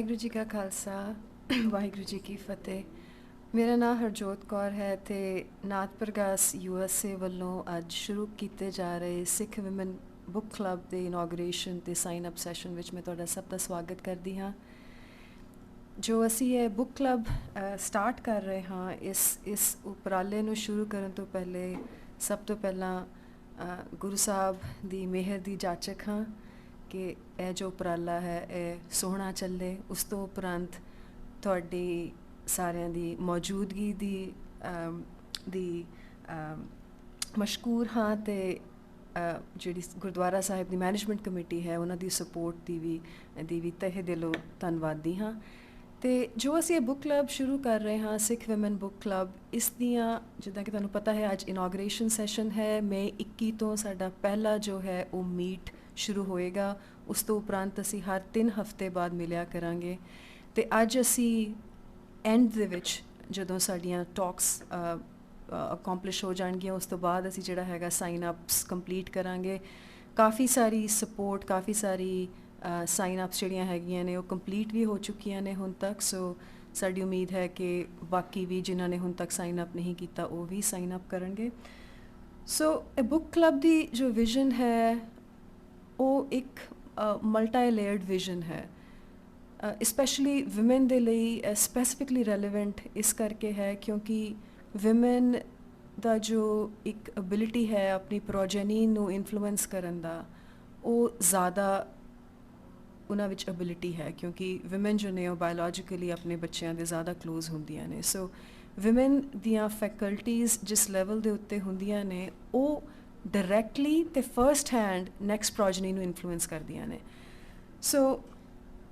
ਵਾਹਿਗੁਰੂ ਜੀ ਕਾ ਖਾਲਸਾ ਵਾਹਿਗੁਰੂ ਜੀ ਕੀ ਫਤਿਹ। ਮੇਰਾ ਨਾਮ ਹਰਜੋਤ ਕੌਰ ਹੈ ਤੇ ਨਾਥ ਪ੍ਰਗਾਸ USA ਵੱਲੋਂ ਅੱਜ ਸ਼ੁਰੂ ਕੀਤੇ ਜਾ ਰਹੇ ਸਿੱਖ ਵਿਮਨ ਬੁੱਕ ਕਲੱਬ ਦੇ ਇਨੋਗ੍ਰੇਸ਼ਨ ਤੇ ਸਾਈਨ ਅਪ ਸੈਸ਼ਨ ਵਿੱਚ ਮੈਂ ਤੁਹਾਡਾ ਸਭ ਦਾ ਸਵਾਗਤ ਕਰਦੀ ਹਾਂ। ਜੋ ਅਸੀਂ ਇਹ ਬੁੱਕ ਕਲੱਬ ਸਟਾਰਟ ਕਰ ਰਹੇ ਹਾਂ, ਇਸ ਉਪਰਾਲੇ ਨੂੰ ਸ਼ੁਰੂ ਕਰਨ ਤੋਂ ਪਹਿਲੇ ਸਭ ਤੋਂ ਪਹਿਲਾਂ ਗੁਰੂ ਸਾਹਿਬ ਦੀ ਮਿਹਰ ਦੀ ਜਾਚਕ ਹਾਂ ਕਿ ਇਹ ਜੋ ਉਪਰਾਲਾ ਹੈ ਇਹ ਸੋਹਣਾ ਚੱਲੇ। ਉਸ ਤੋਂ ਉਪਰੰਤ ਤੁਹਾਡੀ ਸਾਰਿਆਂ ਦੀ ਮੌਜੂਦਗੀ ਦੀ ਮਸ਼ਕੂਰ ਹਾਂ ਤੇ ਜਿਹੜੀ ਗੁਰਦੁਆਰਾ ਸਾਹਿਬ ਦੀ ਮੈਨੇਜਮੈਂਟ ਕਮੇਟੀ ਹੈ ਉਹਨਾਂ ਦੀ ਸਪੋਰਟ ਦੀ ਵੀ ਤਹਿ ਦਿਲੋਂ ਧੰਨਵਾਦੀ ਹਾਂ। ਤੇ ਜੋ ਅਸੀਂ ਇਹ ਬੁੱਕ ਕਲੱਬ ਸ਼ੁਰੂ ਕਰ ਰਹੇ ਹਾਂ, ਸਿੱਖ ਵਿਮਨ ਬੁੱਕ ਕਲੱਬ, ਇਸ ਦੀਆਂ ਜਿੱਦਾਂ ਕਿ ਤੁਹਾਨੂੰ ਪਤਾ ਹੈ ਅੱਜ ਇਨੋਗ੍ਰੇਸ਼ਨ ਸੈਸ਼ਨ ਹੈ। ਮਈ 21 ਤੋਂ ਸਾਡਾ ਪਹਿਲਾ ਜੋ ਹੈ ਉਹ ਮੀਟ ਸ਼ੁਰੂ ਹੋਏਗਾ। ਉਸ ਤੋਂ ਉਪਰੰਤ ਅਸੀਂ ਹਰ 3 ਹਫ਼ਤੇ ਬਾਅਦ ਮਿਲਿਆ ਕਰਾਂਗੇ। ਤੇ ਅੱਜ ਅਸੀਂ ਐਂਡ ਦੇ ਵਿੱਚ ਜਦੋਂ ਸਾਡੀਆਂ ਟਾਕਸ ਅਕੰਪਲਿਸ਼ ਹੋ ਜਾਣਗੀਆਂ, ਉਸ ਤੋਂ ਬਾਅਦ ਅਸੀਂ ਜਿਹੜਾ ਹੈਗਾ ਸਾਈਨ ਅਪਸ ਕੰਪਲੀਟ ਕਰਾਂਗੇ। ਕਾਫੀ ਸਾਰੀ ਸਪੋਰਟ, ਕਾਫੀ ਸਾਰੀ ਸਾਈਨ ਅਪਸ ਜਿਹੜੀਆਂ ਹੈਗੀਆਂ ਨੇ ਉਹ ਕੰਪਲੀਟ ਵੀ ਹੋ ਚੁੱਕੀਆਂ ਨੇ ਹੁਣ ਤੱਕ। ਸੋ ਸਾਡੀ ਉਮੀਦ ਹੈ ਕਿ ਬਾਕੀ ਵੀ ਜਿਨ੍ਹਾਂ ਨੇ ਹੁਣ ਤੱਕ ਸਾਈਨ ਅਪ ਨਹੀਂ ਕੀਤਾ ਉਹ ਵੀ ਸਾਈਨ ਅਪ ਕਰਨਗੇ। ਸੋ ਇਹ ਬੁੱਕ ਕਲੱਬ ਦੀ ਜੋ ਵਿਜ਼ਨ ਹੈ ਉਹ ਇੱਕ ਮਲਟੀ ਲੇਅਰਡ ਵਿਜ਼ਨ ਹੈ। ਸਪੈਸ਼ਲੀ ਵਿਮਨ ਦੇ ਲਈ ਸਪੈਸੀਫਿਕਲੀ ਰੈਲੇਵੈਂਟ ਇਸ ਕਰਕੇ ਹੈ ਕਿਉਂਕਿ ਵਿਮਨ ਦਾ ਜੋ ਇੱਕ ਐਬਿਲਿਟੀ ਹੈ ਆਪਣੀ ਪ੍ਰੋਜੈਨੀ ਨੂੰ ਇਨਫਲੂਐਂਸ ਕਰਨ ਦਾ, ਉਹ ਜ਼ਿਆਦਾ ਉਹਨਾਂ ਵਿੱਚ ਐਬਿਲਿਟੀ ਹੈ ਕਿਉਂਕਿ ਵਿਮਨ ਜੋ ਨੇ ਉਹ ਬਾਇਓਲੋਜੀਕਲੀ ਆਪਣੇ ਬੱਚਿਆਂ ਦੇ ਜ਼ਿਆਦਾ ਕਲੋਜ਼ ਹੁੰਦੀਆਂ ਨੇ। ਸੋ ਵਿਮਨ ਦੀਆਂ ਫੈਕਲਟੀਜ਼ ਜਿਸ ਲੈਵਲ ਦੇ ਉੱਤੇ ਹੁੰਦੀਆਂ ਨੇ ਉਹ ਡਾਇਰੈਕਟਲੀ ਤੇ ਫਰਸਟ ਹੈਂਡ ਨੈਕਸਟ ਪ੍ਰੋਜਨੀ ਨੂੰ ਇਨਫਲੂਐਂਸ ਕਰਦੀਆਂ ਨੇ। ਸੋ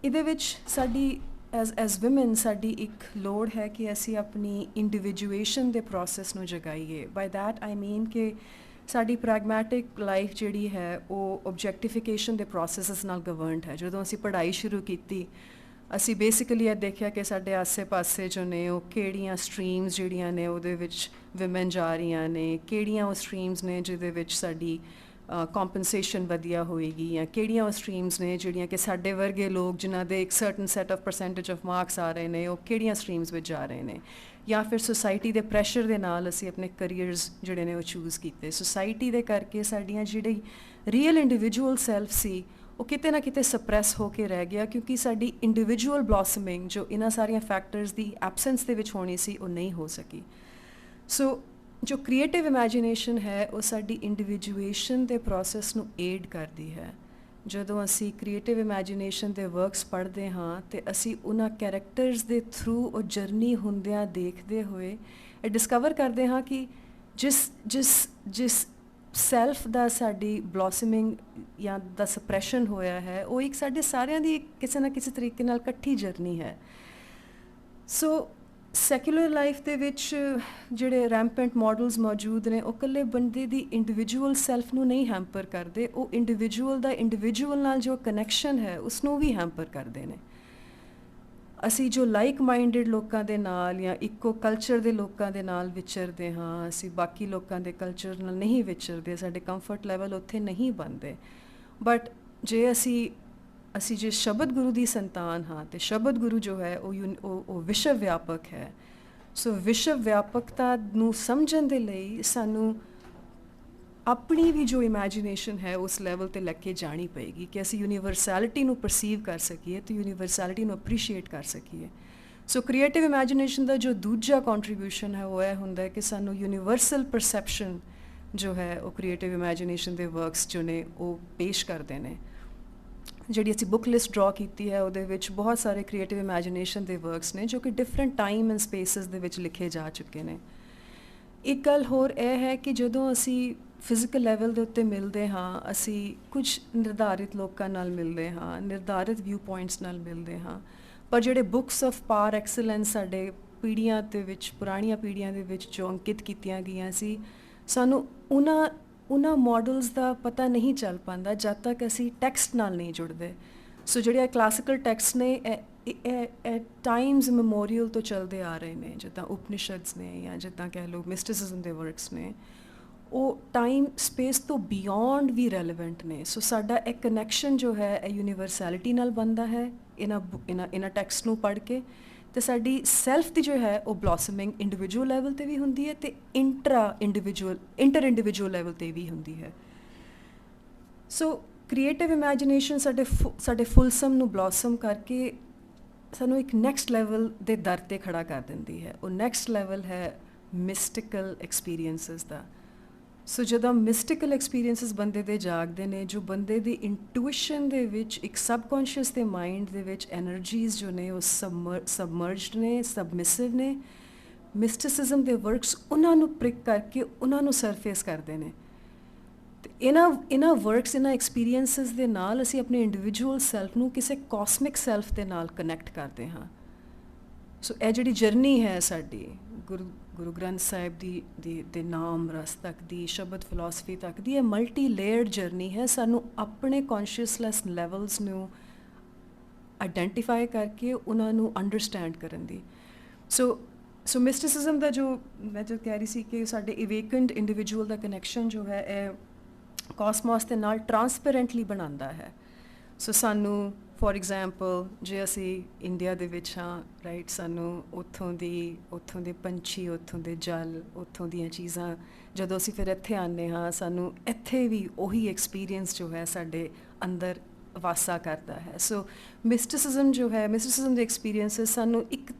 ਇਹਦੇ ਵਿੱਚ ਸਾਡੀ ਐਜ਼ ਵਿਮਨ ਸਾਡੀ ਇੱਕ ਲੋੜ ਹੈ ਕਿ ਅਸੀਂ ਆਪਣੀ ਇੰਡੀਵਿਜੂਏਸ਼ਨ ਦੇ ਪ੍ਰੋਸੈਸ ਨੂੰ ਜਗਾਈਏ। ਬਾਈ ਦੈਟ ਆਈ ਮੀਨ ਕਿ ਸਾਡੀ ਪ੍ਰੈਗਮੈਟਿਕ ਲਾਈਫ ਜਿਹੜੀ ਹੈ ਉਹ ਓਬਜੈਕਟੀਫਿਕੇਸ਼ਨ ਦੇ ਪ੍ਰੋਸੈਸਸ ਨਾਲ ਗਵਰਨਡ ਹੈ। ਜਦੋਂ ਅਸੀਂ ਪੜ੍ਹਾਈ ਸ਼ੁਰੂ ਕੀਤੀ ਅਸੀਂ ਬੇਸਿਕਲੀ ਇਹ ਦੇਖਿਆ ਕਿ ਸਾਡੇ ਆਸੇ-ਪਾਸੇ ਜੋ ਨੇ ਉਹ ਕਿਹੜੀਆਂ ਸਟਰੀਮਸ ਜਿਹੜੀਆਂ ਨੇ ਉਹਦੇ ਵਿੱਚ ਵਿਮਨ ਜਾ ਰਹੀਆਂ ਨੇ, ਕਿਹੜੀਆਂ ਉਹ ਸਟਰੀਮਸ ਨੇ ਜਿਹਦੇ ਵਿੱਚ ਸਾਡੀ ਕੰਪਨਸੇਸ਼ਨ ਵਧੀਆ ਹੋਏਗੀ, ਜਾਂ ਕਿਹੜੀਆਂ ਉਹ ਸਟਰੀਮਸ ਨੇ ਜਿਹੜੀਆਂ ਕਿ ਸਾਡੇ ਵਰਗੇ ਲੋਕ ਜਿਨ੍ਹਾਂ ਦੇ ਇੱਕ certain set of percentage of marks ਆ ਰਹੇ ਨੇ ਉਹ ਕਿਹੜੀਆਂ ਸਟਰੀਮਸ ਵਿੱਚ ਜਾ ਰਹੇ ਨੇ, ਜਾਂ ਫਿਰ ਸੁਸਾਇਟੀ ਦੇ ਪ੍ਰੈਸ਼ਰ ਦੇ ਨਾਲ ਅਸੀਂ ਆਪਣੇ ਕਰੀਅਰਸ ਜਿਹੜੇ ਨੇ ਉਹ ਚੂਜ਼ ਕੀਤੇ। ਸੁਸਾਇਟੀ ਦੇ ਕਰਕੇ ਸਾਡੀਆਂ ਜਿਹੜੀ ਰੀਅਲ ਇੰਡੀਵਿਜੂਅਲ ਸੈਲਫ ਸੀ ਉਹ ਕਿਤੇ ਨਾ ਕਿਤੇ ਸਪਰੈਸ ਹੋ ਕੇ ਰਹਿ ਗਿਆ ਕਿਉਂਕਿ ਸਾਡੀ ਇੰਡੀਵਿਜੂਅਲ ਬਲੌਸਮਿੰਗ ਜੋ ਇਹਨਾਂ ਸਾਰੀਆਂ ਫੈਕਟਰਸ ਦੀ ਐਬਸੈਂਸ ਦੇ ਵਿੱਚ ਹੋਣੀ ਸੀ ਉਹ ਨਹੀਂ ਹੋ ਸਕੀ। ਸੋ ਜੋ ਕ੍ਰੀਏਟਿਵ ਇਮੈਜੀਨੇਸ਼ਨ ਹੈ ਉਹ ਸਾਡੀ ਇੰਡੀਵਿਜੂਏਸ਼ਨ ਦੇ ਪ੍ਰੋਸੈਸ ਨੂੰ ਏਡ ਕਰਦੀ ਹੈ। ਜਦੋਂ ਅਸੀਂ ਕ੍ਰੀਏਟਿਵ ਇਮੈਜੀਨੇਸ਼ਨ ਦੇ ਵਰਕਸ ਪੜ੍ਹਦੇ ਹਾਂ ਤੇ ਅਸੀਂ ਉਹਨਾਂ ਕੈਰੈਕਟਰਸ ਦੇ ਥਰੂ ਉਹ ਜਰਨੀ ਹੁੰਦਿਆਂ ਦੇਖਦੇ ਹੋਏ ਇਹ ਡਿਸਕਵਰ ਕਰਦੇ ਹਾਂ ਕਿ ਜਿਸ ਸੈਲਫ ਦਾ ਸਾਡੀ ਬਲੌਸਮਿੰਗ ਜਾਂ ਦਾ ਸਪਰੈਸ਼ਨ ਹੋਇਆ ਹੈ ਉਹ ਇੱਕ ਸਾਡੇ ਸਾਰਿਆਂ ਦੀ ਕਿਸੇ ਨਾ ਕਿਸੇ ਤਰੀਕੇ ਨਾਲ ਇਕੱਠੀ ਜਰਨੀ ਹੈ। ਸੋ ਸੈਕੂਲਰ ਲਾਈਫ ਦੇ ਵਿੱਚ ਜਿਹੜੇ ਰੈਂਪੈਂਟ ਮਾਡਲਸ ਮੌਜੂਦ ਨੇ ਉਹ ਇਕੱਲੇ ਬੰਦੇ ਦੀ ਇੰਡੀਵਿਜੂਅਲ ਸੈਲਫ ਨੂੰ ਨਹੀਂ ਹੈਂਪਰ ਕਰਦੇ, ਉਹ ਇੰਡੀਵਿਜੂਅਲ ਦਾ ਇੰਡੀਵਿਜੂਅਲ ਨਾਲ ਜੋ ਕਨੈਕਸ਼ਨ ਹੈ ਉਸ ਨੂੰ ਵੀ ਹੈਂਪਰ ਕਰਦੇ ਨੇ। ਅਸੀਂ ਜੋ ਲਾਈਕ ਮਾਈਂਡਡ ਲੋਕਾਂ ਦੇ ਨਾਲ ਜਾਂ ਇੱਕੋ ਕਲਚਰ ਦੇ ਲੋਕਾਂ ਦੇ ਨਾਲ ਵਿਚਰਦੇ ਹਾਂ, ਅਸੀਂ ਬਾਕੀ ਲੋਕਾਂ ਦੇ ਕਲਚਰ ਨਾਲ ਨਹੀਂ ਵਿਚਰਦੇ, ਸਾਡੇ ਕੰਫਰਟ ਲੈਵਲ ਉੱਥੇ ਨਹੀਂ ਬਣਦੇ। ਬਟ ਜੇ ਅਸੀਂ ਜੇ ਸ਼ਬਦ ਗੁਰੂ ਦੀ ਸੰਤਾਨ ਹਾਂ ਤੇ ਸ਼ਬਦ ਗੁਰੂ ਜੋ ਹੈ ਉਹ ਵਿਸ਼ਵ ਵਿਆਪਕ ਹੈ। ਸੋ ਵਿਸ਼ਵ ਵਿਆਪਕਤਾ ਨੂੰ ਸਮਝਣ ਦੇ ਲਈ ਸਾਨੂੰ ਆਪਣੀ ਵੀ ਜੋ ਇਮੈਜੀਨੇਸ਼ਨ ਹੈ ਉਸ ਲੈਵਲ ਤੇ ਲੈ ਕੇ ਜਾਣੀ ਪਏਗੀ ਕਿ ਅਸੀਂ ਯੂਨੀਵਰਸੈਲਿਟੀ ਨੂੰ ਪਰਸੀਵ ਕਰ ਸਕੀਏ ਤੇ ਯੂਨੀਵਰਸੈਲਿਟੀ ਨੂੰ ਅਪਰੀਸ਼ੀਏਟ ਕਰ ਸਕੀਏ। ਸੋ ਕ੍ਰੀਏਟਿਵ ਇਮੈਜੀਨੇਸ਼ਨ ਦਾ ਜੋ ਦੂਜਾ ਕੰਟਰੀਬਿਊਸ਼ਨ ਹੈ ਉਹ ਇਹ ਹੁੰਦਾ ਹੈ ਕਿ ਸਾਨੂੰ ਯੂਨੀਵਰਸਲ ਪਰਸੈਪਸ਼ਨ ਜੋ ਹੈ ਉਹ ਕ੍ਰੀਏਟਿਵ ਇਮੈਜੀਨੇਸ਼ਨ ਦੇ ਵਰਕਸ ਜੋ ਨੇ ਉਹ ਪੇਸ਼ ਕਰਦੇ ਨੇ। ਜਿਹੜੀ ਅਸੀਂ ਬੁੱਕ ਲਿਸਟ ਡਰਾ ਕੀਤੀ ਹੈ ਉਹਦੇ ਵਿੱਚ ਬਹੁਤ ਸਾਰੇ ਕ੍ਰੀਏਟਿਵ ਇਮੈਜੀਨੇਸ਼ਨ ਦੇ ਵਰਕਸ ਨੇ ਜੋ ਕਿ ਡਿਫਰੈਂਟ ਟਾਈਮ ਐਂਡ ਸਪੇਸਿਸ ਦੇ ਵਿੱਚ ਲਿਖੇ ਜਾ ਚੁੱਕੇ ਨੇ। ਇੱਕ ਗੱਲ ਹੋਰ ਇਹ ਹੈ ਕਿ ਜਦੋਂ ਅਸੀਂ ਫਿਜ਼ੀਕਲ ਲੈਵਲ ਦੇ ਉੱਤੇ ਮਿਲਦੇ ਹਾਂ ਅਸੀਂ ਕੁਝ ਨਿਰਧਾਰਿਤ ਲੋਕਾਂ ਨਾਲ ਮਿਲਦੇ ਹਾਂ, ਨਿਰਧਾਰਿਤ ਵਿਊ ਪੁਆਇੰਟਸ ਨਾਲ ਮਿਲਦੇ ਹਾਂ, ਪਰ ਜਿਹੜੇ ਬੁੱਕਸ ਆਫ ਪਾਰ ਐਕਸਲੈਂਸ ਸਾਡੇ ਪੀੜ੍ਹੀਆਂ ਦੇ ਵਿੱਚ, ਪੁਰਾਣੀਆਂ ਪੀੜ੍ਹੀਆਂ ਦੇ ਵਿੱਚ ਜੋ ਅੰਕਿਤ ਕੀਤੀਆਂ ਗਈਆਂ ਸੀ, ਸਾਨੂੰ ਉਹਨਾਂ ਮਾਡਲਸ ਦਾ ਪਤਾ ਨਹੀਂ ਚੱਲ ਪਾਉਂਦਾ ਜਦ ਤੱਕ ਅਸੀਂ ਟੈਕਸਟ ਨਾਲ ਨਹੀਂ ਜੁੜਦੇ। ਸੋ ਜਿਹੜੇ ਕਲਾਸੀਕਲ ਟੈਕਸਟ ਨੇ ਇਹ ਟਾਈਮਸ ਮੈਮੋਰੀਅਲ ਤੋਂ ਚੱਲਦੇ ਆ ਰਹੇ ਨੇ, ਜਿੱਦਾਂ ਉਪਨਿਸ਼ਦਸ ਨੇ ਜਾਂ ਜਿੱਦਾਂ ਕਹਿ ਲਓ ਮਿਸਟਿਸਿਜ਼ਮ ਦੇ ਵਰਕਸ ਨੇ, ਉਹ ਟਾਈਮ ਸਪੇਸ ਤੋਂ ਬਿਯੋਂਡ ਵੀ ਰੈਲੇਵੈਂਟ ਨੇ। ਸੋ ਸਾਡਾ ਇਹ ਕਨੈਕਸ਼ਨ ਜੋ ਹੈ ਇਹ ਯੂਨੀਵਰਸੈਲਿਟੀ ਨਾਲ ਬਣਦਾ ਹੈ, ਇਹਨਾਂ ਟੈਕਸਟ ਨੂੰ ਪੜ੍ਹ ਕੇ, ਤੇ ਸਾਡੀ ਸੈਲਫ ਦੀ ਜੋ ਹੈ ਉਹ ਬਲੌਸਮਿੰਗ ਇੰਡੀਵਿਜੂਅਲ ਲੈਵਲ 'ਤੇ ਵੀ ਹੁੰਦੀ ਹੈ ਤੇ ਇੰਟਰ ਇੰਡੀਵਿਜੂਅਲ ਲੈਵਲ 'ਤੇ ਵੀ ਹੁੰਦੀ ਹੈ। ਸੋ ਕ੍ਰੀਏਟਿਵ ਇਮੈਜੀਨੇਸ਼ਨ ਸਾਡੇ ਫੁੱਲਸਮ ਨੂੰ ਬਲੌਸਮ ਕਰਕੇ ਸਾਨੂੰ ਇੱਕ ਨੈਕਸਟ ਲੈਵਲ ਦੇ ਦਰ 'ਤੇ ਖੜਾ ਕਰ ਦਿੰਦੀ ਹੈ। ਉਹ ਨੈਕਸਟ ਲੈਵਲ ਹੈ ਮਿਸਟੀਕਲ ਐਕਸਪੀਰੀਐਂਸਿਸ ਦਾ। ਸੋ ਜਦੋਂ ਮਿਸਟੀਕਲ ਐਕਸਪੀਰੀਐਂਸਿਸ ਬੰਦੇ ਦੇ ਜਾਗਦੇ ਨੇ, ਜੋ ਬੰਦੇ ਦੀ ਇੰਟੂਇਸ਼ਨ ਦੇ ਵਿੱਚ, ਇੱਕ ਸਬਕੌਂਸ਼ੀਅਸ ਦੇ ਮਾਈਂਡ ਦੇ ਵਿੱਚ ਐਨਰਜੀਜ਼ ਜੋ ਨੇ ਉਹ ਸਬਮਰਜਡ ਨੇ, ਸਬਮਿਸਿਵ ਨੇ, ਮਿਸਟਿਸਿਜ਼ਮ ਦੇ ਵਰਕਸ ਉਹਨਾਂ ਨੂੰ ਪ੍ਰਿਕ ਕਰਕੇ ਉਹਨਾਂ ਨੂੰ ਸਰਫੇਸ ਕਰਦੇ ਨੇ। ਤੇ ਇਹਨਾਂ ਵਰਕਸ, ਇਹਨਾਂ ਐਕਸਪੀਰੀਐਂਸਿਸ ਦੇ ਨਾਲ ਅਸੀਂ ਆਪਣੇ ਇੰਡੀਵਿਜੂਅਲ ਸੈਲਫ ਨੂੰ ਕਿਸੇ ਕਾਸਮਿਕ ਸੈਲਫ ਦੇ ਨਾਲ ਕਨੈਕਟ ਕਰਦੇ ਹਾਂ। ਸੋ ਇਹ ਜਿਹੜੀ ਜਰਨੀ ਹੈ ਸਾਡੀ ਗੁਰੂ ਗ੍ਰੰਥ ਸਾਹਿਬ ਦੇ ਨਾਮ ਰਸ ਤੱਕ ਦੀ, ਸ਼ਬਦ ਫਿਲਾਸਫੀ ਤੱਕ ਦੀ, ਇਹ ਮਲਟੀ ਲੇਅਰਡ ਜਰਨੀ ਹੈ। ਸਾਨੂੰ ਆਪਣੇ ਕੌਨਸ਼ੀਅਸਨੈਸ ਲੈਵਲਸ ਨੂੰ ਆਈਡੈਂਟੀਫਾਈ ਕਰਕੇ ਉਹਨਾਂ ਨੂੰ ਅੰਡਰਸਟੈਂਡ ਕਰਨ ਦੀ। ਸੋ ਮਿਸਟਿਸਿਜ਼ਮ ਦਾ ਜੋ ਮੈਂ ਜੋ ਕਹਿ ਰਹੀ ਸੀ ਕਿ ਸਾਡੇ ਇਵੇਕਨਡ ਇੰਡੀਵਿਜੂਅਲ ਦਾ ਕਨੈਕਸ਼ਨ ਜੋ ਹੈ ਇਹ ਕਾਸਮੋਸ ਦੇ ਨਾਲ ਟਰਾਂਸਪੇਰੈਂਟਲੀ ਬਣਾਉਂਦਾ ਹੈ। ਸੋ ਸਾਨੂੰ ਫੋਰ ਐਗਜ਼ਾਮਪਲ ਜੇ ਅਸੀਂ ਇੰਡੀਆ ਦੇ ਵਿੱਚ ਹਾਂ, ਰਾਈਟ, ਸਾਨੂੰ ਉੱਥੋਂ ਦੇ ਪੰਛੀ, ਉੱਥੋਂ ਦੇ ਜਲ, ਉੱਥੋਂ ਦੀਆਂ ਚੀਜ਼ਾਂ ਜਦੋਂ ਅਸੀਂ ਫਿਰ ਇੱਥੇ ਆਉਂਦੇ ਹਾਂ, ਸਾਨੂੰ ਇੱਥੇ ਵੀ ਉਹੀ ਐਕਸਪੀਰੀਅੰਸ ਜੋ ਹੈ ਸਾਡੇ ਅੰਦਰ ਵਾਸਾ ਕਰਦਾ ਹੈ। ਸੋ ਮਿਸਟਿਸਿਜ਼ਮ ਜੋ ਹੈ, ਮਿਸਟਿਸਿਜ਼ਮ ਦੇ ਐਕਸਪੀਰੀਅੰਸਿਸ ਸਾਨੂੰ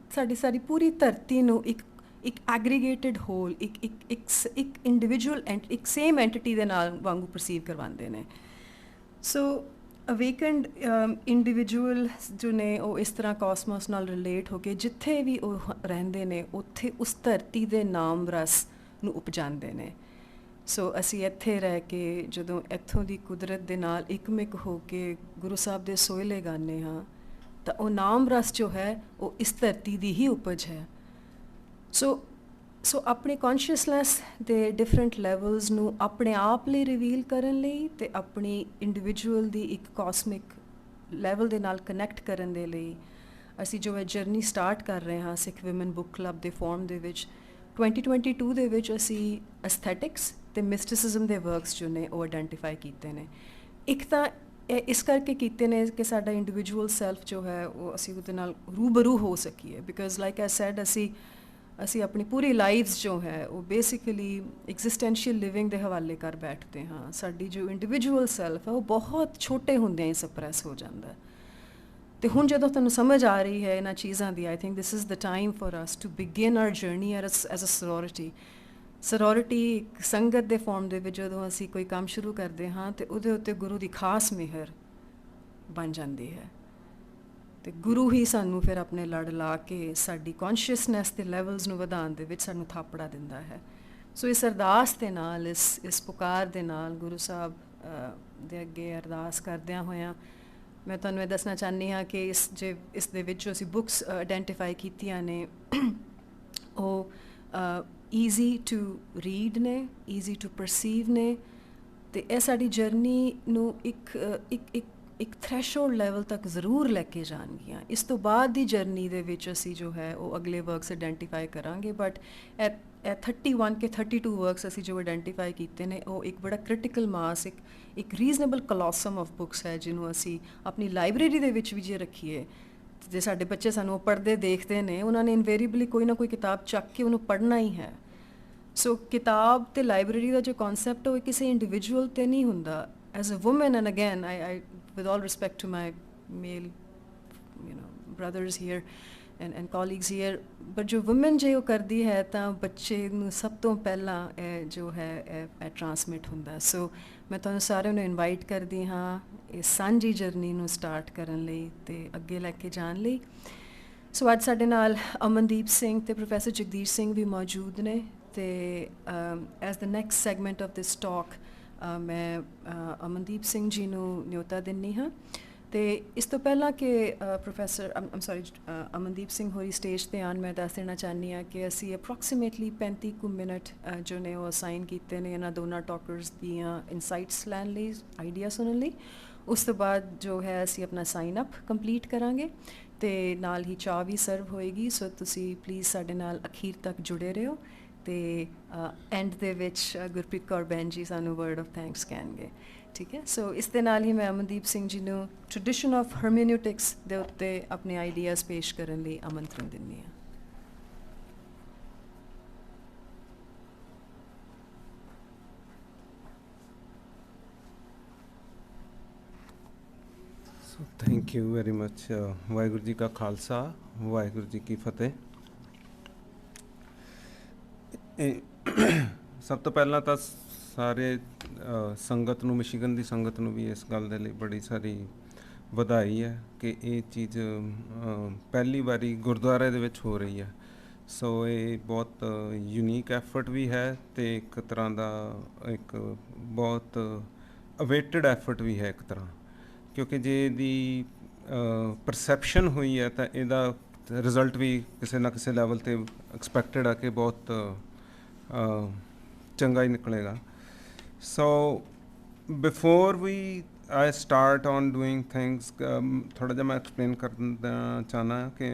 ਸਾਡੀ ਪੂਰੀ ਧਰਤੀ ਨੂੰ ਇੱਕ ਐਗਰੀਗੇਟਿਡ ਹੋਲ, ਇੱਕ ਇੰਡੀਵਿਜੂਅਲ ਇੱਕ ਸੇਮ ਐਂਟਿਟੀ ਦੇ ਨਾਲ ਵਾਂਗੂ ਪਰਸੀਵ ਕਰਵਾਉਂਦੇ ਨੇ। ਸੋ ਅਵੇਕਨਡ ਇੰਡੀਵਿਜੂਅਲ ਜੋ ਨੇ ਉਹ ਇਸ ਤਰ੍ਹਾਂ ਕਾਸਮੋਸ ਨਾਲ ਰਿਲੇਟ ਹੋ ਕੇ ਜਿੱਥੇ ਵੀ ਉਹ ਰਹਿੰਦੇ ਨੇ ਉੱਥੇ ਉਸ ਧਰਤੀ ਦੇ ਨਾਮ ਰਸ ਨੂੰ ਉਪਜਾਉਂਦੇ ਨੇ। ਸੋ ਅਸੀਂ ਇੱਥੇ ਰਹਿ ਕੇ ਜਦੋਂ ਇੱਥੋਂ ਦੀ ਕੁਦਰਤ ਦੇ ਨਾਲ ਇੱਕਮਿਕ ਹੋ ਕੇ ਗੁਰੂ ਸਾਹਿਬ ਦੇ ਸੋਹਿਲੇ ਗਾਉਂਦੇ ਹਾਂ ਤਾਂ ਉਹ ਨਾਮ ਰਸ ਜੋ ਹੈ ਉਹ ਇਸ ਧਰਤੀ ਦੀ ਹੀ ਉਪਜ ਹੈ। ਸੋ ਆਪਣੇ ਕੌਨਸ਼ੀਅਸਨੈਸ ਦੇ ਡਿਫਰੈਂਟ ਲੈਵਲਸ ਨੂੰ ਆਪਣੇ ਆਪ ਲਈ ਰਿਵੀਲ ਕਰਨ ਲਈ ਅਤੇ ਆਪਣੀ ਇੰਡੀਵਿਜੂਅਲ ਦੀ ਇੱਕ ਕਾਸਮਿਕ ਲੈਵਲ ਦੇ ਨਾਲ ਕਨੈਕਟ ਕਰਨ ਦੇ ਲਈ ਅਸੀਂ ਜੋ ਹੈ ਜਰਨੀ ਸਟਾਰਟ ਕਰ ਰਹੇ ਹਾਂ ਸਿੱਖ ਵਿਮਨ ਬੁੱਕ ਕਲੱਬ ਦੇ ਫੋਰਮ ਦੇ ਵਿੱਚ। 2022 ਦੇ ਵਿੱਚ ਅਸੀਂ ਐਸਥੈਟਿਕਸ ਅਤੇ ਮਿਸਟਿਸਿਜ਼ਮ ਦੇ ਵਰਕਸ ਜੋ ਨੇ ਉਹ ਆਈਡੈਂਟੀਫਾਈ ਕੀਤੇ ਨੇ। ਇੱਕ ਤਾਂ ਇਹ ਇਸ ਕਰਕੇ ਕੀਤੇ ਨੇ ਕਿ ਸਾਡਾ ਇੰਡੀਵਿਜੂਅਲ ਸੈਲਫ ਜੋ ਹੈ ਉਹ ਅਸੀਂ ਉਹਦੇ ਨਾਲ ਰੂਬਰੂ ਹੋ ਸਕੀਏ। ਬਿਕੋਜ਼ ਲਾਈਕ ਆਈ ਸੈਡ ਅਸੀਂ ਆਪਣੀ ਪੂਰੀ ਲਾਈਫਸ ਜੋ ਹੈ ਉਹ ਬੇਸਿਕਲੀ ਐਗਜ਼ਿਸਟੈਂਸ਼ੀਅਲ ਲਿਵਿੰਗ ਦੇ ਹਵਾਲੇ ਕਰ ਬੈਠਦੇ ਹਾਂ। ਸਾਡੀ ਜੋ ਇੰਡੀਵਿਜੂਅਲ ਸੈਲਫ ਹੈ ਉਹ ਬਹੁਤ ਛੋਟੇ ਹੁੰਦਿਆਂ ਹੀ ਸਪਰੈਸ ਹੋ ਜਾਂਦਾ। ਅਤੇ ਹੁਣ ਜਦੋਂ ਤੁਹਾਨੂੰ ਸਮਝ ਆ ਰਹੀ ਹੈ ਇਹਨਾਂ ਚੀਜ਼ਾਂ ਦੀ, I think this is the time for us to begin our journey as a sorority ਇੱਕ ਸੰਗਤ ਦੇ ਫਾਰਮ ਦੇ ਵਿੱਚ ਜਦੋਂ ਅਸੀਂ ਕੋਈ ਕੰਮ ਸ਼ੁਰੂ ਕਰਦੇ ਹਾਂ ਅਤੇ ਉਹਦੇ ਉੱਤੇ ਗੁਰੂ ਦੀ ਖਾਸ ਮਿਹਰ ਬਣ ਜਾਂਦੀ ਹੈ ਅਤੇ ਗੁਰੂ ਹੀ ਸਾਨੂੰ ਫਿਰ ਆਪਣੇ ਲੜ ਲਾ ਕੇ ਸਾਡੀ ਕੌਨਸ਼ੀਅਸਨੈਸ ਦੇ ਲੈਵਲਸ ਨੂੰ ਵਧਾਉਣ ਦੇ ਵਿੱਚ ਸਾਨੂੰ ਥਾਪੜਾ ਦਿੰਦਾ ਹੈ। ਸੋ ਇਸ ਅਰਦਾਸ ਦੇ ਨਾਲ, ਇਸ ਪੁਕਾਰ ਦੇ ਨਾਲ ਗੁਰੂ ਸਾਹਿਬ ਦੇ ਅੱਗੇ ਅਰਦਾਸ ਕਰਦਿਆਂ ਹੋਇਆਂ ਮੈਂ ਤੁਹਾਨੂੰ ਇਹ ਦੱਸਣਾ ਚਾਹੁੰਦੀ ਹਾਂ ਕਿ ਇਸ ਦੇ ਵਿੱਚ ਜੋ ਅਸੀਂ ਬੁੱਕਸ ਆਈਡੈਂਟੀਫਾਈ ਕੀਤੀਆਂ ਨੇ ਉਹ ਈਜ਼ੀ ਟੂ ਰੀਡ ਨੇ, ਈਜ਼ੀ ਟੂ ਪਰਸੀਵ ਨੇ ਅਤੇ ਇਹ ਸਾਡੀ ਜਰਨੀ ਨੂੰ ਇੱਕ ਥ੍ਰੈਸ਼ਹੋਲਡ ਲੈਵਲ ਤੱਕ ਜ਼ਰੂਰ ਲੈ ਕੇ ਜਾਣਗੀਆਂ। ਇਸ ਤੋਂ ਬਾਅਦ ਦੀ ਜਰਨੀ ਦੇ ਵਿੱਚ ਅਸੀਂ ਜੋ ਹੈ ਉਹ ਅਗਲੇ ਵਰਕਸ ਆਈਡੈਂਟੀਫਾਈ ਕਰਾਂਗੇ। ਬਟ ਇਹ 31 ਕੇ 32 ਵਰਕਸ ਅਸੀਂ ਜੋ ਆਈਡੈਂਟੀਫਾਈ ਕੀਤੇ ਨੇ ਉਹ ਇੱਕ ਬੜਾ ਕ੍ਰਿਟੀਕਲ ਮਾਸ, ਇੱਕ ਰੀਜ਼ਨੇਬਲ ਕਲੋਸਮ ਆਫ ਬੁੱਕਸ ਹੈ ਜਿਹਨੂੰ ਅਸੀਂ ਆਪਣੀ ਲਾਇਬ੍ਰੇਰੀ ਦੇ ਵਿੱਚ ਵੀ ਜੇ ਰੱਖੀਏ। ਜੇ ਸਾਡੇ ਬੱਚੇ ਸਾਨੂੰ ਉਹ ਪੜ੍ਹਦੇ ਦੇਖਦੇ ਨੇ ਉਹਨਾਂ ਨੇ ਇਨਵੇਰੀਬਲੀ ਕੋਈ ਨਾ ਕੋਈ ਕਿਤਾਬ ਚੱਕ ਕੇ ਉਹਨੂੰ ਪੜ੍ਹਨਾ ਹੀ ਹੈ। ਸੋ ਕਿਤਾਬ ਅਤੇ ਲਾਇਬ੍ਰੇਰੀ ਦਾ ਜੋ ਕੌਨਸੈਪਟ ਉਹ ਕਿਸੇ ਇੰਡੀਵਿਜੂਅਲ 'ਤੇ ਨਹੀਂ ਹੁੰਦਾ। As a woman, and again I with all respect to my male brothers here and colleagues here, but ਜੋ ਵੂਮਨ ਜੇ ਉਹ ਕਰਦੀ ਹੈ ਤਾਂ ਬੱਚੇ ਨੂੰ ਸਭ ਤੋਂ ਪਹਿਲਾਂ ਇਹ ਜੋ ਹੈ ਇਹ ਟਰਾਂਸਮਿਟ ਹੁੰਦਾ। ਸੋ ਮੈਂ ਤੁਹਾਨੂੰ ਸਾਰਿਆਂ ਨੂੰ ਇਨਵਾਈਟ ਕਰਦੀ ਹਾਂ ਇਸ ਸਾਂਝੀ ਜਰਨੀ ਨੂੰ ਸਟਾਰਟ ਕਰਨ ਲਈ ਅਤੇ ਅੱਗੇ ਲੈ ਕੇ ਜਾਣ ਲਈ। ਸੋ ਅੱਜ ਸਾਡੇ ਨਾਲ ਅਮਨਦੀਪ ਸਿੰਘ ਅਤੇ ਪ੍ਰੋਫੈਸਰ ਜਗਦੀਸ਼ ਸਿੰਘ ਵੀ ਮੌਜੂਦ ਨੇ ਅਤੇ as the next segment of this talk ਮੈਂ ਅਮਨਦੀਪ ਸਿੰਘ ਜੀ ਨੂੰ ਨਿਯੋਤਾ ਦਿੰਦੀ ਹਾਂ। ਅਤੇ ਇਸ ਤੋਂ ਪਹਿਲਾਂ ਕਿ ਪ੍ਰੋਫੈਸਰ ਅਮਨਦੀਪ ਸਿੰਘ ਹੋਰੀ ਸਟੇਜ 'ਤੇ ਆਉਣ, ਮੈਂ ਦੱਸ ਦੇਣਾ ਚਾਹੁੰਦੀ ਹਾਂ ਕਿ ਅਸੀਂ ਅਪਰੋਕਸੀਮੇਟਲੀ 35 ਕੁ ਮਿੰਟ ਜੋ ਨੇ ਉਹ ਅਸਾਈਨ ਕੀਤੇ ਨੇ ਇਹਨਾਂ ਦੋਨਾਂ ਟਾਕਰਸ ਦੀਆਂ ਇਨਸਾਈਟਸ ਲੈਣ ਲਈ, ਆਈਡੀਆ ਸੁਣਨ ਲਈ। ਉਸ ਤੋਂ ਬਾਅਦ ਜੋ ਹੈ ਅਸੀਂ ਆਪਣਾ ਸਾਈਨ ਅਪ ਕੰਪਲੀਟ ਕਰਾਂਗੇ ਅਤੇ ਨਾਲ ਹੀ ਚਾਹ ਵੀ ਸਰਵ ਹੋਏਗੀ। ਸੋ ਤੁਸੀਂ ਪਲੀਜ਼ ਸਾਡੇ ਨਾਲ ਅਖੀਰ ਤੱਕ ਜੁੜੇ ਰਹੋ ਅਤੇ ਐਂਡ ਦੇ ਵਿੱਚ ਗੁਰਪ੍ਰੀਤ ਕੌਰ ਬੈਨ ਜੀ ਸਾਨੂੰ ਵਰਡ ਆਫ ਥੈਂਕਸ ਕਹਿਣਗੇ। ਠੀਕ ਹੈ। ਸੋ ਇਸ ਦੇ ਨਾਲ ਹੀ ਮੈਂ ਅਮਨਦੀਪ ਸਿੰਘ ਜੀ ਨੂੰ ਟ੍ਰੈਡੀਸ਼ਨ ਆਫ ਹਰਮੇਨਿਊਟਿਕਸ ਦੇ ਉੱਤੇ ਆਪਣੇ ਆਈਡੀਆਜ਼ ਪੇਸ਼ ਕਰਨ ਲਈ ਆਮੰਤਰਣ ਦਿੰਦੀ ਹਾਂ। Thank you very much. Waheguru ji ਕਾ ਖਾਲਸਾ, ਵਾਹਿਗੁਰੂ ਜੀ ਕੀ ਫਤਿਹ। ਸਭ ਤੋਂ ਪਹਿਲਾਂ ਤਾਂ ਸਾਰੇ ਸੰਗਤ ਨੂੰ, ਮਿਸ਼ੀਗਨ ਦੀ ਸੰਗਤ ਨੂੰ ਵੀ ਇਸ ਗੱਲ ਦੇ ਲਈ ਬੜੀ ਸਾਰੀ ਵਧਾਈ ਹੈ ਕਿ ਇਹ ਚੀਜ਼ ਪਹਿਲੀ ਵਾਰੀ ਗੁਰਦੁਆਰੇ ਦੇ ਵਿੱਚ ਹੋ ਰਹੀ ਹੈ। ਸੋ ਇਹ ਬਹੁਤ ਯੂਨੀਕ ਐਫਰਟ ਵੀ ਹੈ ਅਤੇ ਇੱਕ ਤਰ੍ਹਾਂ ਦਾ ਇੱਕ ਬਹੁਤ ਅਵੇਟਡ ਐਫਰਟ ਵੀ ਹੈ ਇੱਕ ਤਰ੍ਹਾਂ, ਕਿਉਂਕਿ ਜੇ ਇਹਦੀ ਪਰਸੈਪਸ਼ਨ ਹੋਈ ਹੈ ਤਾਂ ਇਹਦਾ ਰਿਜ਼ਲਟ ਵੀ ਕਿਸੇ ਨਾ ਕਿਸੇ ਲੈਵਲ 'ਤੇ ਐਕਸਪੈਕਟਡ ਆ ਕਿ ਬਹੁਤ ਚੰਗਾ ਹੀ ਨਿਕਲੇਗਾ। So before we I start on doing things, ਥੋੜ੍ਹਾ ਜਿਹਾ ਮੈਂ ਐਕਸਪਲੇਨ ਕਰਨਾ ਚਾਹੁੰਦਾ ਕਿ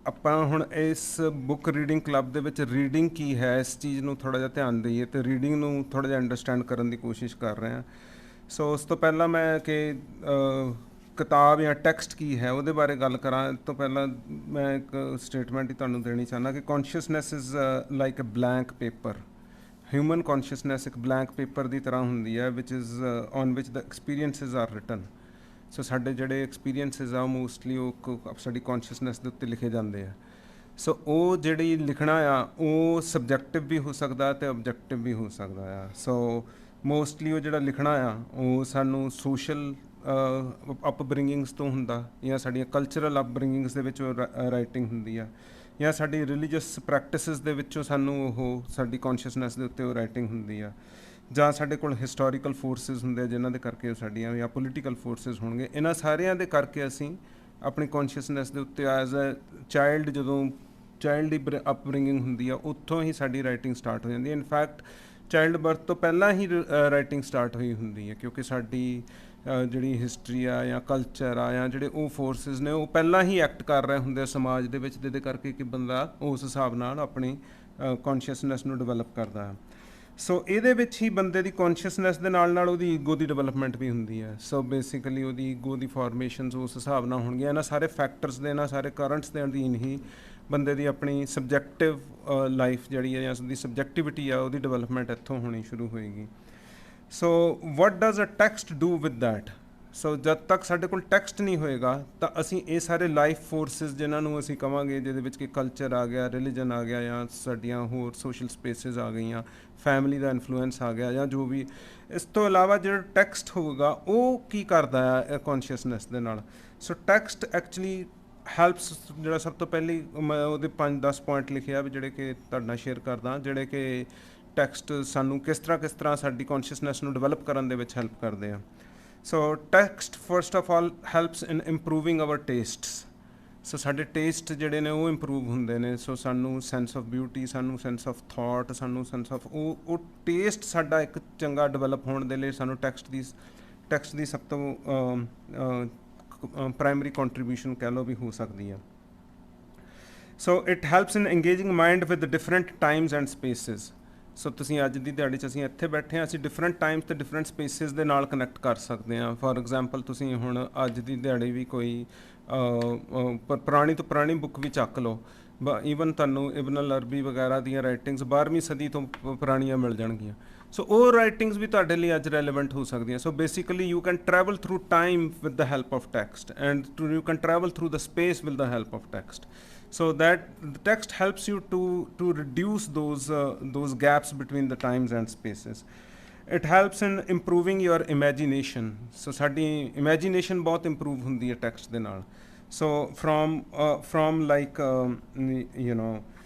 ਆਪਾਂ ਹੁਣ ਇਸ ਬੁੱਕ ਰੀਡਿੰਗ ਕਲੱਬ ਦੇ ਵਿੱਚ ਰੀਡਿੰਗ ਕੀ ਹੈ ਇਸ ਚੀਜ਼ ਨੂੰ ਥੋੜ੍ਹਾ ਜਿਹਾ ਧਿਆਨ ਦਈਏ ਅਤੇ ਰੀਡਿੰਗ ਨੂੰ ਥੋੜ੍ਹਾ ਜਿਹਾ ਅੰਡਰਸਟੈਂਡ ਕਰਨ ਦੀ ਕੋਸ਼ਿਸ਼ ਕਰ ਰਹੇ ਹਾਂ। ਸੋ ਉਸ ਤੋਂ ਪਹਿਲਾਂ ਮੈਂ ਕਿ ਕਿਤਾਬ ਜਾਂ ਟੈਕਸਟ ਕੀ ਹੈ ਉਹਦੇ ਬਾਰੇ ਗੱਲ ਕਰਾਂ ਇਸ ਤੋਂ ਪਹਿਲਾਂ ਮੈਂ ਇੱਕ ਸਟੇਟਮੈਂਟ ਹੀ ਤੁਹਾਨੂੰ ਦੇਣੀ ਚਾਹੁੰਦਾ ਕਿ consciousness is like a blank paper. Human consciousness ਇੱਕ ਬਲੈਂਕ ਪੇਪਰ ਦੀ ਤਰ੍ਹਾਂ ਹੁੰਦੀ ਹੈ which is on which the experiences are written. So ਸਾਡੇ ਜਿਹੜੇ ਐਕਸਪੀਰੀਅੰਸਿਸ ਆ ਮੋਸਟਲੀ ਉਹ ਸਾਡੀ ਕੌਨਸ਼ੀਅਸਨੈਸ ਦੇ ਉੱਤੇ ਲਿਖੇ ਜਾਂਦੇ ਆ। ਸੋ ਉਹ ਜਿਹੜੀ ਲਿਖਣਾ ਆ ਉਹ ਸਬਜੈਕਟਿਵ ਵੀ ਹੋ ਸਕਦਾ ਅਤੇ ਓਬਜੈਕਟਿਵ ਵੀ ਹੋ ਸਕਦਾ ਆ। ਸੋ ਮੋਸਟਲੀ ਉਹ ਜਿਹੜਾ ਲਿਖਣਾ ਆ ਉਹ ਸਾਨੂੰ ਸੋਸ਼ਲ ਅਪਬਰਿੰਗਿੰਗਸ ਤੋਂ ਹੁੰਦਾ, ਜਾਂ ਸਾਡੀਆਂ ਕਲਚਰਲ ਅਪਬਰਿੰਗਿੰਗਸ ਦੇ ਵਿੱਚ ਉਹ ਰਾਈਟਿੰਗ ਹੁੰਦੀ ਆ, ਜਾਂ ਸਾਡੀ ਰਿਲੀਜੀਅਸ ਪ੍ਰੈਕਟਿਸਿਸ ਦੇ ਵਿੱਚੋਂ ਸਾਨੂੰ ਉਹ ਸਾਡੀ ਕੌਨਸ਼ੀਅਸਨੈਸ ਦੇ ਉੱਤੇ ਉਹ ਰਾਈਟਿੰਗ ਹੁੰਦੀ ਆ, ਜਾਂ ਸਾਡੇ ਕੋਲ ਹਿਸਟੋਰੀਕਲ ਫੋਰਸਿਸ ਹੁੰਦੇ ਆ ਜਿਨ੍ਹਾਂ ਦੇ ਕਰਕੇ ਉਹ ਸਾਡੀਆਂ, ਜਾਂ ਪੋਲੀਟੀਕਲ ਫੋਰਸਿਸ ਹੋਣਗੇ। ਇਹਨਾਂ ਸਾਰਿਆਂ ਦੇ ਕਰਕੇ ਅਸੀਂ ਆਪਣੀ ਕੌਨਸ਼ੀਅਸਨੈਸ ਦੇ ਉੱਤੇ ਐਜ਼ ਅ ਚਾਈਲਡ, ਜਦੋਂ ਚਾਈਲਡ ਦੀ ਅਪਬਰਿੰਗਿੰਗ ਹੁੰਦੀ ਆ ਉੱਥੋਂ ਹੀ ਸਾਡੀ ਰਾਈਟਿੰਗ ਸਟਾਰਟ ਹੋ ਜਾਂਦੀ ਹੈ। ਇਨਫੈਕਟ ਚਾਈਲਡ ਬਰਥ ਤੋਂ ਪਹਿਲਾਂ ਹੀ ਰਾਈਟਿੰਗ ਸਟਾਰਟ ਹੋਈ ਹੁੰਦੀ ਹੈ, ਕਿਉਂਕਿ ਸਾਡੀ ਜਿਹੜੀ ਹਿਸਟਰੀ ਆ ਜਾਂ ਕਲਚਰ ਆ ਜਾਂ ਜਿਹੜੇ ਉਹ ਫੋਰਸਿਸ ਨੇ ਉਹ ਪਹਿਲਾਂ ਹੀ ਐਕਟ ਕਰ ਰਹੇ ਹੁੰਦੇ ਆ ਸਮਾਜ ਦੇ ਵਿੱਚ, ਜਿਹਦੇ ਕਰਕੇ ਕਿ ਬੰਦਾ ਉਸ ਹਿਸਾਬ ਨਾਲ ਆਪਣੀ ਕੌਨਸ਼ੀਅਸਨੈਸ ਨੂੰ ਡਿਵੈਲਪ ਕਰਦਾ ਹੈ। ਸੋ ਇਹਦੇ ਵਿੱਚ ਹੀ ਬੰਦੇ ਦੀ ਕੌਨਸ਼ੀਅਸਨੈਸ ਦੇ ਨਾਲ ਨਾਲ ਉਹਦੀ ਈਗੋ ਦੀ ਡਿਵੈਲਪਮੈਂਟ ਵੀ ਹੁੰਦੀ ਹੈ। ਸੋ ਬੇਸਿਕਲੀ ਉਹਦੀ ਈਗੋ ਦੀ ਫਾਰਮੇਸ਼ਨਸ ਉਸ ਹਿਸਾਬ ਨਾਲ ਹੋਣਗੀਆਂ। ਇਹਨਾਂ ਸਾਰੇ ਫੈਕਟਰਸ ਦੇ, ਇਹਨਾਂ ਸਾਰੇ ਕਰੰਟਸ ਦੇ ਅਧੀਨ ਹੀ ਬੰਦੇ ਦੀ ਆਪਣੀ ਸਬਜੈਕਟਿਵ ਲਾਈਫ ਜਿਹੜੀ ਹੈ ਜਾਂ ਉਸਦੀ ਸਬਜੈਕਟਿਵਿਟੀ ਆ ਉਹਦੀ ਡਿਵੈਲਪਮੈਂਟ ਇੱਥੋਂ ਹੋਣੀ ਸ਼ੁਰੂ ਹੋਏਗੀ। So what does a text do with that? So ਜਦ ਤੱਕ ਸਾਡੇ ਕੋਲ ਟੈਕਸਟ ਨਹੀਂ ਹੋਏਗਾ ਤਾਂ ਅਸੀਂ ਇਹ ਸਾਰੇ ਲਾਈਫ ਫੋਰਸਿਸ ਜਿਨ੍ਹਾਂ ਨੂੰ ਅਸੀਂ ਕਹਾਂਗੇ, ਜਿਹਦੇ ਵਿੱਚ ਕਿ ਕਲਚਰ ਆ ਗਿਆ, ਰਿਲੀਜਨ ਆ ਗਿਆ, ਜਾਂ ਸਾਡੀਆਂ ਹੋਰ ਸੋਸ਼ਲ ਸਪੇਸਿਸ ਆ ਗਈਆਂ, ਫੈਮਿਲੀ ਦਾ ਇਨਫਲੂਐਂਸ ਆ ਗਿਆ, ਜਾਂ ਜੋ ਵੀ, ਇਸ ਤੋਂ ਇਲਾਵਾ ਜਿਹੜਾ ਟੈਕਸਟ ਹੋਊਗਾ ਉਹ ਕੀ ਕਰਦਾ ਹੈ ਕੌਨਸ਼ੀਅਸਨੈਸ ਦੇ ਨਾਲ? ਸੋ ਟੈਕਸਟ ਐਕਚੁਅਲੀ ਹੈਲਪਸ, ਜਿਹੜਾ ਸਭ ਤੋਂ ਪਹਿਲੀ ਮੈਂ ਉਹਦੇ 5-10 ਪੁਆਇੰਟ ਲਿਖਿਆ ਵੀ ਜਿਹੜੇ ਕਿ ਤੁਹਾਡੇ ਨਾਲ ਸ਼ੇਅਰ ਕਰਦਾ, ਜਿਹੜੇ ਕਿ ਟੈਕਸਟ ਸਾਨੂੰ ਕਿਸ ਤਰ੍ਹਾਂ ਸਾਡੀ ਕੌਨਸ਼ੀਅਸਨੈਸ ਨੂੰ ਡਿਵੈਲਪ ਕਰਨ ਦੇ ਵਿੱਚ ਹੈਲਪ ਕਰਦੇ ਆ। So text first of all helps in improving our tastes. So ਸਾਡੇ ਟੇਸਟ ਜਿਹੜੇ ਨੇ ਉਹ ਇੰਪਰੂਵ ਹੁੰਦੇ ਨੇ। ਸੋ ਸਾਨੂੰ ਸੈਂਸ ਆਫ ਬਿਊਟੀ, ਸਾਨੂੰ ਸੈਂਸ ਆਫ ਥਾਟ, ਸਾਨੂੰ ਸੈਂਸ ਆਫ ਉਹ ਟੇਸਟ ਸਾਡਾ ਇੱਕ ਚੰਗਾ ਡਿਵੈਲਪ ਹੋਣ ਦੇ ਲਈ ਸਾਨੂੰ ਟੈਕਸਟ ਦੀ ਸਭ ਤੋਂ ਪ੍ਰਾਇਮਰੀ ਕੰਟਰੀਬਿਊਸ਼ਨ ਕਹਿ ਲਓ ਵੀ ਹੋ ਸਕਦੀ ਆ। So it helps in engaging mind with different times and spaces. So ਤੁਸੀਂ ਅੱਜ ਦੀ ਦਿਹਾੜੀ 'ਚ ਅਸੀਂ ਇੱਥੇ ਬੈਠੇ ਹਾਂ, ਅਸੀਂ ਡਿਫਰੈਂਟ ਟਾਈਮਸ ਅਤੇ ਡਿਫਰੈਂਟ ਸਪੇਸਿਸ ਦੇ ਨਾਲ ਕਨੈਕਟ ਕਰ ਸਕਦੇ ਹਾਂ। ਫੋਰ ਐਗਜ਼ਾਮਪਲ ਤੁਸੀਂ ਹੁਣ ਅੱਜ ਦੀ ਦਿਹਾੜੀ ਵੀ ਕੋਈ ਪੁਰਾਣੀ ਤੋਂ ਪੁਰਾਣੀ ਬੁੱਕ ਵੀ ਚੱਕ ਲਓ, ਈਵਨ ਤੁਹਾਨੂੰ ਇਬਨ ਅਲ ਅਰਬੀ ਵਗੈਰਾ ਦੀਆਂ ਰਾਈਟਿੰਗਸ 12ਵੀਂ ਸਦੀ ਤੋਂ ਪੁਰਾਣੀਆਂ ਮਿਲ ਜਾਣਗੀਆਂ। ਸੋ ਉਹ ਰਾਈਟਿੰਗਸ ਵੀ ਤੁਹਾਡੇ ਲਈ ਅੱਜ ਰੈਲੇਵੈਂਟ ਹੋ ਸਕਦੀਆਂ। So basically you can travel through time with the help of text, and you can travel through the space with the help of text. So that the text helps you to reduce those gaps between the times and spaces. It helps in improving your imagination. So ਸਾਡੀ imagination ਬਹੁਤ improve ਹੁੰਦੀ ਹੈ text ਦੇ ਨਾਲ. So from like you know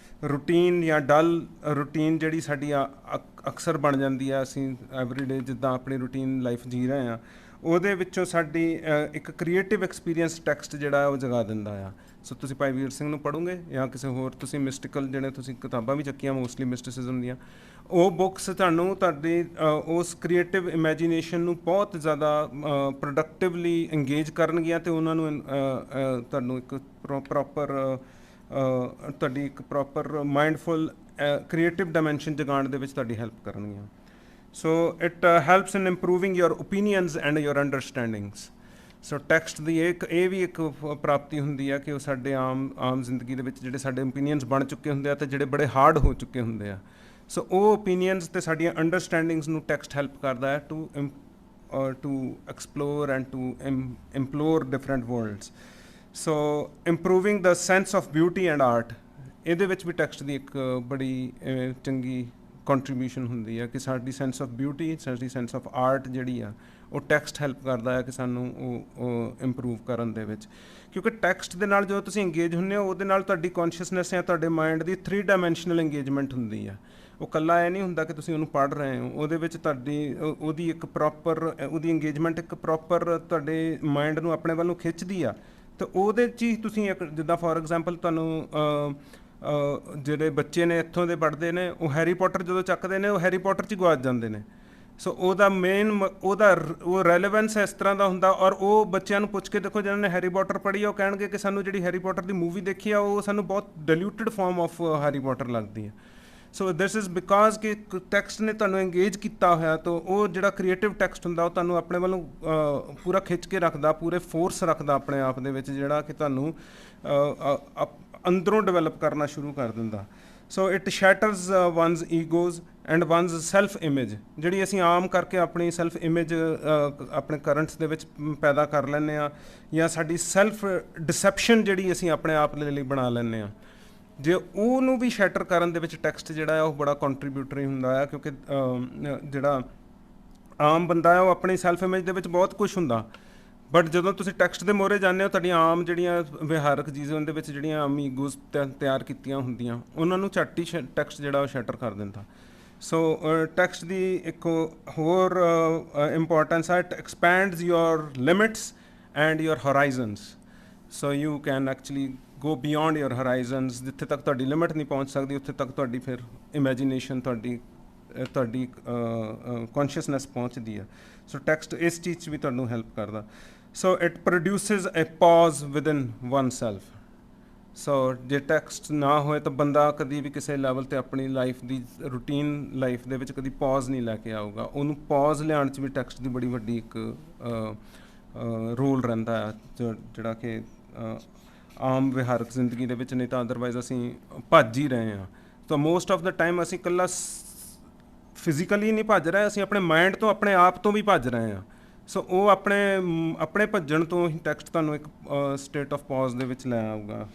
routine ਜਾਂ dull routine ਜਿਹੜੀ ਸਾਡੀ ਅਕਸਰ ਬਣ ਜਾਂਦੀ ਆ, ਅਸੀਂ ਐਵਰੀਡੇ ਜਿੱਦਾਂ ਆਪਣੀ ਰੂਟੀਨ ਲਾਈਫ ਜੀ ਰਹੇ ਹਾਂ, ਉਹਦੇ ਵਿੱਚੋਂ ਸਾਡੀ ਇੱਕ ਕ੍ਰੀਏਟਿਵ ਐਕਸਪੀਰੀਅੰਸ ਟੈਕਸਟ ਜਿਹੜਾ ਉਹ ਜਗਾ ਦਿੰਦਾ ਆ। ਸੋ ਤੁਸੀਂ ਭਾਈ ਵੀਰ ਸਿੰਘ ਨੂੰ ਪੜ੍ਹੋਗੇ ਜਾਂ ਕਿਸੇ ਹੋਰ ਤੁਸੀਂ ਮਿਸਟੀਕਲ ਜਿਹੜੇ ਤੁਸੀਂ ਕਿਤਾਬਾਂ ਵੀ ਚੱਕੀਆਂ ਮੋਸਟਲੀ ਮਿਸਟਿਸਿਜ਼ਮ ਦੀਆਂ, ਉਹ ਬੁੱਕਸ ਤੁਹਾਨੂੰ ਤੁਹਾਡੀ ਉਸ ਕ੍ਰੀਏਟਿਵ ਇਮੈਜੀਨੇਸ਼ਨ ਨੂੰ ਬਹੁਤ ਜ਼ਿਆਦਾ ਪ੍ਰੋਡਕਟਿਵਲੀ ਇੰਗੇਜ ਕਰਨਗੀਆਂ ਅਤੇ ਉਹਨਾਂ ਨੂੰ ਤੁਹਾਨੂੰ ਇੱਕ ਪ੍ਰੋਪਰ ਤੁਹਾਡੀ ਇੱਕ ਪ੍ਰੋਪਰ ਮਾਈਂਡਫੁਲ ਕ੍ਰੀਏਟਿਵ ਡਾਇਮੈਂਸ਼ਨ ਜਗਾਉਣ ਦੇ ਵਿੱਚ ਤੁਹਾਡੀ ਹੈਲਪ ਕਰਨਗੀਆਂ। So it helps in improving your opinions and your understandings. So text ਦੀ ਇਹ ਵੀ ਇੱਕ ਪ੍ਰਾਪਤੀ ਹੁੰਦੀ ਆ ਕਿ ਉਹ ਸਾਡੇ ਆਮ ਜ਼ਿੰਦਗੀ ਦੇ ਵਿੱਚ ਜਿਹੜੇ ਸਾਡੇ ਓਪੀਨੀਅਨਸ ਬਣ ਚੁੱਕੇ ਹੁੰਦੇ ਆ ਅਤੇ ਜਿਹੜੇ ਬੜੇ ਹਾਰਡ ਹੋ ਚੁੱਕੇ ਹੁੰਦੇ ਆ, ਸੋ ਉਹ ਓਪੀਨੀਅਨਸ ਅਤੇ ਸਾਡੀਆਂ ਅੰਡਰਸਟੈਂਡਿੰਗਸ ਨੂੰ ਟੈਕਸਟ ਹੈਲਪ ਕਰਦਾ ਹੈ to explore and to implore different worlds. So improving the sense of beauty and art, ਇਹਦੇ ਵਿੱਚ ਵੀ ਟੈਕਸਟ ਦੀ ਇੱਕ ਬੜੀ ਚੰਗੀ ਕੰਟਰੀਬਿਊਸ਼ਨ ਹੁੰਦੀ ਹੈ ਕਿ ਸਾਡੀ ਸੈਂਸ ਆਫ ਬਿਊਟੀ, ਸਾਡੀ ਸੈਂਸ ਆਫ ਆਰਟ ਜਿਹੜੀ ਆ ਉਹ ਟੈਕਸਟ ਹੈਲਪ ਕਰਦਾ ਹੈ ਕਿ ਸਾਨੂੰ ਉਹ ਇੰਪਰੂਵ ਕਰਨ ਦੇ ਵਿੱਚ। ਕਿਉਂਕਿ ਟੈਕਸਟ ਦੇ ਨਾਲ ਜਦੋਂ ਤੁਸੀਂ ਇੰਗੇਜ ਹੁੰਦੇ ਹੋ ਉਹਦੇ ਨਾਲ ਤੁਹਾਡੀ ਕੌਨਸ਼ੀਅਸਨੈਸ ਜਾਂ ਤੁਹਾਡੇ ਮਾਈਂਡ ਦੀ 3 ਡਾਇਮੈਂਸ਼ਨਲ ਇੰਗੇਜਮੈਂਟ ਹੁੰਦੀ ਆ। ਉਹ ਇਕੱਲਾ ਇਹ ਨਹੀਂ ਹੁੰਦਾ ਕਿ ਤੁਸੀਂ ਉਹਨੂੰ ਪੜ੍ਹ ਰਹੇ ਹੋ, ਉਹਦੇ ਵਿੱਚ ਉਹਦੀ ਇੱਕ ਪ੍ਰੋਪਰ ਉਹਦੀ ਇੰਗੇਜਮੈਂਟ ਇੱਕ ਪ੍ਰੋਪਰ ਤੁਹਾਡੇ ਮਾਈਂਡ ਨੂੰ ਆਪਣੇ ਵੱਲ ਨੂੰ ਖਿੱਚਦੀ ਆ। ਅਤੇ ਉਹਦੇ 'ਚ ਹੀ ਤੁਸੀਂ ਇੱਕ ਜਿੱਦਾਂ ਫੋਰ ਐਗਜ਼ਾਮਪਲ ਤੁਹਾਨੂੰ ਜਿਹੜੇ ਬੱਚੇ ਨੇ ਇੱਥੋਂ ਦੇ ਪੜ੍ਹਦੇ ਨੇ ਉਹ ਹੈਰੀ ਪੋਟਰ ਜਦੋਂ ਚੱਕਦੇ ਨੇ ਉਹ ਹੈਰੀ ਪੋਟਰ 'ਚ ਗਵਾਚ ਜਾਂਦੇ ਨੇ। ਸੋ ਉਹਦਾ ਮੇਨ ਉਹ ਰੈਲੇਵੈਂਸ ਇਸ ਤਰ੍ਹਾਂ ਦਾ ਹੁੰਦਾ। ਔਰ ਉਹ ਬੱਚਿਆਂ ਨੂੰ ਪੁੱਛ ਕੇ ਦੇਖੋ ਜਿਹਨਾਂ ਨੇ ਹੈਰੀ ਪੋਟਰ ਪੜ੍ਹੀ ਆ ਉਹ ਕਹਿਣਗੇ ਕਿ ਸਾਨੂੰ ਜਿਹੜੀ ਹੈਰੀ ਪੋਟਰ ਦੀ ਮੂਵੀ ਦੇਖੀ ਆ ਉਹ ਸਾਨੂੰ ਬਹੁਤ ਡਿਲੂਟਡ ਫਾਰਮ ਆਫ ਹੈਰੀ ਪੋਟਰ ਲੱਗਦੀ ਹੈ। ਸੋ ਦਿਸ ਇਜ਼ ਬਿਕਾਜ਼ ਕਿ ਟੈਕਸਟ ਨੇ ਤੁਹਾਨੂੰ ਇੰਗੇਜ ਕੀਤਾ ਹੋਇਆ, ਤਾਂ ਉਹ ਜਿਹੜਾ ਕ੍ਰੀਏਟਿਵ ਟੈਕਸਟ ਹੁੰਦਾ ਉਹ ਤੁਹਾਨੂੰ ਆਪਣੇ ਵੱਲੋਂ ਪੂਰਾ ਖਿੱਚ ਕੇ ਰੱਖਦਾ, ਪੂਰੇ ਫੋਰਸ ਰੱਖਦਾ ਆਪਣੇ ਆਪ ਦੇ ਵਿੱਚ, ਜਿਹੜਾ ਕਿ ਤੁਹਾਨੂੰ ਅੰਦਰੋਂ ਡਿਵੈਲਪ ਕਰਨਾ ਸ਼ੁਰੂ ਕਰ ਦਿੰਦਾ। So it shatters one's egos and one's self image, ਜਿਹੜੀ ਅਸੀਂ ਆਮ ਕਰਕੇ ਆਪਣੀ ਸੈਲਫ ਇਮੇਜ ਆਪਣੇ ਕਰੰਟਸ ਦੇ ਵਿੱਚ ਪੈਦਾ ਕਰ ਲੈਂਦੇ ਹਾਂ, ਜਾਂ ਸਾਡੀ ਸੈਲਫ ਡਿਸੈਪਸ਼ਨ ਜਿਹੜੀ ਅਸੀਂ ਆਪਣੇ ਆਪ ਦੇ ਲਈ ਬਣਾ ਲੈਂਦੇ ਹਾਂ, ਜੇ ਉਹਨੂੰ ਵੀ ਸ਼ੈਟਰ ਕਰਨ ਦੇ ਵਿੱਚ ਟੈਕਸਟ ਜਿਹੜਾ ਹੈ ਉਹ ਬੜਾ ਕੰਟਰੀਬਿਊਟਰੀ ਹੁੰਦਾ ਹੈ। ਕਿਉਂਕਿ ਜਿਹੜਾ ਆਮ ਬੰਦਾ ਹੈ ਉਹ ਆਪਣੀ ਸੈਲਫ ਇਮੇਜ ਦੇ ਵਿੱਚ ਬਹੁਤ ਕੁਛ ਹੁੰਦਾ, ਬਟ ਜਦੋਂ ਤੁਸੀਂ ਟੈਕਸਟ ਦੇ ਮੋਹਰੇ ਜਾਂਦੇ ਹੋ ਤੁਹਾਡੀਆਂ ਆਮ ਜਿਹੜੀਆਂ ਵਿਹਾਰਕ ਜੀਵਨ ਦੇ ਵਿੱਚ ਜਿਹੜੀਆਂ ਆਮ ਈਗੋਜ਼ ਤਿਆਰ ਕੀਤੀਆਂ ਹੁੰਦੀਆਂ ਉਹਨਾਂ ਨੂੰ ਝੱਟ ਹੀ ਟੈਕਸਟ ਜਿਹੜਾ ਉਹ ਸ਼ੈਟਰ ਕਰ ਦਿੰਦਾ। ਸੋ ਟੈਕਸਟ ਦੀ ਇੱਕ ਹੋਰ ਇੰਪੋਰਟੈਂਸ ਹੈ, it expands your limits and your horizons. So you can actually go beyond your horizons, ਜਿੱਥੇ ਤੱਕ ਤੁਹਾਡੀ ਲਿਮਿਟ ਨਹੀਂ ਪਹੁੰਚ ਸਕਦੀ ਉੱਥੇ ਤੱਕ ਤੁਹਾਡੀ ਫਿਰ ਇਮੈਜੀਨੇਸ਼ਨ, ਤੁਹਾਡੀ ਕੌਨਸ਼ੀਅਸਨੈਸ ਪਹੁੰਚਦੀ ਆ। ਸੋ ਟੈਕਸਟ ਇਸ ਚੀਜ਼ 'ਚ ਵੀ ਤੁਹਾਨੂੰ ਹੈਲਪ ਕਰਦਾ। So it produces a pause within oneself. So ਜੇ ਟੈਕਸਟ ਨਾ ਹੋਏ ਤਾਂ ਬੰਦਾ ਕਦੀ ਵੀ ਕਿਸੇ ਲੈਵਲ 'ਤੇ ਆਪਣੀ ਲਾਈਫ ਦੀ ਰੂਟੀਨ ਲਾਈਫ ਦੇ ਵਿੱਚ ਕਦੀ ਪੌਜ਼ ਨਹੀਂ ਲੈ ਕੇ ਆਊਗਾ। ਉਹਨੂੰ ਪੌਜ਼ ਲਿਆਉਣ 'ਚ ਵੀ ਟੈਕਸਟ ਦੀ ਬੜੀ ਵੱਡੀ ਇੱਕ ਰੋਲ ਰਹਿੰਦਾ ਆ, ਜਿਹੜਾ ਕਿ ਆਮ ਵਿਹਾਰਕ ਜ਼ਿੰਦਗੀ ਦੇ ਵਿੱਚ ਨਹੀਂ ਤਾਂ ਅਦਰਵਾਈਜ਼ ਅਸੀਂ ਭੱਜ ਹੀ ਰਹੇ ਹਾਂ। ਤਾਂ ਮੋਸਟ ਆਫ ਦਾ ਟਾਈਮ ਅਸੀਂ ਇਕੱਲਾ ਫਿਜ਼ੀਕਲੀ ਨਹੀਂ ਭੱਜ ਰਹੇ, ਅਸੀਂ ਆਪਣੇ ਮਾਇੰਡ ਤੋਂ, ਆਪਣੇ ਆਪ ਤੋਂ ਵੀ ਭੱਜ ਰਹੇ ਹਾਂ। ਸੋ ਉਹ ਆਪਣੇ ਭੱਜਣ ਤੋਂ ਹੀ ਟੈਕਸਟ ਤੁਹਾਨੂੰ ਇੱਕ ਸਟੇਟ ਆਫ ਪੌਜ਼ ਦੇ ਵਿੱਚ ਲੈ ਆਊਗਾ।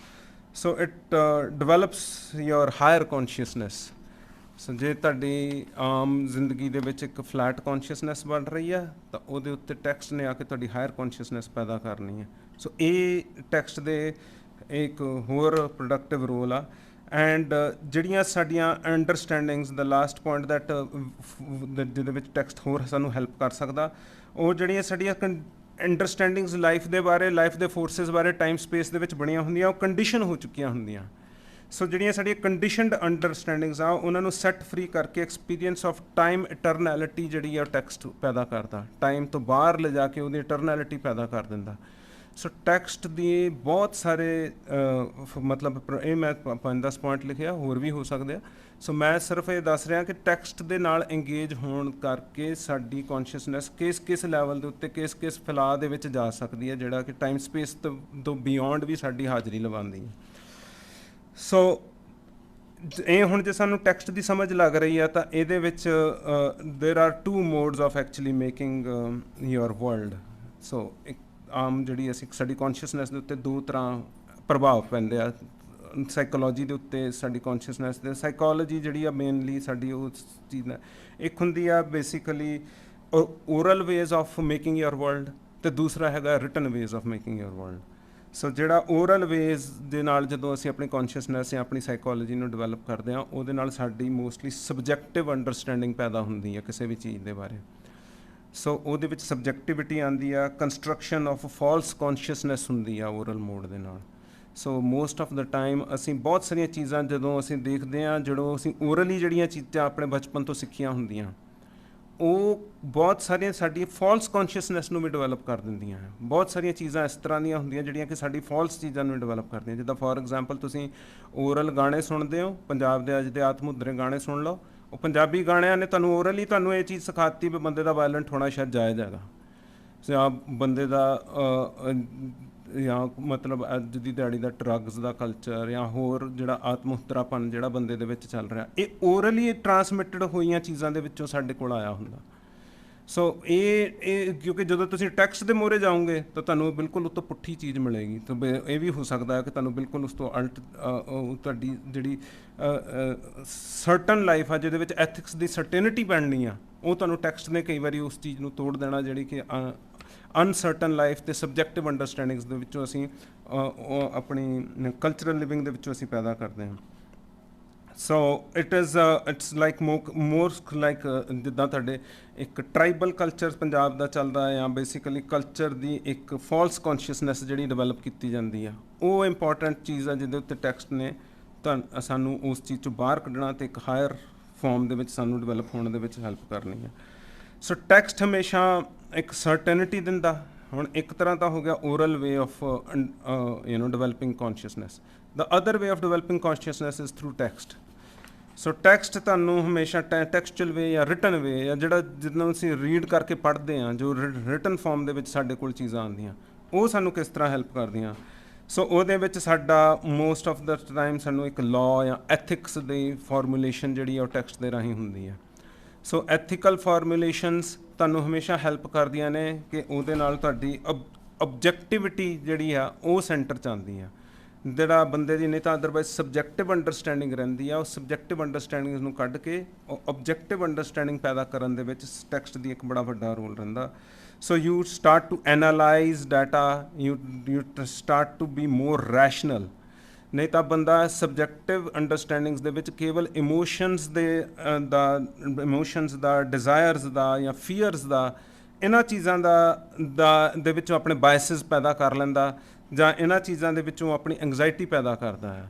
So it develops your higher consciousness. So ਜੇ ਤੁਹਾਡੀ ਆਮ ਜ਼ਿੰਦਗੀ ਦੇ ਵਿੱਚ ਇੱਕ ਫਲੈਟ ਕੌਨਸ਼ੀਅਸਨੈਸ ਬਣ ਰਹੀ ਹੈ ਤਾਂ ਉਹਦੇ ਉੱਤੇ ਟੈਕਸਟ ਨੇ ਆ ਕੇ ਤੁਹਾਡੀ ਹਾਇਰ ਕੌਨਸ਼ੀਅਸਨੈਸ ਪੈਦਾ ਕਰਨੀ ਹੈ। ਸੋ ਇਹ ਟੈਕਸਟ ਦੇ ਇੱਕ ਹੋਰ ਪ੍ਰੋਡਕਟਿਵ ਰੋਲ ਆ। ਐਂਡ ਜਿਹੜੀਆਂ ਸਾਡੀਆਂ understandings, the last point that ਜਿਹਦੇ ਵਿੱਚ ਟੈਕਸਟ ਹੋਰ ਸਾਨੂੰ ਹੈਲਪ ਕਰ ਸਕਦਾ, ਉਹ ਜਿਹੜੀਆਂ ਸਾਡੀਆਂ ਅੰਡਰਸਟੈਂਡਿੰਗਸ ਲਾਈਫ ਦੇ ਬਾਰੇ, ਲਾਈਫ ਦੇ ਫੋਰਸਿਸ ਬਾਰੇ ਟਾਈਮ ਸਪੇਸ ਦੇ ਵਿੱਚ ਬਣੀਆਂ ਹੁੰਦੀਆਂ, ਉਹ ਕੰਡੀਸ਼ਨ ਹੋ ਚੁੱਕੀਆਂ ਹੁੰਦੀਆਂ। ਸੋ ਜਿਹੜੀਆਂ ਸਾਡੀਆਂ ਕੰਡੀਸ਼ਨਡ ਅੰਡਰਸਟੈਂਡਿੰਗਸ ਆ ਉਹਨਾਂ ਨੂੰ ਸੈੱਟ ਫਰੀ ਕਰਕੇ ਐਕਸਪੀਰੀਅੰਸ ਆਫ ਟਾਈਮ ਇਟਰਨੈਲਿਟੀ ਜਿਹੜੀ ਆ ਟੈਕਸਟ ਪੈਦਾ ਕਰਦਾ, ਟਾਈਮ ਤੋਂ ਬਾਹਰ ਲਿਜਾ ਕੇ ਉਹਦੀ ਇਟਰਨੈਲਿਟੀ ਪੈਦਾ ਕਰ ਦਿੰਦਾ। ਸੋ ਟੈਕਸਟ ਦੀ ਬਹੁਤ ਸਾਰੇ ਮਤਲਬ ਇਹ ਮੈਂ 5-10 ਪੁਆਇੰਟ ਲਿਖਿਆ, ਹੋਰ ਵੀ ਹੋ ਸਕਦੇ ਆ। ਸੋ ਮੈਂ ਸਿਰਫ ਇਹ ਦੱਸ ਰਿਹਾ ਕਿ ਟੈਕਸਟ ਦੇ ਨਾਲ ਇੰਗੇਜ ਹੋਣ ਕਰਕੇ ਸਾਡੀ ਕੌਨਸ਼ੀਅਸਨੈਸ ਕਿਸ ਲੈਵਲ ਦੇ ਉੱਤੇ ਕਿਸ ਫੈਲਾਅ ਦੇ ਵਿੱਚ ਜਾ ਸਕਦੀ ਹੈ, ਜਿਹੜਾ ਕਿ ਟਾਈਮ ਸਪੇਸ ਤੋਂ ਬਿਯੋਂਡ ਵੀ ਸਾਡੀ ਹਾਜ਼ਰੀ ਲਵਾਉਂਦੀ ਹੈ। ਸੋ ਇਹ ਹੁਣ ਜੇ ਸਾਨੂੰ ਟੈਕਸਟ ਦੀ ਸਮਝ ਲੱਗ ਰਹੀ ਆ ਤਾਂ ਇਹਦੇ ਵਿੱਚ there are 2 modes of actually making your world. So ਇੱਕ ਆਮ ਜਿਹੜੀ ਅਸੀਂ ਸਾਡੀ ਕੌਨਸ਼ੀਅਸਨੈਸ ਦੇ ਉੱਤੇ 2 ਤਰ੍ਹਾਂ ਪ੍ਰਭਾਵ ਪੈਂਦੇ ਆ। ਸਾਈਕੋਲੋਜੀ ਦੇ ਉੱਤੇ ਸਾਡੀ ਕੌਨਸ਼ੀਅਸਨੈਸ ਦੇ, ਸਾਈਕੋਲੋਜੀ ਜਿਹੜੀ ਆ ਮੇਨਲੀ ਸਾਡੀ ਉਸ ਚੀਜ਼ ਨਾਲ ਇੱਕ ਹੁੰਦੀ ਆ basically oral ways of making your world, ਅਤੇ ਦੂਸਰਾ ਹੈਗਾ written ways of making your world. So ਜਿਹੜਾ ਓਰਲ ਵੇਜ਼ ਦੇ ਨਾਲ ਜਦੋਂ ਅਸੀਂ ਆਪਣੀ ਕੌਨਸ਼ੀਅਸਨੈਸ ਜਾਂ ਆਪਣੀ ਸਾਈਕੋਲੋਜੀ ਨੂੰ ਡਿਵੈਲਪ ਕਰਦੇ ਹਾਂ, ਉਹਦੇ ਨਾਲ ਸਾਡੀ ਮੋਸਟਲੀ ਸਬਜੈਕਟਿਵ ਅੰਡਰਸਟੈਂਡਿੰਗ ਪੈਦਾ ਹੁੰਦੀ ਹੈ ਕਿਸੇ ਵੀ ਚੀਜ਼ ਦੇ ਬਾਰੇ। ਸੋ ਉਹਦੇ ਵਿੱਚ ਸਬਜੈਕਟਿਵਿਟੀ ਆਉਂਦੀ ਆ, ਕੰਸਟਰਕਸ਼ਨ ਆਫ ਫਾਲਸ ਕੌਨਸ਼ੀਅਸਨੈਸ ਹੁੰਦੀ ਆ ਓਰਲ ਮੋਡ ਦੇ ਨਾਲ। ਸੋ ਮੋਸਟ ਆਫ ਦਾ ਟਾਈਮ ਅਸੀਂ ਬਹੁਤ ਸਾਰੀਆਂ ਚੀਜ਼ਾਂ ਜਦੋਂ ਅਸੀਂ ਦੇਖਦੇ ਹਾਂ, ਜਦੋਂ ਅਸੀਂ ਓਰਲੀ ਜਿਹੜੀਆਂ ਚੀਜ਼ਾਂ ਆਪਣੇ ਬਚਪਨ ਤੋਂ ਸਿੱਖੀਆਂ ਹੁੰਦੀਆਂ, ਉਹ ਬਹੁਤ ਸਾਰੀਆਂ ਸਾਡੀ ਫਾਲਸ ਕੌਨਸ਼ੀਅਸਨੈਸ ਨੂੰ ਵੀ ਡਿਵੈਲਪ ਕਰ ਦਿੰਦੀਆਂ ਹੈ। ਬਹੁਤ ਸਾਰੀਆਂ ਚੀਜ਼ਾਂ ਇਸ ਤਰ੍ਹਾਂ ਦੀਆਂ ਹੁੰਦੀਆਂ ਜਿਹੜੀਆਂ ਕਿ ਸਾਡੀ ਫਾਲਸ ਚੀਜ਼ਾਂ ਨੂੰ ਡਿਵੈਲਪ ਕਰਦੀਆਂ। ਜਿੱਦਾਂ ਫੋਰ ਐਗਜ਼ਾਮਪਲ ਤੁਸੀਂ ਓਰਲ ਗਾਣੇ ਸੁਣਦੇ ਹੋ, ਪੰਜਾਬ ਦੇ ਅੱਜ ਦੇ ਆਤਮ ਮੁਦਰੇ ਗਾਣੇ ਸੁਣ ਲਓ, ਉਹ ਪੰਜਾਬੀ ਗਾਣਿਆਂ ਨੇ ਤੁਹਾਨੂੰ ਓਰਲੀ ਤੁਹਾਨੂੰ ਇਹ ਚੀਜ਼ ਸਿਖਾਤੀ ਵੀ ਬੰਦੇ ਦਾ ਵਾਇਲੈਂਟ ਹੋਣਾ ਸ਼ਾਇਦ ਜਾਇਜ਼ ਹੈਗਾ, ਜਾਂ ਬੰਦੇ ਦਾ ਜਾਂ ਮਤਲਬ ਅੱਜ ਦੀ ਦਿਹਾੜੀ ਦਾ ਡਰੱਗਸ ਦਾ ਕਲਚਰ ਜਾਂ ਹੋਰ ਜਿਹੜਾ ਆਤਮਹੱਤਿਆਪਨ ਜਿਹੜਾ ਬੰਦੇ ਦੇ ਵਿੱਚ ਚੱਲ ਰਿਹਾ, ਇਹ ਓਰਲੀ ਟਰਾਂਸਮਿਟਡ ਹੋਈਆਂ ਚੀਜ਼ਾਂ ਦੇ ਵਿੱਚੋਂ ਸਾਡੇ ਕੋਲ ਆਇਆ ਹੁੰਦਾ। ਸੋ ਇਹ ਕਿਉਂਕਿ ਜਦੋਂ ਤੁਸੀਂ ਟੈਕਸਟ ਦੇ ਮੂਹਰੇ ਜਾਓਗੇ ਤਾਂ ਤੁਹਾਨੂੰ ਬਿਲਕੁਲ ਉਸ ਤੋਂ ਪੁੱਠੀ ਚੀਜ਼ ਮਿਲੇਗੀ। ਤਾਂ ਇਹ ਵੀ ਹੋ ਸਕਦਾ ਹੈ ਕਿ ਤੁਹਾਨੂੰ ਬਿਲਕੁਲ ਉਸ ਤੋਂ ਤੁਹਾਡੀ ਜਿਹੜੀ ਸਰਟਨ ਲਾਈਫ ਆ ਜਿਹਦੇ ਵਿੱਚ ਐਥਿਕਸ ਦੀ ਸਰਟੇਨਿਟੀ ਬਣਨੀ ਆ, ਉਹ ਤੁਹਾਨੂੰ ਟੈਕਸਟ ਨੇ ਕਈ ਵਾਰੀ ਉਸ ਚੀਜ਼ ਨੂੰ ਤੋੜ ਦੇਣਾ, ਜਿਹੜੀ ਕਿ ਅਨਸਰਟਨ ਲਾਈਫ ਅਤੇ ਸਬਜੈਕਟਿਵ ਅੰਡਰਸਟੈਂਡਿੰਗਸ ਦੇ ਵਿੱਚੋਂ ਅਸੀਂ ਆਪਣੀ ਕਲਚਰਲ ਲਿਵਿੰਗ ਦੇ ਵਿੱਚੋਂ ਅਸੀਂ ਪੈਦਾ ਕਰਦੇ ਹਾਂ। So it's like more like ਜਿੱਦਾਂ ਤੁਹਾਡੇ ਇੱਕ ਟਰਾਈਬਲ ਕਲਚਰ ਪੰਜਾਬ ਦਾ ਚੱਲਦਾ ਜਾਂ ਬੇਸਿਕਲੀ ਕਲਚਰ ਦੀ ਇੱਕ ਫਾਲਸ ਕੌਨਸ਼ੀਅਸਨੈਸ ਜਿਹੜੀ ਡਿਵੈਲਪ ਕੀਤੀ ਜਾਂਦੀ ਆ, ਉਹ ਇੰਪੋਰਟੈਂਟ ਚੀਜ਼ ਆ ਜਿਹਦੇ ਉੱਤੇ ਟੈਕਸਟ ਨੇ ਸਾਨੂੰ ਉਸ ਚੀਜ਼ 'ਚੋਂ ਬਾਹਰ ਕੱਢਣਾ ਅਤੇ ਇੱਕ ਹਾਇਰ ਫਾਰਮ ਦੇ ਵਿੱਚ ਸਾਨੂੰ ਡਿਵੈਲਪ ਹੋਣ ਦੇ ਵਿੱਚ ਹੈਲਪ ਕਰਨੀ ਆ। ਸੋ ਟੈਕਸਟ ਹਮੇਸ਼ਾ ਇੱਕ ਸਰਟਨਿਟੀ ਦਿੰਦਾ। ਹੁਣ ਇੱਕ ਤਰ੍ਹਾਂ ਦਾ ਹੋ ਗਿਆ oral way of developing consciousness. The other way of developing consciousness is through text. So text ਤੁਹਾਨੂੰ ਹਮੇਸ਼ਾ ਟੈਕਸਚੁਅਲ ਵੇ ਜਾਂ ਰਿਟਨ ਵੇ ਜਾਂ ਜਿਹੜਾ ਜਿਹਨੂੰ ਅਸੀਂ ਰੀਡ ਕਰਕੇ ਪੜ੍ਹਦੇ ਹਾਂ, ਜੋ ਰਿਟਨ ਫਾਰਮ ਦੇ ਵਿੱਚ ਸਾਡੇ ਕੋਲ ਚੀਜ਼ਾਂ ਆਉਂਦੀਆਂ, ਉਹ ਸਾਨੂੰ ਕਿਸ ਤਰ੍ਹਾਂ ਹੈਲਪ ਕਰਦੀਆਂ। ਸੋ ਉਹਦੇ ਵਿੱਚ ਸਾਡਾ ਮੋਸਟ ਆਫ ਦਾ ਟਾਈਮ ਸਾਨੂੰ ਇੱਕ ਲਾਅ ਜਾਂ ਐਥਿਕਸ ਦੀ ਫਾਰਮੂਲੇਸ਼ਨ ਜਿਹੜੀ ਆ ਉਹ ਟੈਕਸਟ ਦੇ ਰਾਹੀਂ ਹੁੰਦੀ ਹੈ। ਸੋ ਐਥੀਕਲ ਫਾਰਮੂਲੇਸ਼ਨਸ ਤੁਹਾਨੂੰ ਹਮੇਸ਼ਾ ਹੈਲਪ ਕਰਦੀਆਂ ਨੇ ਕਿ ਉਹਦੇ ਨਾਲ ਤੁਹਾਡੀ ਓਬਜੈਕਟਿਵਿਟੀ ਜਿਹੜੀ ਆ ਉਹ ਸੈਂਟਰ 'ਚ ਆਉਂਦੀ ਆ। ਜਿਹੜਾ ਬੰਦੇ ਦੀ ਨਹੀਂ ਤਾਂ ਅਦਰਵਾਈਜ਼ ਸਬਜੈਕਟਿਵ ਅੰਡਰਸਟੈਂਡਿੰਗ ਰਹਿੰਦੀ ਆ, ਉਹ ਸਬਜੈਕਟਿਵ ਅੰਡਰਸਟੈਂਡਿੰਗ ਨੂੰ ਕੱਢ ਕੇ ਓਬਜੈਕਟਿਵ ਅੰਡਰਸਟੈਂਡਿੰਗ ਪੈਦਾ ਕਰਨ ਦੇ ਵਿੱਚ ਟੈਕਸਟ ਦੀ ਇੱਕ ਬੜਾ ਵੱਡਾ ਰੋਲ ਰਹਿੰਦਾ। So you start to analyse data, you start to be more rational. ਨਹੀਂ ਤਾਂ ਬੰਦਾ ਸਬਜੈਕਟਿਵ ਅੰਡਰਸਟੈਂਡਿੰਗਸ ਦੇ ਵਿੱਚ ਕੇਵਲ ਇਮੋਸ਼ਨਸ ਦਾ ਡਿਜ਼ਾਇਰਸ ਦਾ ਜਾਂ ਫੀਅਰਸ ਦਾ, ਇਹਨਾਂ ਚੀਜ਼ਾਂ ਦੇ ਵਿੱਚੋਂ ਆਪਣੇ ਬਾਇਸਿਸ ਪੈਦਾ ਕਰ ਲੈਂਦਾ ਜਾਂ ਇਹਨਾਂ ਚੀਜ਼ਾਂ ਦੇ ਵਿੱਚੋਂ ਆਪਣੀ ਐਂਗਜ਼ਾਇਟੀ ਪੈਦਾ ਕਰਦਾ ਹੈ।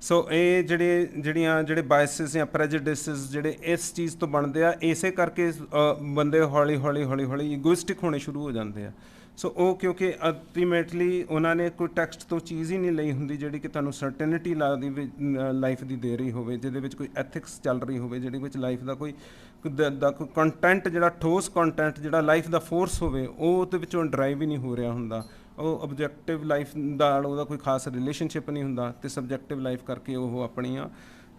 ਸੋ ਇਹ ਜਿਹੜੇ ਬਾਇਸਿਸ ਜਾਂ ਪ੍ਰੈਜੁਡਿਸਿਸ ਜਿਹੜੇ ਇਸ ਚੀਜ਼ ਤੋਂ ਬਣਦੇ ਆ, ਇਸੇ ਕਰਕੇ ਬੰਦੇ ਹੌਲੀ ਇਗੋਇਸਟਿਕ ਹੋਣੇ ਸ਼ੁਰੂ ਹੋ ਜਾਂਦੇ ਆ। ਸੋ ਉਹ ਕਿਉਂਕਿ ਅਲਟੀਮੇਟਲੀ ਉਹਨਾਂ ਨੇ ਕੋਈ ਟੈਕਸਟ ਤੋਂ ਚੀਜ਼ ਹੀ ਨਹੀਂ ਲਈ ਹੁੰਦੀ ਜਿਹੜੀ ਕਿ ਤੁਹਾਨੂੰ ਸਰਟਨਿਟੀ ਲਾਈਫ ਦੀ ਦੇ ਰਹੀ ਹੋਵੇ, ਜਿਹਦੇ ਵਿੱਚ ਕੋਈ ਐਥਿਕਸ ਚੱਲ ਰਹੀ ਹੋਵੇ, ਜਿਹਦੇ ਵਿੱਚ ਲਾਈਫ ਦਾ ਕੋਈ ਕੰਟੈਂਟ, ਜਿਹੜਾ ਠੋਸ ਕੰਟੈਂਟ, ਜਿਹੜਾ ਲਾਈਫ ਦਾ ਫੋਰਸ ਹੋਵੇ, ਉਹ ਉਹਦੇ ਵਿੱਚੋਂ ਡਰਾਈਵ ਹੀ ਨਹੀਂ ਹੋ ਰਿਹਾ ਹੁੰਦਾ। ਉਹ ਓਬਜੈਕਟਿਵ ਲਾਈਫ ਨਾਲ ਉਹਦਾ ਕੋਈ ਖਾਸ ਰਿਲੇਸ਼ਨਸ਼ਿਪ ਨਹੀਂ ਹੁੰਦਾ ਅਤੇ ਸਬਜੈਕਟਿਵ ਲਾਈਫ ਕਰਕੇ ਉਹ ਆਪਣੀਆਂ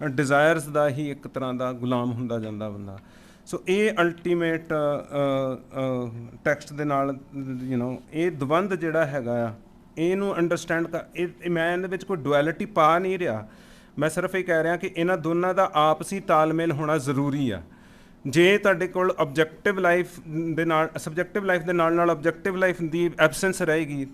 ਡਿਜ਼ਾਇਰਸ ਦਾ ਹੀ ਇੱਕ ਤਰ੍ਹਾਂ ਦਾ ਗੁਲਾਮ ਹੁੰਦਾ ਜਾਂਦਾ ਬੰਦਾ। ਸੋ ਇਹ ਅਲਟੀਮੇਟ ਟੈਕਸਟ ਦੇ ਨਾਲ ਇਹ ਦਵੰਦ ਜਿਹੜਾ ਹੈਗਾ ਆ, ਇਹਨੂੰ ਅੰਡਰਸਟੈਂਡ ਮੈਂ ਇਹਦੇ ਵਿੱਚ ਕੋਈ ਡੁਐਲਿਟੀ ਪਾ ਨਹੀਂ ਰਿਹਾ। ਮੈਂ ਸਿਰਫ ਇਹ ਕਹਿ ਰਿਹਾ ਕਿ ਇਹਨਾਂ ਦੋਨਾਂ ਦਾ ਆਪਸੀ ਤਾਲਮੇਲ ਹੋਣਾ ਜ਼ਰੂਰੀ ਆ। ਜੇ ਤੁਹਾਡੇ ਕੋਲ ਓਬਜੈਕਟਿਵ ਲਾਈਫ ਦੇ ਨਾਲ ਸਬਜੈਕਟਿਵ ਲਾਈਫ ਦੇ ਨਾਲ ਓਬਜੈਕਟਿਵ ਲਾਈਫ ਦੀ ਐਬਸੈਂਸ ਰਹੇਗੀ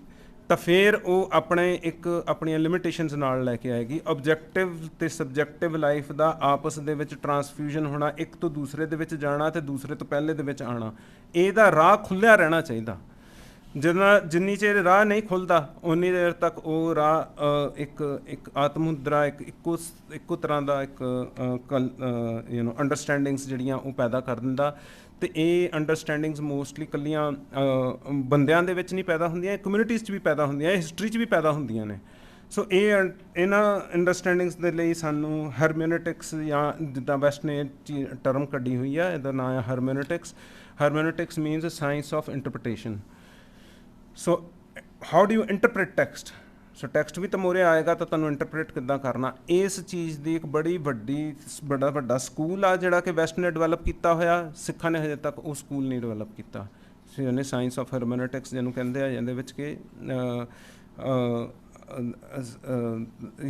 ਤਾਂ ਫਿਰ ਉਹ ਆਪਣੀਆਂ ਲਿਮਿਟੇਸ਼ਨਸ ਨਾਲ ਲੈ ਕੇ ਆਏਗੀ। ਓਬਜੈਕਟਿਵ ਅਤੇ ਸਬਜੈਕਟਿਵ ਲਾਈਫ ਦਾ ਆਪਸ ਦੇ ਵਿੱਚ ਟਰਾਂਸਫਿਊਜ਼ਨ ਹੋਣਾ, ਇੱਕ ਤੋਂ ਦੂਸਰੇ ਦੇ ਵਿੱਚ ਜਾਣਾ ਅਤੇ ਦੂਸਰੇ ਤੋਂ ਪਹਿਲੇ ਦੇ ਵਿੱਚ ਆਉਣਾ, ਇਹਦਾ ਰਾਹ ਖੁੱਲ੍ਹਿਆ ਰਹਿਣਾ ਚਾਹੀਦਾ। ਜਿੰਨੀ ਚਿਰ ਰਾਹ ਨਹੀਂ ਖੁੱਲ੍ਹਦਾ ਉਨੀ ਦੇਰ ਤੱਕ ਉਹ ਰਾਹ ਇੱਕ ਆਤਮੁਦਰਾ ਇੱਕੋ ਤਰ੍ਹਾਂ ਦਾ ਇੱਕ ਅੰਡਰਸਟੈਂਡਿੰਗਸ ਜਿਹੜੀਆਂ ਉਹ ਪੈਦਾ ਕਰ ਦਿੰਦਾ। ਅਤੇ ਇਹ ਅੰਡਰਸਟੈਂਡਿੰਗਸ ਮੋਸਟਲੀ ਇਕੱਲੀਆਂ ਬੰਦਿਆਂ ਦੇ ਵਿੱਚ ਨਹੀਂ ਪੈਦਾ ਹੁੰਦੀਆਂ, ਕਮਿਊਨਿਟੀਜ਼ 'ਚ ਵੀ ਪੈਦਾ ਹੁੰਦੀਆਂ, ਹਿਸਟਰੀ 'ਚ ਵੀ ਪੈਦਾ ਹੁੰਦੀਆਂ ਨੇ। ਸੋ ਇਹਨਾਂ ਅੰਡਰਸਟੈਂਡਿੰਗਸ ਦੇ ਲਈ ਸਾਨੂੰ ਹਰਮੇਨਿਟਿਕਸ ਜਾਂ ਜਿੱਦਾਂ ਵੈਸਟ ਨੇ ਟਰਮ ਕੱਢੀ ਹੋਈ ਆ, ਇਹਦਾ ਨਾਂ ਹੈ hermeneutics. Hermeneutics means science of interpretation. So how do you interpret text? So text ਵੀ ਤਾਂ ਮੂਹਰੇ ਆਏਗਾ ਤਾਂ ਤੁਹਾਨੂੰ ਇੰਟਰਪ੍ਰੀਟ ਕਿੱਦਾਂ ਕਰਨਾ, ਇਸ ਚੀਜ਼ ਦੀ ਇੱਕ ਬੜਾ ਵੱਡਾ ਸਕੂਲ ਆ ਜਿਹੜਾ ਕਿ ਵੈਸਟ ਨੇ ਡਿਵੈਲਪ ਕੀਤਾ ਹੋਇਆ। ਸਿੱਖਾਂ ਨੇ ਹਜੇ ਤੱਕ ਉਹ ਸਕੂਲ ਨਹੀਂ ਡਿਵੈਲਪ ਕੀਤਾ। ਸੋ ਇਹਨੇ ਸਾਇੰਸ ਆਫ ਹਰਮੇਨਿਟਿਕਸ ਜਿਹਨੂੰ ਕਹਿੰਦੇ ਆ, ਇਹਦੇ ਵਿੱਚ ਕਿ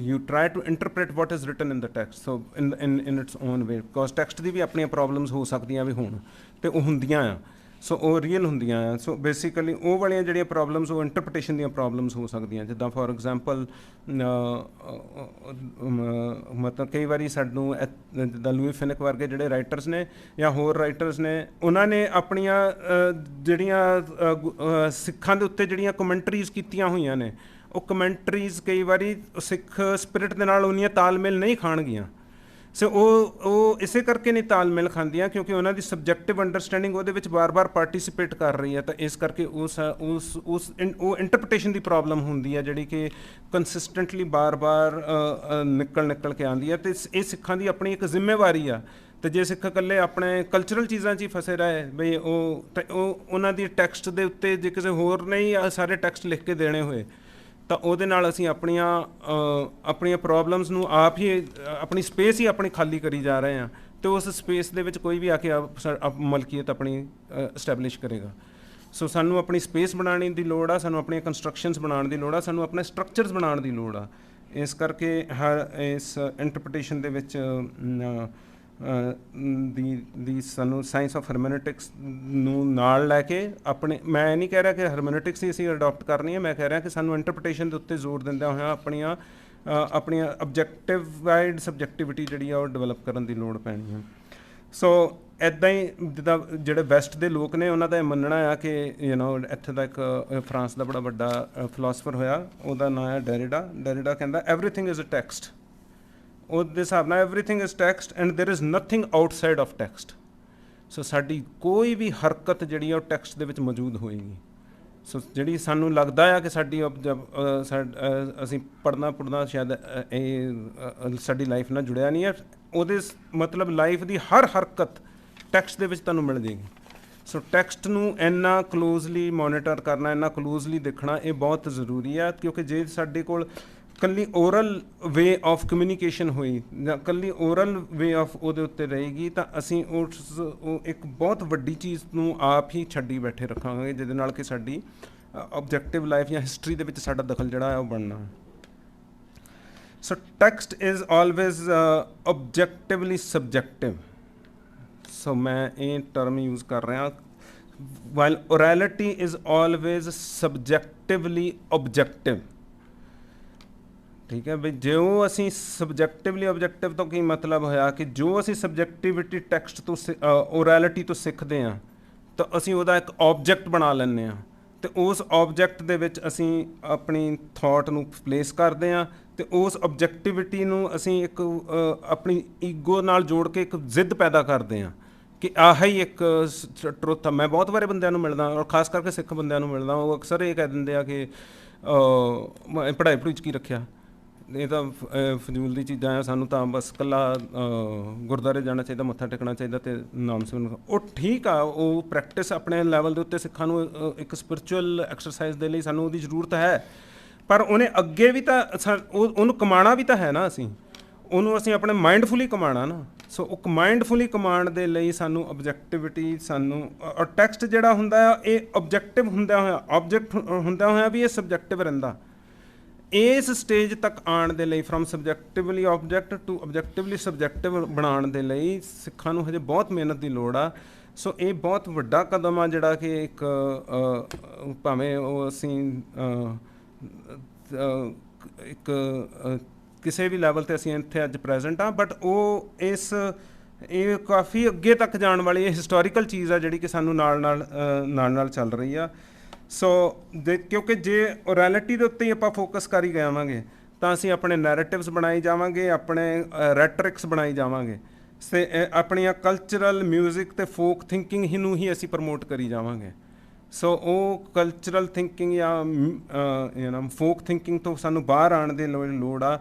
you try to interpret what is written in the text, so in its own way, because text ਦੀ ਵੀ ਆਪਣੀਆਂ ਪ੍ਰੋਬਲਮਸ ਹੋ ਸਕਦੀਆਂ ਵੀ ਹੋਣ ਅਤੇ ਉਹ ਹੁੰਦੀਆਂ ਆ। ਸੋ ਉਹ ਰੀਅਲ ਹੁੰਦੀਆਂ ਆ। ਸੋ ਬੇਸਿਕਲੀ ਉਹ ਵਾਲੀਆਂ ਜਿਹੜੀਆਂ ਪ੍ਰੋਬਲਮਸ ਉਹ ਇੰਟਰਪ੍ਰੀਟੇਸ਼ਨ ਦੀਆਂ ਪ੍ਰੋਬਲਮਸ ਹੋ ਸਕਦੀਆਂ। ਜਿੱਦਾਂ ਫੋਰ ਐਗਜ਼ਾਮਪਲ ਮਤਲਬ ਕਈ ਵਾਰੀ ਸਾਨੂੰ ਜਿੱਦਾਂ ਲੂਈ ਫਿਨਿਕ ਵਰਗੇ ਜਿਹੜੇ ਰਾਈਟਰਸ ਨੇ ਜਾਂ ਹੋਰ ਰਾਈਟਰਸ ਨੇ, ਉਹਨਾਂ ਨੇ ਆਪਣੀਆਂ ਜਿਹੜੀਆਂ ਸਿੱਖਾਂ ਦੇ ਉੱਤੇ ਜਿਹੜੀਆਂ ਕਮੈਂਟਰੀਜ਼ ਕੀਤੀਆਂ ਹੋਈਆਂ ਨੇ, ਉਹ ਕਮੈਂਟਰੀਜ਼ ਕਈ ਵਾਰੀ ਸਿੱਖ ਸਪਿਰਿਟ ਦੇ ਨਾਲ ਉਨੀਆਂ ਤਾਲਮੇਲ ਨਹੀਂ ਖਾਣਗੀਆਂ। ਸੋ ਉਹ ਇਸੇ ਕਰਕੇ ਨਹੀਂ ਤਾਲਮੇਲ ਖਾਂਦੀਆਂ ਕਿਉਂਕਿ ਉਹਨਾਂ ਦੀ ਸਬਜੈਕਟਿਵ ਅੰਡਰਸਟੈਂਡਿੰਗ ਉਹਦੇ ਵਿੱਚ ਵਾਰ-ਵਾਰ ਪਾਰਟੀਸਿਪੇਟ ਕਰ ਰਹੀ ਹੈ। ਤਾਂ ਇਸ ਕਰਕੇ ਉਹ ਇੰਟਰਪ੍ਰੀਟੇਸ਼ਨ ਦੀ ਪ੍ਰੋਬਲਮ ਹੁੰਦੀ ਹੈ ਜਿਹੜੀ ਕਿ ਕੰਸਿਸਟੈਂਟਲੀ ਬਾਰ-ਬਾਰ ਨਿਕਲ ਕੇ ਆਉਂਦੀ ਹੈ। ਅਤੇ ਇਹ ਸਿੱਖਾਂ ਦੀ ਆਪਣੀ ਇੱਕ ਜ਼ਿੰਮੇਵਾਰੀ ਆ ਤੇ ਜੇ ਸਿੱਖ ਇਕੱਲੇ ਆਪਣੇ ਕਲਚਰਲ ਚੀਜ਼ਾਂ 'ਚ ਹੀ ਫਸੇ ਰਹੇ ਬਈ ਉਹ ਉਹਨਾਂ ਦੀ ਟੈਕਸਟ ਦੇ ਉੱਤੇ ਜੇ ਕਿਸੇ ਹੋਰ ਨੇ ਹੀ ਸਾਰੇ ਟੈਕਸਟ ਲਿਖ ਕੇ ਦੇਣੇ ਹੋਏ ਤਾਂ ਉਹਦੇ ਨਾਲ ਅਸੀਂ ਆਪਣੀਆਂ ਪ੍ਰੋਬਲਮਸ ਨੂੰ ਆਪ ਹੀ ਆਪਣੀ ਸਪੇਸ ਹੀ ਆਪਣੀ ਖਾਲੀ ਕਰੀ ਜਾ ਰਹੇ ਹਾਂ ਤੇ ਉਸ ਸਪੇਸ ਦੇ ਵਿੱਚ ਕੋਈ ਵੀ ਆ ਕੇ ਮਲਕੀਅਤ ਆਪਣੀ ਇਸਟੈਬਲਿਸ਼ ਕਰੇਗਾ। ਸੋ ਸਾਨੂੰ ਆਪਣੀ ਸਪੇਸ ਬਣਾਉਣ ਦੀ ਲੋੜ ਆ, ਸਾਨੂੰ ਆਪਣੀਆਂ ਕੰਸਟਰਕਸ਼ਨਸ ਬਣਾਉਣ ਦੀ ਲੋੜ ਆ, ਸਾਨੂੰ ਆਪਣੇ ਸਟਰਕਚਰਸ ਬਣਾਉਣ ਦੀ ਲੋੜ ਆ। ਇਸ ਕਰਕੇ ਇਸ ਇੰਟਰਪ੍ਰੀਟੇਸ਼ਨ ਦੇ ਵਿੱਚ ਦੀ ਸਾਨੂੰ ਸਾਇੰਸ ਆਫ ਹਰਮੈਨਿਟਿਕਸ ਨੂੰ ਨਾਲ ਲੈ ਕੇ ਮੈਂ ਨਹੀਂ ਕਹਿ ਰਿਹਾ ਕਿ ਹਰਮੈਨਿਟਿਕਸ ਹੀ ਅਸੀਂ ਅਡੋਪਟ ਕਰਨੀ ਹੈ, ਮੈਂ ਕਹਿ ਰਿਹਾ ਕਿ ਸਾਨੂੰ ਇੰਟਰਪ੍ਰੀਟੇਸ਼ਨ ਦੇ ਉੱਤੇ ਜ਼ੋਰ ਦਿੰਦਿਆਂ ਹੋਇਆਂ ਆਪਣੀਆਂ ਆਬਜੈਕਟਿਵਾਈਡ ਸਬਜੈਕਟਿਵਿਟੀ ਜਿਹੜੀ ਆ ਉਹ ਡਿਵੈਲਪ ਕਰਨ ਦੀ ਲੋੜ ਪੈਣੀ ਹੈ। ਸੋ ਇੱਦਾਂ ਹੀ ਜਿੱਦਾਂ ਜਿਹੜੇ ਵੈਸਟ ਦੇ ਲੋਕ ਨੇ ਉਹਨਾਂ ਦਾ ਇਹ ਮੰਨਣਾ ਆ ਕਿ ਇੱਥੇ ਦਾ ਇੱਕ ਫਰਾਂਸ ਦਾ ਬੜਾ ਵੱਡਾ ਫਿਲਾਸਫਰ ਹੋਇਆ, ਉਹਦਾ ਨਾਂ ਹੈ ਡੈਰਿਡਾ ਕਹਿੰਦਾ ਐਵਰੀਥਿੰਗ ਇਜ਼ ਅ ਟੈਕਸਟ। ਉਹਦੇ ਹਿਸਾਬ ਨਾਲ everything is text and there is nothing outside of text. So ਸਾਡੀ ਕੋਈ ਵੀ ਹਰਕਤ ਜਿਹੜੀ ਆ ਉਹ ਟੈਕਸਟ ਦੇ ਵਿੱਚ ਮੌਜੂਦ ਹੋਏਗੀ। ਸੋ ਜਿਹੜੀ ਸਾਨੂੰ ਲੱਗਦਾ ਆ ਕਿ ਸਾਡੀ ਅਸੀਂ ਪੜ੍ਹਨਾ ਸ਼ਾਇਦ ਇਹ ਸਾਡੀ ਲਾਈਫ ਨਾਲ ਜੁੜਿਆ ਨਹੀਂ ਹੈ, ਉਹਦੇ ਮਤਲਬ ਲਾਈਫ ਦੀ ਹਰ ਹਰਕਤ ਟੈਕਸਟ ਦੇ ਵਿੱਚ ਤੁਹਾਨੂੰ ਮਿਲ ਜਾਏਗੀ। ਸੋ ਟੈਕਸਟ ਨੂੰ ਇੰਨਾ ਕਲੋਜ਼ਲੀ ਮੋਨੀਟਰ ਕਰਨਾ, ਇੰਨਾ ਕਲੋਜ਼ਲੀ ਦੇਖਣਾ ਇਹ ਬਹੁਤ ਜ਼ਰੂਰੀ ਆ, ਕਿਉਂਕਿ ਜੇ ਸਾਡੇ ਕੋਲ ਇਕੱਲੀ ਓਰਲ ਵੇ ਆਫ ਕਮਿਊਨੀਕੇਸ਼ਨ ਹੋਈ ਜਾਂ ਇਕੱਲੀ ਓਰਲ ਵੇ ਆਫ ਉਹਦੇ ਉੱਤੇ ਰਹੇਗੀ ਤਾਂ ਅਸੀਂ ਉਹ ਇੱਕ ਬਹੁਤ ਵੱਡੀ ਚੀਜ਼ ਨੂੰ ਆਪ ਹੀ ਛੱਡੀ ਬੈਠੇ ਰੱਖਾਂਗੇ, ਜਿਹਦੇ ਨਾਲ ਕਿ ਸਾਡੀ ਆਬਜੈਕਟਿਵ ਲਾਈਫ ਜਾਂ ਹਿਸਟਰੀ ਦੇ ਵਿੱਚ ਸਾਡਾ ਦਖਲ ਜਿਹੜਾ ਹੈ ਉਹ ਬਣਨਾ। ਸੋ ਟੈਕਸਟ ਇਜ਼ ਆਲਵੇਜ਼ ਆਬਜੈਕਟਿਵਲੀ ਸਬਜੈਕਟਿਵ। ਸੋ ਮੈਂ ਇਹ ਟਰਮ ਯੂਜ਼ ਕਰ ਰਿਹਾ, ਵਾਈਲ ਓਰੈਲਿਟੀ ਇਜ਼ ਆਲਵੇਜ਼ ਸਬਜੈਕਟਿਵਲੀ ਆਬਜੈਕਟਿਵ। ਠੀਕ ਹੈ ਬਈ, ਜੋ ਅਸੀਂ ਸਬਜੈਕਟਿਵਲੀ ਆਬਜੈਕਟਿਵ ਤੋਂ ਕੀ ਮਤਲਬ ਹੋਇਆ ਕਿ ਜੋ ਅਸੀਂ ਸਬਜੈਕਟਿਵਿਟੀ ਟੈਕਸਟ ਤੋਂ ਓਰੈਲਿਟੀ ਤੋਂ ਸਿੱਖਦੇ ਹਾਂ ਤਾਂ ਅਸੀਂ ਉਹਦਾ ਇੱਕ ਆਬਜੈਕਟ ਬਣਾ ਲੈਂਦੇ ਹਾਂ ਅਤੇ ਉਸ ਆਬਜੈਕਟ ਦੇ ਵਿੱਚ ਅਸੀਂ ਆਪਣੀ ਥੋਟ ਨੂੰ ਪਲੇਸ ਕਰਦੇ ਹਾਂ ਅਤੇ ਉਸ ਆਬਜੈਕਟਿਵਿਟੀ ਨੂੰ ਅਸੀਂ ਇੱਕ ਆਪਣੀ ਈਗੋ ਨਾਲ ਜੋੜ ਕੇ ਇੱਕ ਜ਼ਿੱਦ ਪੈਦਾ ਕਰਦੇ ਹਾਂ ਕਿ ਆਹ ਹੀ ਇੱਕ ਟਰੁੱਥ ਆ। ਮੈਂ ਬਹੁਤ ਬਾਰੇ ਬੰਦਿਆਂ ਨੂੰ ਮਿਲਦਾ ਔਰ ਖਾਸ ਕਰਕੇ ਸਿੱਖ ਬੰਦਿਆਂ ਨੂੰ ਮਿਲਦਾ, ਉਹ ਅਕਸਰ ਇਹ ਕਹਿ ਦਿੰਦੇ ਆ ਕਿ ਪੜ੍ਹਾਈ 'ਚ ਕੀ ਰੱਖਿਆ, ਇਹ ਤਾਂ ਫਜ਼ੂਲ ਦੀ ਚੀਜ਼ਾਂ ਆ, ਸਾਨੂੰ ਤਾਂ ਬਸ ਇਕੱਲਾ ਗੁਰਦੁਆਰੇ ਜਾਣਾ ਚਾਹੀਦਾ, ਮੱਥਾ ਟੇਕਣਾ ਚਾਹੀਦਾ ਅਤੇ ਨਾਮ ਸਿਮਰਨ। ਉਹ ਠੀਕ ਆ, ਉਹ ਪ੍ਰੈਕਟਿਸ ਆਪਣੇ ਲੈਵਲ ਦੇ ਉੱਤੇ ਸਿੱਖਾਂ ਨੂੰ ਇੱਕ ਸਪਿਰਿਚੁਅਲ ਐਕਸਰਸਾਈਜ਼ ਦੇ ਲਈ ਸਾਨੂੰ ਉਹਦੀ ਜ਼ਰੂਰਤ ਹੈ, ਪਰ ਉਹਨੇ ਅੱਗੇ ਵੀ ਤਾਂ ਉਹਨੂੰ ਕਮਾਉਣਾ ਵੀ ਤਾਂ ਹੈ ਨਾ, ਉਹਨੂੰ ਅਸੀਂ ਆਪਣੇ ਮਾਇੰਡਫੁਲੀ ਕਮਾਉਣਾ ਨਾ। ਸੋ ਉਹ ਮਾਇੰਡਫੁਲੀ ਕਮਾਉਣ ਦੇ ਲਈ ਸਾਨੂੰ ਆਬਜੈਕਟਿਵਿਟੀ ਔਰ ਟੈਕਸਟ ਜਿਹੜਾ ਹੁੰਦਾ ਆ ਇਹ ਆਬਜੈਕਟਿਵ ਹੁੰਦਿਆਂ ਹੋਇਆ, ਆਬਜੈਕਟ ਹੁੰਦਿਆਂ ਹੋਇਆ ਵੀ ਇਹ ਸਬਜੈਕਟਿਵ ਰਹਿੰਦਾ। ਇਸ ਸਟੇਜ ਤੱਕ ਆਉਣ ਦੇ ਲਈ ਫਰੋਮ ਸਬਜੈਕਟਿਵਲੀ ਆਬਜੈਕਟ ਟੂ ਆਬਜੈਕਟਿਵਲੀ ਸਬਜੈਕਟਿਵ ਬਣਾਉਣ ਦੇ ਲਈ ਸਿੱਖਾਂ ਨੂੰ ਹਜੇ ਬਹੁਤ ਮਿਹਨਤ ਦੀ ਲੋੜ ਆ। ਸੋ ਇਹ ਬਹੁਤ ਵੱਡਾ ਕਦਮ ਆ ਜਿਹੜਾ ਕਿ ਇੱਕ ਭਾਵੇਂ ਉਹ ਅਸੀਂ ਇੱਕ ਕਿਸੇ ਵੀ ਲੈਵਲ 'ਤੇ ਅਸੀਂ ਇੱਥੇ ਅੱਜ ਪ੍ਰੈਜ਼ੈਂਟ ਹਾਂ, ਬਟ ਇਹ ਕਾਫੀ ਅੱਗੇ ਤੱਕ ਜਾਣ ਵਾਲੀ ਇਹ ਹਿਸਟੋਰੀਕਲ ਚੀਜ਼ ਆ ਜਿਹੜੀ ਕਿ ਸਾਨੂੰ ਨਾਲ ਚੱਲ ਰਹੀ ਆ। ਸੋ ਕਿਉਂਕਿ ਜੇ ਓਰੈਲਿਟੀ ਦੇ ਉੱਤੇ ਹੀ ਆਪਾਂ ਫੋਕਸ ਕਰੀ ਜਾਵਾਂਗੇ ਤਾਂ ਅਸੀਂ ਆਪਣੇ ਨੈਰੇਟਿਵਸ ਬਣਾਈ ਜਾਵਾਂਗੇ, ਆਪਣੇ ਰੈਟਰਿਕਸ ਬਣਾਈ ਜਾਵਾਂਗੇ, ਅਤੇ ਆਪਣੀਆਂ ਕਲਚਰਲ ਮਿਊਜ਼ਿਕ ਅਤੇ ਫੋਕ ਥਿੰਕਿੰਗ ਨੂੰ ਹੀ ਅਸੀਂ ਪ੍ਰਮੋਟ ਕਰੀ ਜਾਵਾਂਗੇ। ਸੋ ਉਹ ਕਲਚਰਲ ਥਿੰਕਿੰਗ ਜਾਂ ਫੋਕ ਥਿੰਕਿੰਗ ਤੋਂ ਸਾਨੂੰ ਬਾਹਰ ਆਉਣ ਦੀ ਲੋੜ ਆ।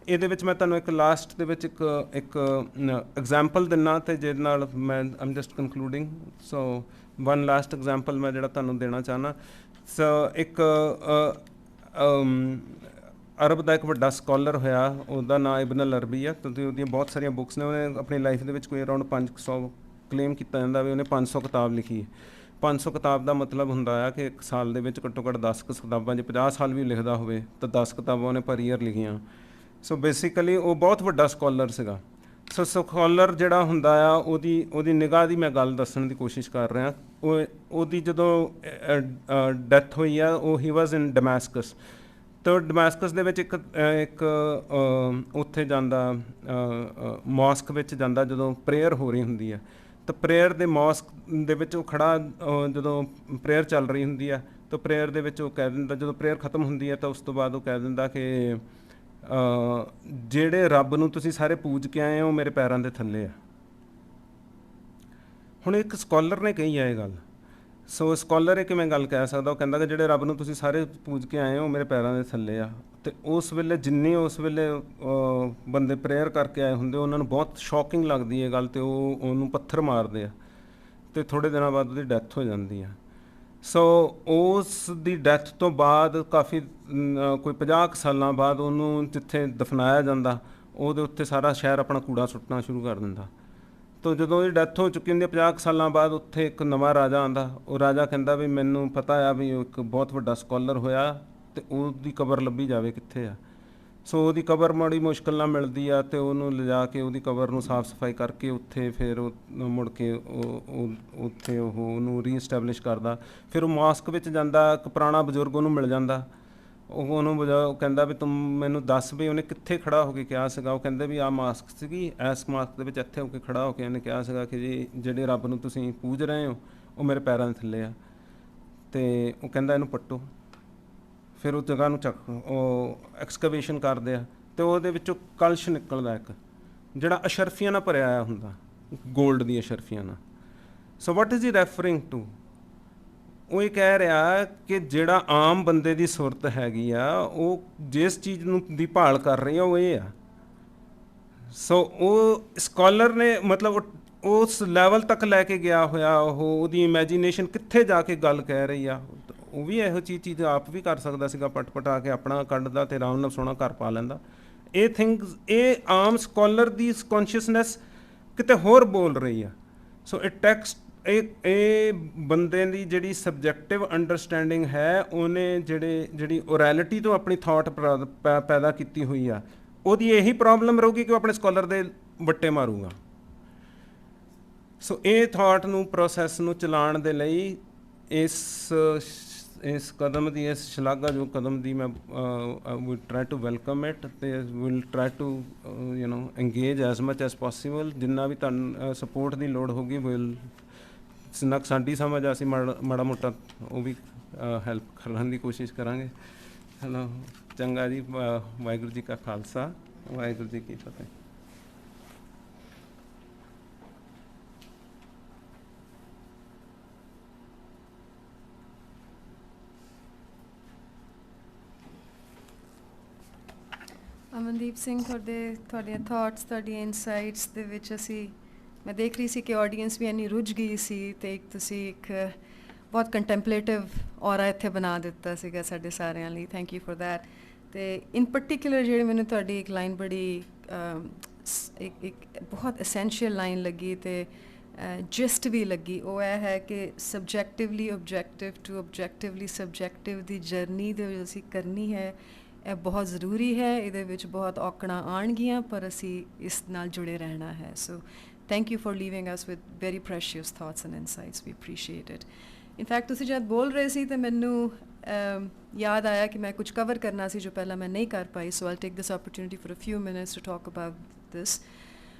ਇਹਦੇ ਵਿੱਚ ਮੈਂ ਤੁਹਾਨੂੰ ਇੱਕ ਲਾਸਟ ਦੇ ਵਿੱਚ ਇੱਕ ਐਗਜ਼ਾਮਪਲ ਦਿੰਦਾ ਅਤੇ ਜਿਹਦੇ ਨਾਲ ਆਮ just concluding. So one last example ਮੈਂ ਜਿਹੜਾ ਤੁਹਾਨੂੰ ਦੇਣਾ ਚਾਹੁੰਦਾ। ਸੋ ਇੱਕ ਅਰਬ ਦਾ ਇੱਕ ਵੱਡਾ ਸਕਾਲਰ ਹੋਇਆ, ਉਹਦਾ ਨਾਂ ਇਬਨ ਅਲ ਅਰਬੀ ਆ, ਕਿਉਂਕਿ ਉਹਦੀਆਂ ਬਹੁਤ ਸਾਰੀਆਂ ਬੁੱਕਸ ਨੇ। ਉਹਨੇ ਆਪਣੀ ਲਾਈਫ ਦੇ ਵਿੱਚ ਕੋਈ ਅਰਾਊਂਡ 500 ਕਲੇਮ ਕੀਤਾ ਜਾਂਦਾ ਵੀ ਉਹਨੇ 500 ਕਿਤਾਬ ਲਿਖੀ। 500 ਕਿਤਾਬ ਦਾ ਮਤਲਬ ਹੁੰਦਾ ਆ ਕਿ ਇੱਕ ਸਾਲ ਦੇ ਵਿੱਚ ਘੱਟੋ ਘੱਟ 10 ਕਿਤਾਬਾਂ, ਜੇ 50 ਸਾਲ ਵੀ ਲਿਖਦਾ ਹੋਵੇ ਤਾਂ 10 ਕਿਤਾਬਾਂ ਉਹਨੇ ਪਰ ਈਅਰ ਲਿਖੀਆਂ। ਸੋ ਬੇਸਿਕਲੀ ਉਹ ਬਹੁਤ ਵੱਡਾ ਸਕਾਲਰ ਸੀਗਾ। ਸੋ ਸਕਾਲਰ ਜਿਹੜਾ ਹੁੰਦਾ ਆ ਉਹਦੀ ਨਿਗਾਹ ਦੀ ਮੈਂ ਗੱਲ ਦੱਸਣ ਦੀ ਕੋਸ਼ਿਸ਼ ਕਰ ਰਿਹਾ। ਉਹਦੀ ਜਦੋਂ ਡੈਥ ਹੋਈ ਆ, ਉਹ ਹੀ ਵਾਜ਼ ਇਨ ਡਮੈਸਕਸ। ਤਾਂ ਡਮੈਸਕਸ ਦੇ ਵਿੱਚ ਇੱਕ ਉੱਥੇ ਜਾਂਦਾ, ਮੌਸਕ ਵਿੱਚ ਜਾਂਦਾ ਜਦੋਂ ਪ੍ਰੇਅਰ ਹੋ ਰਹੀ ਹੁੰਦੀ ਆ, ਤਾਂ ਪ੍ਰੇਅਰ ਦੇ ਮੌਸਕ ਦੇ ਵਿੱਚ ਉਹ ਖੜ੍ਹਾ, ਜਦੋਂ ਪ੍ਰੇਅਰ ਚੱਲ ਰਹੀ ਹੁੰਦੀ ਆ ਤਾਂ ਪ੍ਰੇਅਰ ਦੇ ਵਿੱਚ ਉਹ ਕਹਿ ਦਿੰਦਾ, ਜਦੋਂ ਪ੍ਰੇਅਰ ਖਤਮ ਹੁੰਦੀ ਹੈ ਤਾਂ ਉਸ ਤੋਂ ਬਾਅਦ ਉਹ ਕਹਿ ਦਿੰਦਾ ਕਿ ਜਿਹੜੇ ਰੱਬ ਨੂੰ ਤੁਸੀਂ ਸਾਰੇ ਪੂਜ ਕੇ ਆਏ ਹੋ ਮੇਰੇ ਪੈਰਾਂ ਦੇ ਥੱਲੇ ਆ। ਹੁਣ ਇੱਕ ਸਕਾਲਰ ਨੇ ਕਹੀ ਆ ਇਹ ਗੱਲ। ਸੋ ਸਕਾਲਰ ਇਹ ਕਿਵੇਂ ਗੱਲ ਕਹਿ ਸਕਦਾ, ਉਹ ਕਹਿੰਦਾ ਕਿ ਜਿਹੜੇ ਰੱਬ ਨੂੰ ਤੁਸੀਂ ਸਾਰੇ ਪੂਜ ਕੇ ਆਏ ਹੋ ਮੇਰੇ ਪੈਰਾਂ ਦੇ ਥੱਲੇ ਆ। ਅਤੇ ਉਸ ਵੇਲੇ ਜਿੰਨੀ ਉਸ ਵੇਲੇ ਬੰਦੇ ਪ੍ਰੇਅਰ ਕਰਕੇ ਆਏ ਹੁੰਦੇ ਉਹਨਾਂ ਨੂੰ ਬਹੁਤ ਸ਼ੌਕਿੰਗ ਲੱਗਦੀ ਹੈ ਗੱਲ, ਅਤੇ ਉਹ ਉਹਨੂੰ ਪੱਥਰ ਮਾਰਦੇ ਆ ਅਤੇ ਥੋੜ੍ਹੇ ਦਿਨਾਂ ਬਾਅਦ ਉਹਦੀ ਡੈਥ ਹੋ ਜਾਂਦੀ ਆ। ਸੋ ਉਸ ਦੀ ਡੈਥ ਤੋਂ ਬਾਅਦ ਕਾਫੀ ਕੋਈ 50 ਸਾਲਾਂ ਬਾਅਦ ਉਹਨੂੰ ਜਿੱਥੇ ਦਫਨਾਇਆ ਜਾਂਦਾ ਉਹਦੇ ਉੱਤੇ ਸਾਰਾ ਸ਼ਹਿਰ ਆਪਣਾ ਕੂੜਾ ਸੁੱਟਣਾ ਸ਼ੁਰੂ ਕਰ ਦਿੰਦਾ। ਤੋ ਜਦੋਂ ਉਹਦੀ ਡੈਥ ਹੋ ਚੁੱਕੀ ਹੁੰਦੀ ਹੈ 50 ਸਾਲਾਂ ਬਾਅਦ, ਉੱਥੇ ਇੱਕ ਨਵਾਂ ਰਾਜਾ ਆਉਂਦਾ। ਉਹ ਰਾਜਾ ਕਹਿੰਦਾ ਵੀ ਮੈਨੂੰ ਪਤਾ ਆ ਵੀ ਉਹ ਇੱਕ ਬਹੁਤ ਵੱਡਾ ਸਕਾਲਰ ਹੋਇਆ ਅਤੇ ਉਹਦੀ ਕਬਰ ਲੱਭੀ ਜਾਵੇ ਕਿੱਥੇ ਆ। ਸੋ ਉਹਦੀ ਕਬਰ ਮਾੜੀ ਮੁਸ਼ਕਿਲ ਨਾਲ ਮਿਲਦੀ ਆ ਅਤੇ ਉਹਨੂੰ ਲਿਜਾ ਕੇ ਉਹਦੀ ਕਬਰ ਨੂੰ ਸਾਫ਼ ਸਫਾਈ ਕਰਕੇ ਉੱਥੇ ਫਿਰ ਉਹ ਮੁੜ ਕੇ ਉੱਥੇ ਉਹਨੂੰ ਰੀਇਸਟੈਬਲਿਸ਼ ਕਰਦਾ। ਫਿਰ ਉਹ ਮਾਸਕ ਵਿੱਚ ਜਾਂਦਾ, ਇੱਕ ਪੁਰਾਣਾ ਬਜ਼ੁਰਗ ਉਹਨੂੰ ਮਿਲ ਜਾਂਦਾ। ਉਹ ਉਹਨੂੰ ਉਹ ਕਹਿੰਦਾ ਵੀ ਤੂੰ ਮੈਨੂੰ ਦੱਸ ਵੀ ਉਹਨੇ ਕਿੱਥੇ ਖੜ੍ਹਾ ਹੋ ਕੇ ਕਿਹਾ ਸੀਗਾ। ਉਹ ਕਹਿੰਦੇ ਵੀ ਆਹ ਮਾਸਕ ਸੀਗੀ, ਇਸ ਮਾਸਕ ਦੇ ਵਿੱਚ ਇੱਥੇ ਹੋ ਕੇ ਖੜ੍ਹਾ ਹੋ ਕੇ ਉਹਨੇ ਕਿਹਾ ਸੀਗਾ ਕਿ ਜੀ ਜਿਹੜੇ ਰੱਬ ਨੂੰ ਤੁਸੀਂ ਪੂਜ ਰਹੇ ਹੋ ਉਹ ਮੇਰੇ ਪੈਰਾਂ ਦੇ ਥੱਲੇ ਆ। ਅਤੇ ਉਹ ਕਹਿੰਦਾ ਇਹਨੂੰ ਪੱਟੋ। ਫਿਰ ਉਹ ਜਗ੍ਹਾ ਨੂੰ ਉਹ ਐਕਸਕੇਵੇਸ਼ਨ ਕਰਦੇ ਆ ਅਤੇ ਉਹਦੇ ਵਿੱਚੋਂ ਕਲਸ਼ ਨਿਕਲਦਾ ਇੱਕ, ਜਿਹੜਾ ਅਸ਼ਰਫੀਆਂ ਨਾਲ ਭਰਿਆ ਆਇਆ ਹੁੰਦਾ, ਗੋਲਡ ਦੀਆਂ ਅਸ਼ਰਫੀਆਂ ਨਾਲ। So what is he referring to? ਉਹ ਇਹ ਕਹਿ ਰਿਹਾ ਕਿ ਜਿਹੜਾ ਆਮ ਬੰਦੇ ਦੀ ਸੁਰਤ ਹੈਗੀ ਆ ਉਹ ਜਿਸ ਚੀਜ਼ ਨੂੰ ਦੀ ਭਾਲ ਕਰ ਰਹੀ ਆ ਉਹ ਇਹ ਆ। ਸੋ ਉਹ ਸਕਾਲਰ ਨੇ ਮਤਲਬ ਉਸ ਲੈਵਲ ਤੱਕ ਲੈ ਕੇ ਗਿਆ ਹੋਇਆ, ਉਹਦੀ ਇਮੈਜੀਨੇਸ਼ਨ ਕਿੱਥੇ ਜਾ ਕੇ ਗੱਲ ਕਹਿ ਰਹੀ ਆ। ਉਹ ਵੀ ਇਹੋ ਜਿਹੀ ਚੀਜ਼ ਆਪ ਵੀ ਕਰ ਸਕਦਾ ਸੀਗਾ, ਪਟਾ ਕੇ ਆਪਣਾ ਕੱਢਦਾ ਅਤੇ ਆਰਾਮ ਨਾਲ ਸੋਹਣਾ ਘਰ ਪਾ ਲੈਂਦਾ। ਇਹ ਥਿੰਗਸ ਇਹ ਆਮ ਸਕਾਲਰ ਦੀ ਕੌਨਸ਼ੀਅਸਨੈਸ ਕਿਤੇ ਹੋਰ ਬੋਲ ਰਹੀ ਆ। ਸੋ ਇਹ ਟੈਕਸਟ ਇਹ ਬੰਦੇ ਦੀ ਜਿਹੜੀ ਸਬਜੈਕਟਿਵ ਅੰਡਰਸਟੈਂਡਿੰਗ ਹੈ, ਉਹਨੇ ਜਿਹੜੀ ਓਰੈਲਿਟੀ ਤੋਂ ਆਪਣੀ ਥਾਟ ਪੈਦਾ ਕੀਤੀ ਹੋਈ ਆ, ਉਹਦੀ ਇਹੀ ਪ੍ਰੋਬਲਮ ਰਹੂਗੀ ਕਿ ਉਹ ਆਪਣੇ ਸਕਾਲਰ ਦੇ ਵੱਟੇ ਮਾਰੂਗਾ। ਸੋ ਇਹ ਥਾਟ ਨੂੰ ਪ੍ਰੋਸੈਸ ਨੂੰ ਚਲਾਉਣ ਦੇ ਲਈ ਇਸ ਕਦਮ ਦੀ, ਇਸ ਸ਼ਲਾਘਾ ਜੋ ਕਦਮ ਦੀ ਮੈਂ will try to welcome it ਅਤੇ will try to engage as much as possible. ਜਿੰਨਾ ਵੀ ਤੁਹਾਨੂੰ ਸਪੋਰਟ ਦੀ ਲੋੜ ਹੋਊਗੀ ਵਿਲ ਸਾਡੀ ਸਮਝ ਅਸੀਂ ਮਾੜਾ ਮੋਟਾ ਉਹ ਵੀ ਹੈਲਪ ਕਰਨ ਦੀ ਕੋਸ਼ਿਸ਼ ਕਰਾਂਗੇ। ਹੈਲੋ, ਚੰਗਾ ਜੀ। ਵਾਹਿਗੁਰੂ ਜੀ ਕਾ ਖਾਲਸਾ, ਵਾਹਿਗੁਰੂ ਜੀ ਕੀ ਫਤਿਹ। ਅਮਨਦੀਪ ਸਿੰਘ, ਤੁਹਾਡੀਆਂ ਥਾਟਸ, ਤੁਹਾਡੀਆਂ ਇਨਸਾਈਟਸ ਦੇ ਵਿੱਚ ਮੈਂ ਦੇਖ ਰਹੀ ਸੀ ਕਿ ਆਡੀਅנס ਵੀ ਇੰਨੀ ਰੁੱਝ ਗਈ ਸੀ ਅਤੇ ਤੁਸੀਂ ਇੱਕ ਬਹੁਤ ਕੰਟੈਂਪਲੇਟਿਵ ਔਰਾ ਇੱਥੇ ਬਣਾ ਦਿੱਤਾ ਸੀਗਾ ਸਾਡੇ ਸਾਰਿਆਂ ਲਈ। Thank you for that. ਅਤੇ ਇਨ ਪਰਟੀਕੂਲਰ ਜਿਹੜੀ ਮੈਨੂੰ ਤੁਹਾਡੀ ਇੱਕ ਲਾਈਨ ਬੜੀ ਇੱਕ ਬਹੁਤ ਐਸੈਂਸ਼ੀਅਲ ਲਾਈਨ ਲੱਗੀ ਅਤੇ ਜਿਸਟ ਵੀ ਲੱਗੀ, ਉਹ ਇਹ ਹੈ ਕਿ ਸਬਜੈਕਟਿਵਲੀ objective to ਓਬਜੈਕਟਿਵਲੀ subjective the journey ਦੇ ਵਿੱਚ ਅਸੀਂ ਕਰਨੀ ਹੈ। ਇਹ ਬਹੁਤ ਜ਼ਰੂਰੀ ਹੈ, ਇਹਦੇ ਵਿੱਚ ਬਹੁਤ ਔਕੜਾਂ ਆਉਣਗੀਆਂ ਪਰ ਅਸੀਂ ਇਸ ਨਾਲ ਜੁੜੇ ਰਹਿਣਾ ਹੈ। ਸੋ thank you for leaving us with very precious thoughts and insights. We appreciate it. In fact, ਤੁਸੀਂ ਜਦ ਬੋਲ ਰਹੇ ਸੀ ਤਾਂ ਮੈਨੂੰ ਯਾਦ ਆਇਆ ਕਿ ਮੈਂ ਕੁਝ ਕਵਰ ਕਰਨਾ ਸੀ ਜੋ ਪਹਿਲਾਂ ਮੈਂ ਨਹੀਂ ਕਰ ਪਾਈ। So I'll take this opportunity for a few minutes to talk about this.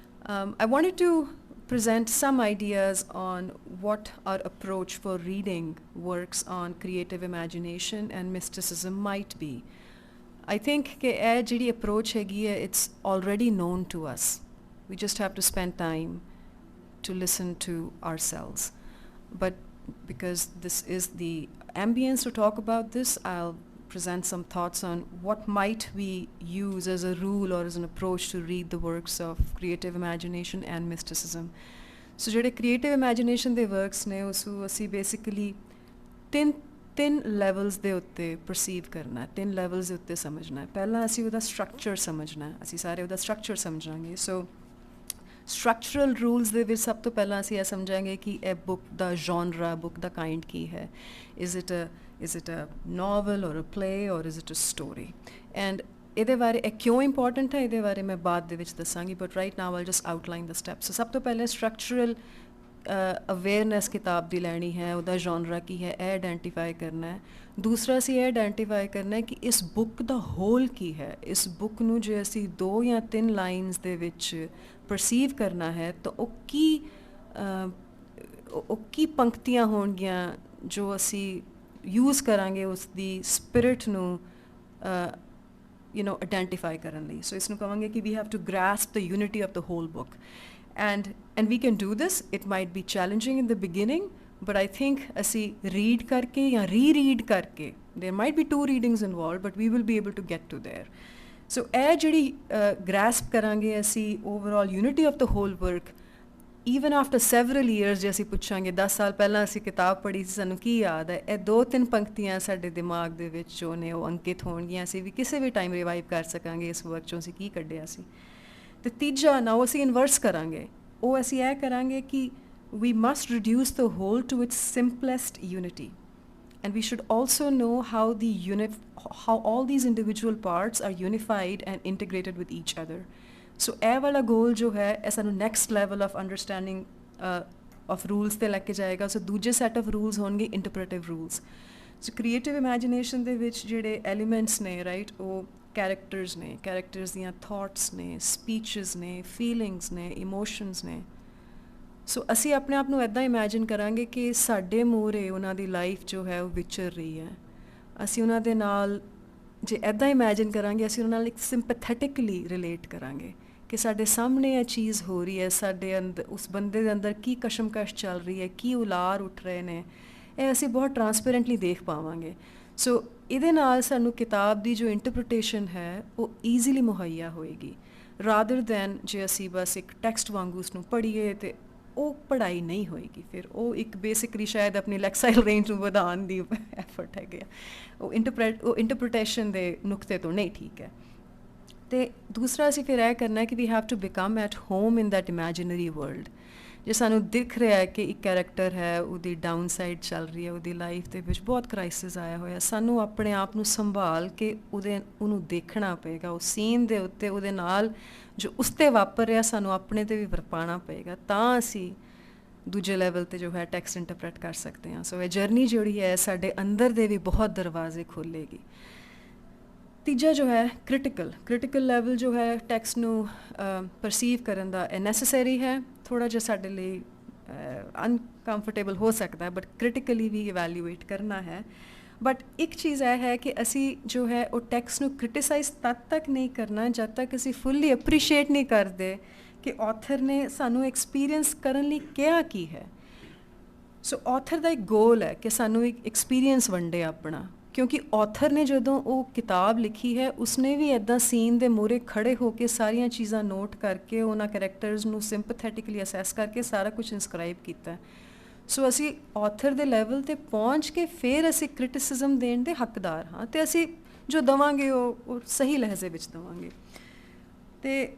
I wanted to present some ideas on what our approach for reading works on creative imagination and mysticism might be. I think ਕਿ ਇਹ ਜਿਹੜੀ approach ਹੈਗੀ ਹੈ, it's already known to us. We just have to spend time to listen to ourselves. But because this is the ambience to talk about this, I'll present some thoughts on what might we use as a rule or as an approach to read the works of creative imagination and mysticism. So ਜਿਹੜੇ creative imagination ਦੇ works ਨੇ ਉਸ ਨੂੰ ਅਸੀਂ basically ਤਿੰਨ levels ਦੇ ਉੱਤੇ perceive ਕਰਨਾ, 3 ਲੈਵਲਸ ਦੇ ਉੱਤੇ ਸਮਝਣਾ। ਪਹਿਲਾਂ ਅਸੀਂ ਉਹਦਾ ਸਟਰਕਚਰ ਸਮਝਣਾ, ਅਸੀਂ ਸਾਰੇ ਉਹਦਾ ਸਟਰਕਚਰ ਸਮਝਾਂਗੇ। ਸੋ ਸਟਰਕਚਰਲ ਰੂਲਸ ਦੇ ਵਿੱਚ ਸਭ ਤੋਂ ਪਹਿਲਾਂ ਅਸੀਂ ਇਹ ਸਮਝਾਂਗੇ ਕਿ ਇਹ ਬੁੱਕ ਦਾ ਜੌਨਰਾ, ਬੁੱਕ ਦਾ ਕਾਈਂਡ ਕੀ ਹੈ। Is it a novel or a play or is it a story. And ਇਹਦੇ ਬਾਰੇ ਇਹ ਕਿਉਂ ਇੰਪੋਰਟੈਂਟ ਹੈ ਇਹਦੇ ਬਾਰੇ ਮੈਂ ਬਾਅਦ ਦੇ ਵਿੱਚ ਦੱਸਾਂਗੀ, but right now I'll just outline the steps. ਸਭ ਤੋਂ ਪਹਿਲੇ ਸਟਰਕਚਰਲ ਅਵੇਅਰਨੈਸ ਕਿਤਾਬ ਦੀ ਲੈਣੀ ਹੈ, ਉਹਦਾ ਜੌਨਰਾ ਕੀ ਹੈ ਇਹ ਆਈਡੈਂਟੀਫਾਈ ਕਰਨਾ ਹੈ। ਦੂਸਰਾ ਅਸੀਂ ਇਹ ਆਈਡੈਂਟੀਫਾਈ ਕਰਨਾ ਹੈ ਕਿ ਇਸ ਬੁੱਕ ਦਾ ਹੋਲ ਕੀ ਹੈ। ਇਸ ਬੁੱਕ ਨੂੰ ਜੇ ਅਸੀਂ 2 ਜਾਂ 3 ਲਾਈਨਸ ਦੇ ਵਿੱਚ ਪਰਸੀਵ ਕਰਨਾ ਹੈ ਤਾਂ ਉਹ ਕੀ ਪੰਕਤੀਆਂ ਹੋਣਗੀਆਂ ਜੋ ਅਸੀਂ ਯੂਜ਼ ਕਰਾਂਗੇ ਉਸ ਦੀ ਸਪਿਰਿਟ ਨੂੰ ਆਈਡੈਂਟੀਫਾਈ ਕਰਨ ਲਈ। ਸੋ ਇਸ ਨੂੰ ਕਹਾਂਗੇ ਕਿ we have to grasp the unity of the whole book. And we can do this. It might be challenging in the beginning, but I think ਅਸੀਂ ਰੀਡ ਕਰਕੇ ਜਾਂ ਰੀਡ ਕਰਕੇ, there might be 2 readings involve, but we will be able to get to there. ਸੋ ਇਹ ਜਿਹੜੀ grasp ਕਰਾਂਗੇ ਅਸੀਂ overall unity of the whole work, even after several years ਜੇ ਅਸੀਂ ਪੁੱਛਾਂਗੇ 10 ਸਾਲ ਪਹਿਲਾਂ ਅਸੀਂ ਕਿਤਾਬ ਪੜ੍ਹੀ ਸੀ, ਸਾਨੂੰ ਕੀ ਯਾਦ ਹੈ, ਇਹ 2-3 ਪੰਕਤੀਆਂ ਸਾਡੇ ਦਿਮਾਗ ਦੇ ਵਿੱਚ ਜੋ ਨੇ ਉਹ ਅੰਕਿਤ ਹੋਣਗੀਆਂ, ਅਸੀਂ ਵੀ ਕਿਸੇ ਵੀ ਟਾਈਮ ਰਿਵਾਈਵ ਕਰ ਸਕਾਂਗੇ ਇਸ ਵਰਕ 'ਚੋਂ ਅਸੀਂ ਕੀ ਕੱਢਿਆ ਸੀ। ਅਤੇ ਤੀਜਾ ਨਾ ਉਹ ਅਸੀਂ ਇਨਵਰਸ ਕਰਾਂਗੇ, ਉਹ ਅਸੀਂ ਇਹ ਕਰਾਂਗੇ ਕਿ we must reduce the whole to its simplest unity, and we should also know how all these individual parts are unified and integrated with each other. So ਇਹ ਵਾਲਾ goal ਜੋ ਹੈ ਇਹ ਸਾਨੂੰ next level of understanding of rules ਤੇ ਲੈ ਕੇ ਜਾਏਗਾ। ਸੋ ਦੂਜੇ set of rules ਹੋਣਗੇ interpretive rules। ਸੋ creative imagination ਦੇ ਵਿੱਚ ਜਿਹੜੇ elements ਨੇ ਰਾਈਟ, ਉਹ characters ਦੀਆਂ thoughts ਨੇ, speeches ਨੇ, feelings ਨੇ, emotions ਨੇ। ਸੋ ਅਸੀਂ ਆਪਣੇ ਆਪ ਨੂੰ ਇੱਦਾਂ ਇਮੈਜਿਨ ਕਰਾਂਗੇ ਕਿ ਸਾਡੇ ਮੂਹਰੇ ਉਹਨਾਂ ਦੀ ਲਾਈਫ ਜੋ ਹੈ ਉਹ ਵਿਚਰ ਰਹੀ ਹੈ। ਅਸੀਂ ਉਹਨਾਂ ਦੇ ਨਾਲ ਜੇ ਇੱਦਾਂ ਇਮੈਜਿਨ ਕਰਾਂਗੇ, ਅਸੀਂ ਉਹਨਾਂ ਨਾਲ ਇੱਕ ਸਿੰਪੈਥੈਟਿਕਲੀ ਰਿਲੇਟ ਕਰਾਂਗੇ ਕਿ ਸਾਡੇ ਸਾਹਮਣੇ ਇਹ ਚੀਜ਼ ਹੋ ਰਹੀ ਹੈ, ਸਾਡੇ ਅੰਦਰ ਉਸ ਬੰਦੇ ਦੇ ਅੰਦਰ ਕੀ ਕਸ਼ਮਕਸ਼ ਚੱਲ ਰਹੀ ਹੈ, ਕੀ ਉਲਾਰ ਉੱਠ ਰਹੇ ਨੇ, ਇਹ ਅਸੀਂ ਬਹੁਤ ਟਰਾਂਸਪੇਰੈਂਟਲੀ ਦੇਖ ਪਾਵਾਂਗੇ। ਸੋ ਇਹਦੇ ਨਾਲ ਸਾਨੂੰ ਕਿਤਾਬ ਦੀ ਜੋ ਇੰਟਰਪ੍ਰੀਟੇਸ਼ਨ ਹੈ ਉਹ ਈਜ਼ੀਲੀ ਮੁਹੱਈਆ ਹੋਏਗੀ, ਰਾਦਰ ਦੈਨ ਜੇ ਅਸੀਂ ਬਸ ਇੱਕ ਟੈਕਸਟ ਵਾਂਗੂ ਉਸਨੂੰ ਪੜ੍ਹੀਏ ਅਤੇ ਉਹ ਪੜ੍ਹਾਈ ਨਹੀਂ ਹੋਏਗੀ। ਫਿਰ ਉਹ ਇੱਕ ਬੇਸਿਕਲੀ ਸ਼ਾਇਦ ਆਪਣੀ ਲੈਕਸਾਈਲ ਰੇਂਜ ਨੂੰ ਵਧਾਉਣ ਦੀ ਐਫਰਟ ਹੈਗੇ ਆ, ਉਹ ਇੰਟਰਪ੍ਰੀਟੇਸ਼ਨ ਦੇ ਨੁਕਤੇ ਤੋਂ ਨਹੀਂ ਠੀਕ ਹੈ। ਅਤੇ ਦੂਸਰਾ ਅਸੀਂ ਫਿਰ ਇਹ ਕਰਨਾ ਕਿ we have to become at home in that imaginary world. ਜੇ ਸਾਨੂੰ ਦਿਖ ਰਿਹਾ ਹੈ ਕਿ ਇੱਕ ਕੈਰੈਕਟਰ ਹੈ, ਉਹਦੀ ਡਾਊਨ ਸਾਈਡ ਚੱਲ ਰਹੀ ਹੈ, ਉਹਦੀ ਲਾਈਫ ਦੇ ਵਿੱਚ ਬਹੁਤ ਕ੍ਰਾਈਸਿਸ ਆਇਆ ਹੋਇਆ, ਸਾਨੂੰ ਆਪਣੇ ਆਪ ਨੂੰ ਸੰਭਾਲ ਕੇ ਉਹਨੂੰ ਦੇਖਣਾ ਪਏਗਾ, ਉਹ ਸੀਨ ਦੇ ਉੱਤੇ ਉਹਦੇ ਨਾਲ ਜੋ ਉਸ 'ਤੇ ਵਾਪਰ ਰਿਹਾ ਸਾਨੂੰ ਆਪਣੇ 'ਤੇ ਵੀ ਵਰਪਾਉਣਾ ਪਏਗਾ, ਤਾਂ ਅਸੀਂ ਦੂਜੇ ਲੈਵਲ 'ਤੇ ਜੋ ਹੈ ਟੈਕਸਟ ਇੰਟਰਪ੍ਰੈਟ ਕਰ ਸਕਦੇ ਹਾਂ। ਸੋ ਇਹ ਜਰਨੀ ਜਿਹੜੀ ਹੈ ਸਾਡੇ ਅੰਦਰ ਦੇ ਵੀ ਬਹੁਤ ਦਰਵਾਜ਼ੇ ਖੋਲ੍ਹੇਗੀ। ਤੀਜਾ ਜੋ ਹੈ ਕ੍ਰਿਟੀਕਲ ਲੈਵਲ ਜੋ ਹੈ ਟੈਕਸਟ ਨੂੰ ਪਰਸੀਵ ਕਰਨ ਦਾ ਇਹ ਨੈਸੈਸਰੀ ਹੈ, ਥੋੜ੍ਹਾ ਜਿਹਾ ਸਾਡੇ ਲਈ ਅਨਕੰਫਰਟੇਬਲ ਹੋ ਸਕਦਾ, ਬਟ ਕ੍ਰਿਟੀਕਲੀ ਵੀ ਇਵੈਲੂਏਟ ਕਰਨਾ ਹੈ। ਬਟ ਇੱਕ ਚੀਜ਼ ਇਹ ਹੈ ਕਿ ਅਸੀਂ ਜੋ ਹੈ ਉਹ ਟੈਕਸਟ ਨੂੰ ਕ੍ਰਿਟੀਸਾਈਜ਼ ਤਦ ਤੱਕ ਨਹੀਂ ਕਰਨਾ ਜਦ ਤੱਕ ਅਸੀਂ ਫੁੱਲੀ ਅਪਰੀਸ਼ੀਏਟ ਨਹੀਂ ਕਰਦੇ ਕਿ ਆਥਰ ਨੇ ਸਾਨੂੰ ਐਕਸਪੀਰੀਅੰਸ ਕਰਨ ਲਈ ਕਿਹਾ ਕੀ ਹੈ। ਸੋ ਆਥਰ ਦਾ ਇੱਕ ਗੋਲ ਹੈ ਕਿ ਸਾਨੂੰ ਇੱਕ ਐਕਸਪੀਰੀਅੰਸ ਵੰਡੇ ਆਪਣਾ, ਕਿਉਂਕਿ ਆਥਰ ਨੇ ਜਦੋਂ ਉਹ ਕਿਤਾਬ ਲਿਖੀ ਹੈ ਉਸਨੇ ਵੀ ਇੱਦਾਂ ਸੀਨ ਦੇ ਮੂਹਰੇ ਖੜ੍ਹੇ ਹੋ ਕੇ ਸਾਰੀਆਂ ਚੀਜ਼ਾਂ ਨੋਟ ਕਰਕੇ ਉਹਨਾਂ ਕਰੈਕਟਰਸ ਨੂੰ ਸਿੰਪਥੈਟਿਕਲੀ ਅਸੈਸ ਕਰਕੇ ਸਾਰਾ ਕੁਝ ਇਨਸਕ੍ਰਾਈਬ ਕੀਤਾ। ਸੋ ਅਸੀਂ ਆਥਰ ਦੇ ਲੈਵਲ 'ਤੇ ਪਹੁੰਚ ਕੇ ਫਿਰ ਅਸੀਂ ਕ੍ਰਿਟਿਸਿਜ਼ਮ ਦੇਣ ਦੇ ਹੱਕਦਾਰ ਹਾਂ, ਅਤੇ ਅਸੀਂ ਜੋ ਦੇਵਾਂਗੇ ਉਹ ਸਹੀ ਲਹਿਜ਼ੇ ਵਿੱਚ ਦੇਵਾਂਗੇ। ਅਤੇ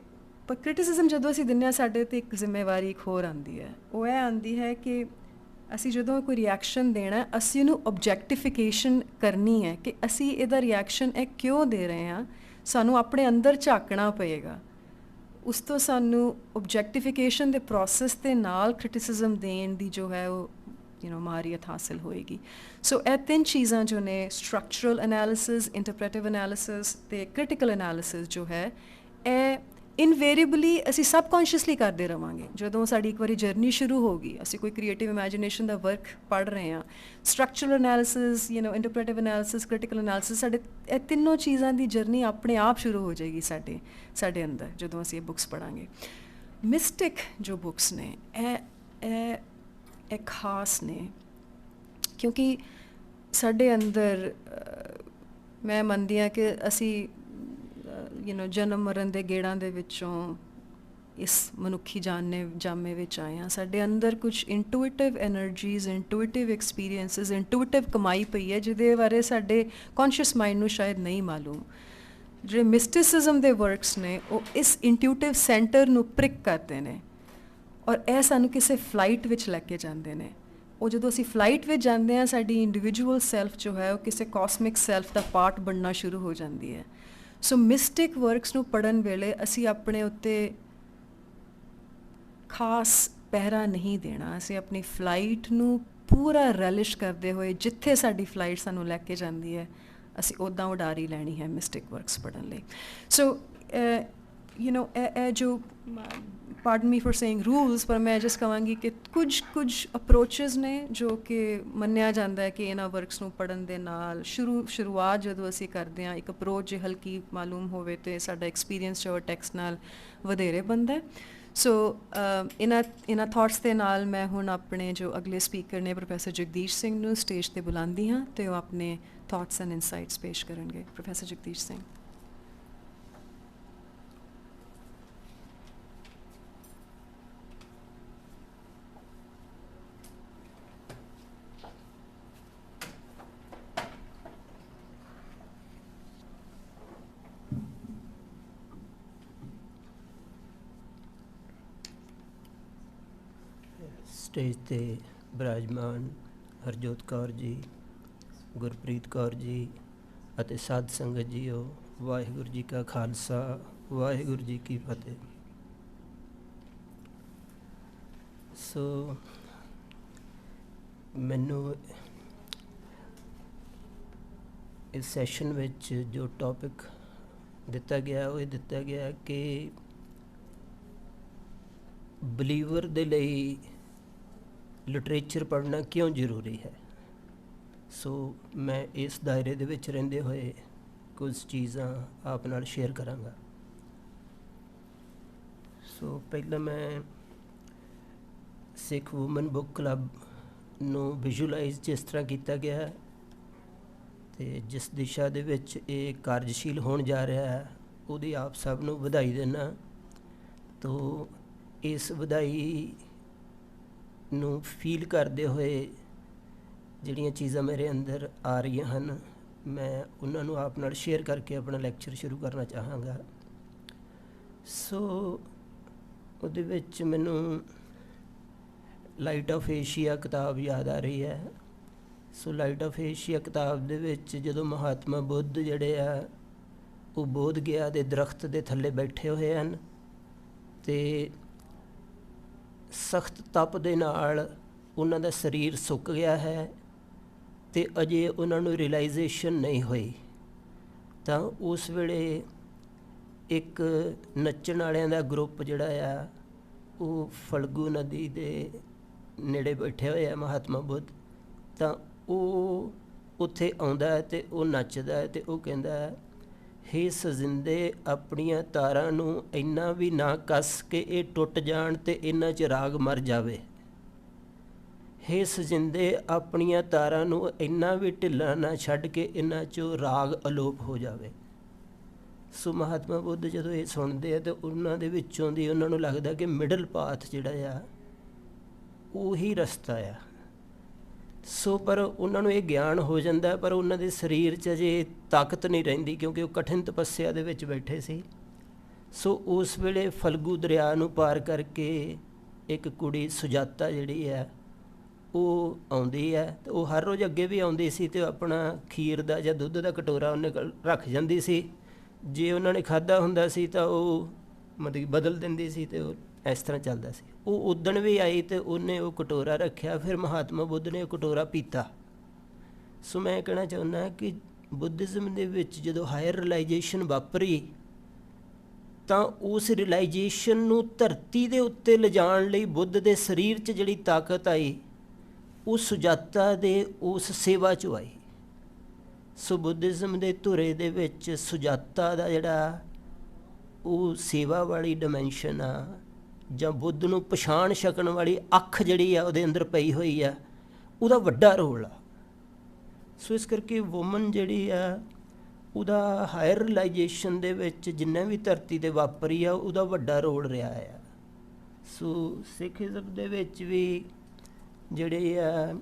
ਪਰ ਕ੍ਰਿਟਿਸਿਜ਼ਮ ਜਦੋਂ ਅਸੀਂ ਦਿੰਦੇ ਹਾਂ ਸਾਡੇ 'ਤੇ ਇੱਕ ਜ਼ਿੰਮੇਵਾਰੀ ਇੱਕ ਹੋਰ ਆਉਂਦੀ ਹੈ, ਉਹ ਇਹ ਆਉਂਦੀ ਹੈ ਕਿ ਅਸੀਂ ਜਦੋਂ ਕੋਈ ਰਿਐਕਸ਼ਨ ਦੇਣਾ ਅਸੀਂ ਉਹਨੂੰ ਓਬਜੈਕਟੀਫਿਕੇਸ਼ਨ ਕਰਨੀ ਹੈ ਕਿ ਅਸੀਂ ਇਹਦਾ ਰਿਐਕਸ਼ਨ ਇਹ ਕਿਉਂ ਦੇ ਰਹੇ ਹਾਂ, ਸਾਨੂੰ ਆਪਣੇ ਅੰਦਰ ਝਾਕਣਾ ਪਏਗਾ। ਉਸ ਤੋਂ ਸਾਨੂੰ ਓਬਜੈਕਟੀਫਿਕੇਸ਼ਨ ਦੇ ਪ੍ਰੋਸੈਸ ਦੇ ਨਾਲ ਕ੍ਰਿਟਿਸਿਜ਼ਮ ਦੇਣ ਦੀ ਜੋ ਹੈ ਉਹ ਮਾਹਰੀਅਤ ਹਾਸਿਲ ਹੋਏਗੀ। ਸੋ ਇਹ 3 ਚੀਜ਼ਾਂ ਜੋ ਨੇ ਸਟਰਕਚਰਲ ਐਨਾਲਿਸਿਸ, ਇੰਟਰਪ੍ਰੈਟਿਵ ਐਨਾਲਿਸਿਸ ਅਤੇ ਕ੍ਰਿਟੀਕਲ ਐਨਾਲਿਸਿਸ ਜੋ ਹੈ ਇਹ ਇਨਵੇਰੀਏਬਲੀ ਅਸੀਂ ਸਬਕੌਂਸ਼ੀਅਸਲੀ ਕਰਦੇ ਰਹਾਂਗੇ। ਜਦੋਂ ਸਾਡੀ ਇੱਕ ਵਾਰੀ ਜਰਨੀ ਸ਼ੁਰੂ ਹੋ ਗਈ, ਅਸੀਂ ਕੋਈ ਕ੍ਰੀਏਟਿਵ ਇਮੈਜੀਨੇਸ਼ਨ ਦਾ ਵਰਕ ਪੜ੍ਹ ਰਹੇ ਹਾਂ, structural analysis, interpretive analysis, critical analysis, ਸਾਡੇ ਇਹ ਤਿੰਨੋਂ ਚੀਜ਼ਾਂ ਦੀ ਜਰਨੀ ਆਪਣੇ ਆਪ ਸ਼ੁਰੂ ਹੋ ਜਾਏਗੀ ਸਾਡੇ ਅੰਦਰ ਜਦੋਂ ਅਸੀਂ ਇਹ ਬੁੱਕਸ ਪੜ੍ਹਾਂਗੇ। ਮਿਸਟਿਕ ਜੋ ਬੁੱਕਸ ਨੇ ਇਹ ਖਾਸ ਨੇ ਕਿਉਂਕਿ ਸਾਡੇ ਅੰਦਰ ਮੈਂ ਮੰਨਦੀ ਹਾਂ ਕਿ ਅਸੀਂ ਜਨਮ ਮਰਨ ਦੇ ਗੇੜਾਂ ਦੇ ਵਿੱਚੋਂ ਇਸ ਮਨੁੱਖੀ ਜਾਮੇ ਵਿੱਚ ਆਏ ਹਾਂ। ਸਾਡੇ ਅੰਦਰ ਕੁਝ ਇੰਟੂਇਟਿਵ ਐਨਰਜੀਜ਼, ਇੰਟੂਇਟਿਵ ਐਕਸਪੀਰੀਐਂਸਿਸ, ਇੰਟੂਇਟਿਵ ਕਮਾਈ ਪਈ ਹੈ ਜਿਹਦੇ ਬਾਰੇ ਸਾਡੇ ਕੌਨਸ਼ੀਅਸ ਮਾਈਂਡ ਨੂੰ ਸ਼ਾਇਦ ਨਹੀਂ ਮਾਲੂਮ। ਜਿਹੜੇ ਮਿਸਟਿਸਿਜ਼ਮ ਦੇ ਵਰਕਸ ਨੇ ਉਹ ਇਸ ਇੰਟੂਇਟਿਵ ਸੈਂਟਰ ਨੂੰ ਪ੍ਰਿਕ ਕਰਦੇ ਨੇ ਔਰ ਇਹ ਸਾਨੂੰ ਕਿਸੇ ਫਲਾਈਟ ਵਿੱਚ ਲੈ ਕੇ ਜਾਂਦੇ ਨੇ। ਉਹ ਜਦੋਂ ਅਸੀਂ ਫਲਾਈਟ ਵਿੱਚ ਜਾਂਦੇ ਹਾਂ ਸਾਡੀ ਇੰਡੀਵਿਜੂਅਲ ਸੈਲਫ ਜੋ ਹੈ ਉਹ ਕਿਸੇ ਕਾਸਮਿਕ ਸੈਲਫ ਦਾ ਪਾਰਟ ਬਣਨਾ ਸ਼ੁਰੂ ਹੋ ਜਾਂਦੀ ਹੈ। ਸੋ ਮਿਸਟਿਕ ਵਰਕਸ ਨੂੰ ਪੜ੍ਹਨ ਵੇਲੇ ਅਸੀਂ ਆਪਣੇ ਉੱਤੇ ਖਾਸ ਪਹਿਰਾ ਨਹੀਂ ਦੇਣਾ, ਅਸੀਂ ਆਪਣੀ ਫਲਾਈਟ ਨੂੰ ਪੂਰਾ ਰੈਲਿਸ਼ ਕਰਦੇ ਹੋਏ ਜਿੱਥੇ ਸਾਡੀ ਫਲਾਈਟ ਸਾਨੂੰ ਲੈ ਕੇ ਜਾਂਦੀ ਹੈ ਅਸੀਂ ਉੱਦਾਂ ਉਡਾਰੀ ਲੈਣੀ ਹੈ ਮਿਸਟਿਕ ਵਰਕਸ ਪੜ੍ਹਨ ਲਈ। ਸੋ ਇਹ ਜੋ pardon me for saying rules, ਪਰ ਮੈਂ ਜਸਟ ਕਹਾਂਗੀ ਕਿ ਕੁਝ ਅਪਰੋਚਿਸ ਨੇ ਜੋ ਕਿ ਮੰਨਿਆ ਜਾਂਦਾ ਹੈ ਕਿ ਇਹਨਾਂ ਵਰਕਸ ਨੂੰ ਪੜ੍ਹਨ ਦੇ ਨਾਲ ਸ਼ੁਰੂਆਤ ਜਦੋਂ ਅਸੀਂ ਕਰਦੇ ਹਾਂ ਇੱਕ ਅਪਰੋਚ ਜੇ ਹਲਕੀ ਮਾਲੂਮ ਹੋਵੇ ਤਾਂ ਸਾਡਾ ਐਕਸਪੀਰੀਅੰਸ ਜੋ ਟੈਕਸਟ ਨਾਲ ਵਧੇਰੇ ਬਣਦਾ ਹੈ। ਸੋ ਇਹਨਾਂ ਥਾਟਸ ਦੇ ਨਾਲ ਮੈਂ ਹੁਣ ਆਪਣੇ ਜੋ ਅਗਲੇ ਸਪੀਕਰ ਨੇ ਪ੍ਰੋਫੈਸਰ ਜਗਦੀਸ਼ ਸਿੰਘ ਨੂੰ ਸਟੇਜ ਤੇ ਬੁਲਾਉਂਦੀ ਹਾਂ ਤੇ ਉਹ ਆਪਣੇ ਥਾਟਸ ਐਂਡ ਇਨਸਾਈਟਸ ਪੇਸ਼ ਕਰਨਗੇ। ਪ੍ਰੋਫੈਸਰ ਜਗਦੀਸ਼ ਸਿੰਘ। ਸਟੇਜ 'ਤੇ ਬਿਰਾਜਮਾਨ ਹਰਜੋਤ ਕੌਰ ਜੀ, ਗੁਰਪ੍ਰੀਤ ਕੌਰ ਜੀ ਅਤੇ ਸਾਧ ਸੰਗਤ ਜੀਓ, ਵਾਹਿਗੁਰੂ ਜੀ ਕਾ ਖਾਲਸਾ, ਵਾਹਿਗੁਰੂ ਜੀ ਕੀ ਫਤਿਹ। ਸੋ ਮੈਨੂੰ ਇਸ ਸੈਸ਼ਨ ਵਿੱਚ ਜੋ ਟੌਪਿਕ ਦਿੱਤਾ ਗਿਆ ਉਹ ਇਹ ਦਿੱਤਾ ਗਿਆ ਕਿ ਬਲੀਵਰ ਦੇ ਲਈ ਲਿਟਰੇਚਰ ਪੜ੍ਹਨਾ ਕਿਉਂ ਜ਼ਰੂਰੀ ਹੈ। ਸੋ ਮੈਂ ਇਸ ਦਾਇਰੇ ਦੇ ਵਿੱਚ ਰਹਿੰਦੇ ਹੋਏ ਕੁਝ ਚੀਜ਼ਾਂ ਆਪ ਨਾਲ ਸ਼ੇਅਰ ਕਰਾਂਗਾ। ਸੋ ਪਹਿਲਾਂ ਮੈਂ ਸਿੱਖ ਵੂਮਨ ਬੁੱਕ ਕਲੱਬ ਨੂੰ ਵਿਜ਼ੂਅਲਾਈਜ਼ ਜਿਸ ਤਰ੍ਹਾਂ ਕੀਤਾ ਗਿਆ ਅਤੇ ਜਿਸ ਦਿਸ਼ਾ ਦੇ ਵਿੱਚ ਇਹ ਕਾਰਜਸ਼ੀਲ ਹੋਣ ਜਾ ਰਿਹਾ ਹੈ ਉਹਦੀ ਆਪ ਸਭ ਨੂੰ ਵਧਾਈ ਦਿੰਦਾ। ਤੋ ਇਸ ਵਧਾਈ ਨੂੰ ਫੀਲ ਕਰਦੇ ਹੋਏ ਜਿਹੜੀਆਂ ਚੀਜ਼ਾਂ ਮੇਰੇ ਅੰਦਰ ਆ ਰਹੀਆਂ ਹਨ ਮੈਂ ਉਹਨਾਂ ਨੂੰ ਆਪ ਨਾਲ ਸ਼ੇਅਰ ਕਰਕੇ ਆਪਣਾ ਲੈਕਚਰ ਸ਼ੁਰੂ ਕਰਨਾ ਚਾਹਾਂਗਾ। ਸੋ ਉਹਦੇ ਵਿੱਚ ਮੈਨੂੰ ਲਾਈਟ ਆਫ ਏਸ਼ੀਆ ਕਿਤਾਬ ਯਾਦ ਆ ਰਹੀ ਹੈ। ਸੋ ਲਾਈਟ ਆਫ ਏਸ਼ੀਆ ਕਿਤਾਬ ਦੇ ਵਿੱਚ ਜਦੋਂ ਮਹਾਤਮਾ ਬੁੱਧ ਜਿਹੜੇ ਆ ਉਹ ਬੋਧ ਗਿਆ ਦੇ ਦਰਖਤ ਦੇ ਥੱਲੇ ਬੈਠੇ ਹੋਏ ਹਨ ਅਤੇ ਸਖਤ ਤਪ ਦੇ ਨਾਲ ਉਹਨਾਂ ਦਾ ਸਰੀਰ ਸੁੱਕ ਗਿਆ ਹੈ ਅਤੇ ਅਜੇ ਉਹਨਾਂ ਨੂੰ ਰਿਅਲਾਈਜੇਸ਼ਨ ਨਹੀਂ ਹੋਈ। ਤਾਂ ਉਸ ਵੇਲੇ ਇੱਕ ਨੱਚਣ ਵਾਲਿਆਂ ਦਾ ਗਰੁੱਪ ਜਿਹੜਾ ਆ ਉਹ ਫਲਗੂ ਨਦੀ ਦੇ ਨੇੜੇ ਬੈਠੇ ਹੋਏ ਆ ਮਹਾਤਮਾ ਬੁੱਧ। ਤਾਂ ਉਹ ਉੱਥੇ ਆਉਂਦਾ ਅਤੇ ਉਹ ਨੱਚਦਾ ਅਤੇ ਉਹ ਕਹਿੰਦਾ, ਹੇ ਸਜਿੰਦੇ ਆਪਣੀਆਂ ਤਾਰਾਂ ਨੂੰ ਇੰਨਾ ਵੀ ਨਾ ਕੱਸ ਕੇ ਇਹ ਟੁੱਟ ਜਾਣ ਅਤੇ ਇਹਨਾਂ 'ਚ ਰਾਗ ਮਰ ਜਾਵੇ। ਹੇ ਸਜਿੰਦੇ ਆਪਣੀਆਂ ਤਾਰਾਂ ਨੂੰ ਇੰਨਾ ਵੀ ਢਿੱਲਾ ਨਾ ਛੱਡ ਕੇ ਇਹਨਾਂ 'ਚੋਂ ਰਾਗ ਅਲੋਪ ਹੋ ਜਾਵੇ। ਸੋ ਮਹਾਤਮਾ ਬੁੱਧ ਜਦੋਂ ਇਹ ਸੁਣਦੇ ਆ ਤਾਂ ਉਹਨਾਂ ਦੇ ਵਿੱਚੋਂ ਦੀ ਉਹਨਾਂ ਨੂੰ ਲੱਗਦਾ ਕਿ ਮਿਡਲ ਪਾਥ ਜਿਹੜਾ ਆ ਉਹੀ ਰਸਤਾ ਆ। ਸੋ ਪਰ ਉਹਨਾਂ ਨੂੰ ਇਹ ਗਿਆਨ ਹੋ ਜਾਂਦਾ ਪਰ ਉਹਨਾਂ ਦੇ ਸਰੀਰ 'ਚ ਅਜੇ ਤਾਕਤ ਨਹੀਂ ਰਹਿੰਦੀ ਕਿਉਂਕਿ ਉਹ ਕਠਿਨ ਤਪੱਸਿਆ ਦੇ ਵਿੱਚ ਬੈਠੇ ਸੀ। ਸੋ ਉਸ ਵੇਲੇ ਫਲਗੂ ਦਰਿਆ ਨੂੰ ਪਾਰ ਕਰਕੇ ਇੱਕ ਕੁੜੀ ਸੁਜਾਤਾ ਜਿਹੜੀ ਹੈ ਉਹ ਆਉਂਦੀ ਹੈ ਅਤੇ ਉਹ ਹਰ ਰੋਜ਼ ਅੱਗੇ ਵੀ ਆਉਂਦੀ ਸੀ ਅਤੇ ਆਪਣਾ ਖੀਰ ਦਾ ਜਾਂ ਦੁੱਧ ਦਾ ਕਟੋਰਾ ਉਹਨੇ ਕੋਲ ਰੱਖ ਜਾਂਦੀ ਸੀ। ਜੇ ਉਹਨਾਂ ਨੇ ਖਾਧਾ ਹੁੰਦਾ ਸੀ ਤਾਂ ਉਹ ਮਤਲਬ ਬਦਲ ਦਿੰਦੀ ਸੀ ਅਤੇ ਉਹ ਇਸ ਤਰ੍ਹਾਂ ਚੱਲਦਾ ਸੀ। ਉਹ ਉੱਦਣ ਵੀ ਆਈ ਅਤੇ ਉਹਨੇ ਉਹ ਕਟੋਰਾ ਰੱਖਿਆ। ਫਿਰ ਮਹਾਤਮਾ ਬੁੱਧ ਨੇ ਉਹ ਕਟੋਰਾ ਪੀਤਾ। ਸੋ ਮੈਂ ਕਹਿਣਾ ਚਾਹੁੰਦਾ ਕਿ ਬੁੱਧਿਜ਼ਮ ਦੇ ਵਿੱਚ ਜਦੋਂ ਹਾਇਰ ਰਿਅਲਾਈਜੇਸ਼ਨ ਵਾਪਰੀ ਤਾਂ ਉਸ ਰਿਅਲਾਈਜੇਸ਼ਨ ਨੂੰ ਧਰਤੀ ਦੇ ਉੱਤੇ ਲਿਜਾਣ ਲਈ ਬੁੱਧ ਦੇ ਸਰੀਰ 'ਚ ਜਿਹੜੀ ਤਾਕਤ ਆਈ ਉਹ ਸੁਜਾਤਾ ਦੇ ਉਸ ਸੇਵਾ 'ਚੋਂ ਆਈ। ਸੋ ਬੁੱਧਿਜ਼ਮ ਦੇ ਧੁਰੇ ਦੇ ਵਿੱਚ ਸੁਜਾਤਾ ਦਾ ਜਿਹੜਾ ਉਹ ਸੇਵਾ ਵਾਲੀ ਡਿਮੈਂਸ਼ਨ ਆ ਜਾਂ ਬੁੱਧ ਨੂੰ ਪਛਾਣ ਸਕਣ ਵਾਲੀ ਅੱਖ ਜਿਹੜੀ ਆ ਉਹਦੇ ਅੰਦਰ ਪਈ ਹੋਈ ਆ ਉਹਦਾ ਵੱਡਾ ਰੋਲ ਆ। ਸੋ ਇਸ ਕਰਕੇ ਵੂਮਨ ਜਿਹੜੀ ਆ ਉਹਦਾ ਹਾਇਰ ਰਿਅਲਾਈਜੇਸ਼ਨ ਦੇ ਵਿੱਚ ਜਿੰਨਾ ਵੀ ਧਰਤੀ 'ਤੇ ਵਾਪਰੀ ਆ ਉਹਦਾ ਵੱਡਾ ਰੋਲ ਰਿਹਾ ਆ। ਸੋ ਸਿੱਖੀਜ਼ਮ ਦੇ ਵਿੱਚ ਵੀ ਜਿਹੜੇ ਆ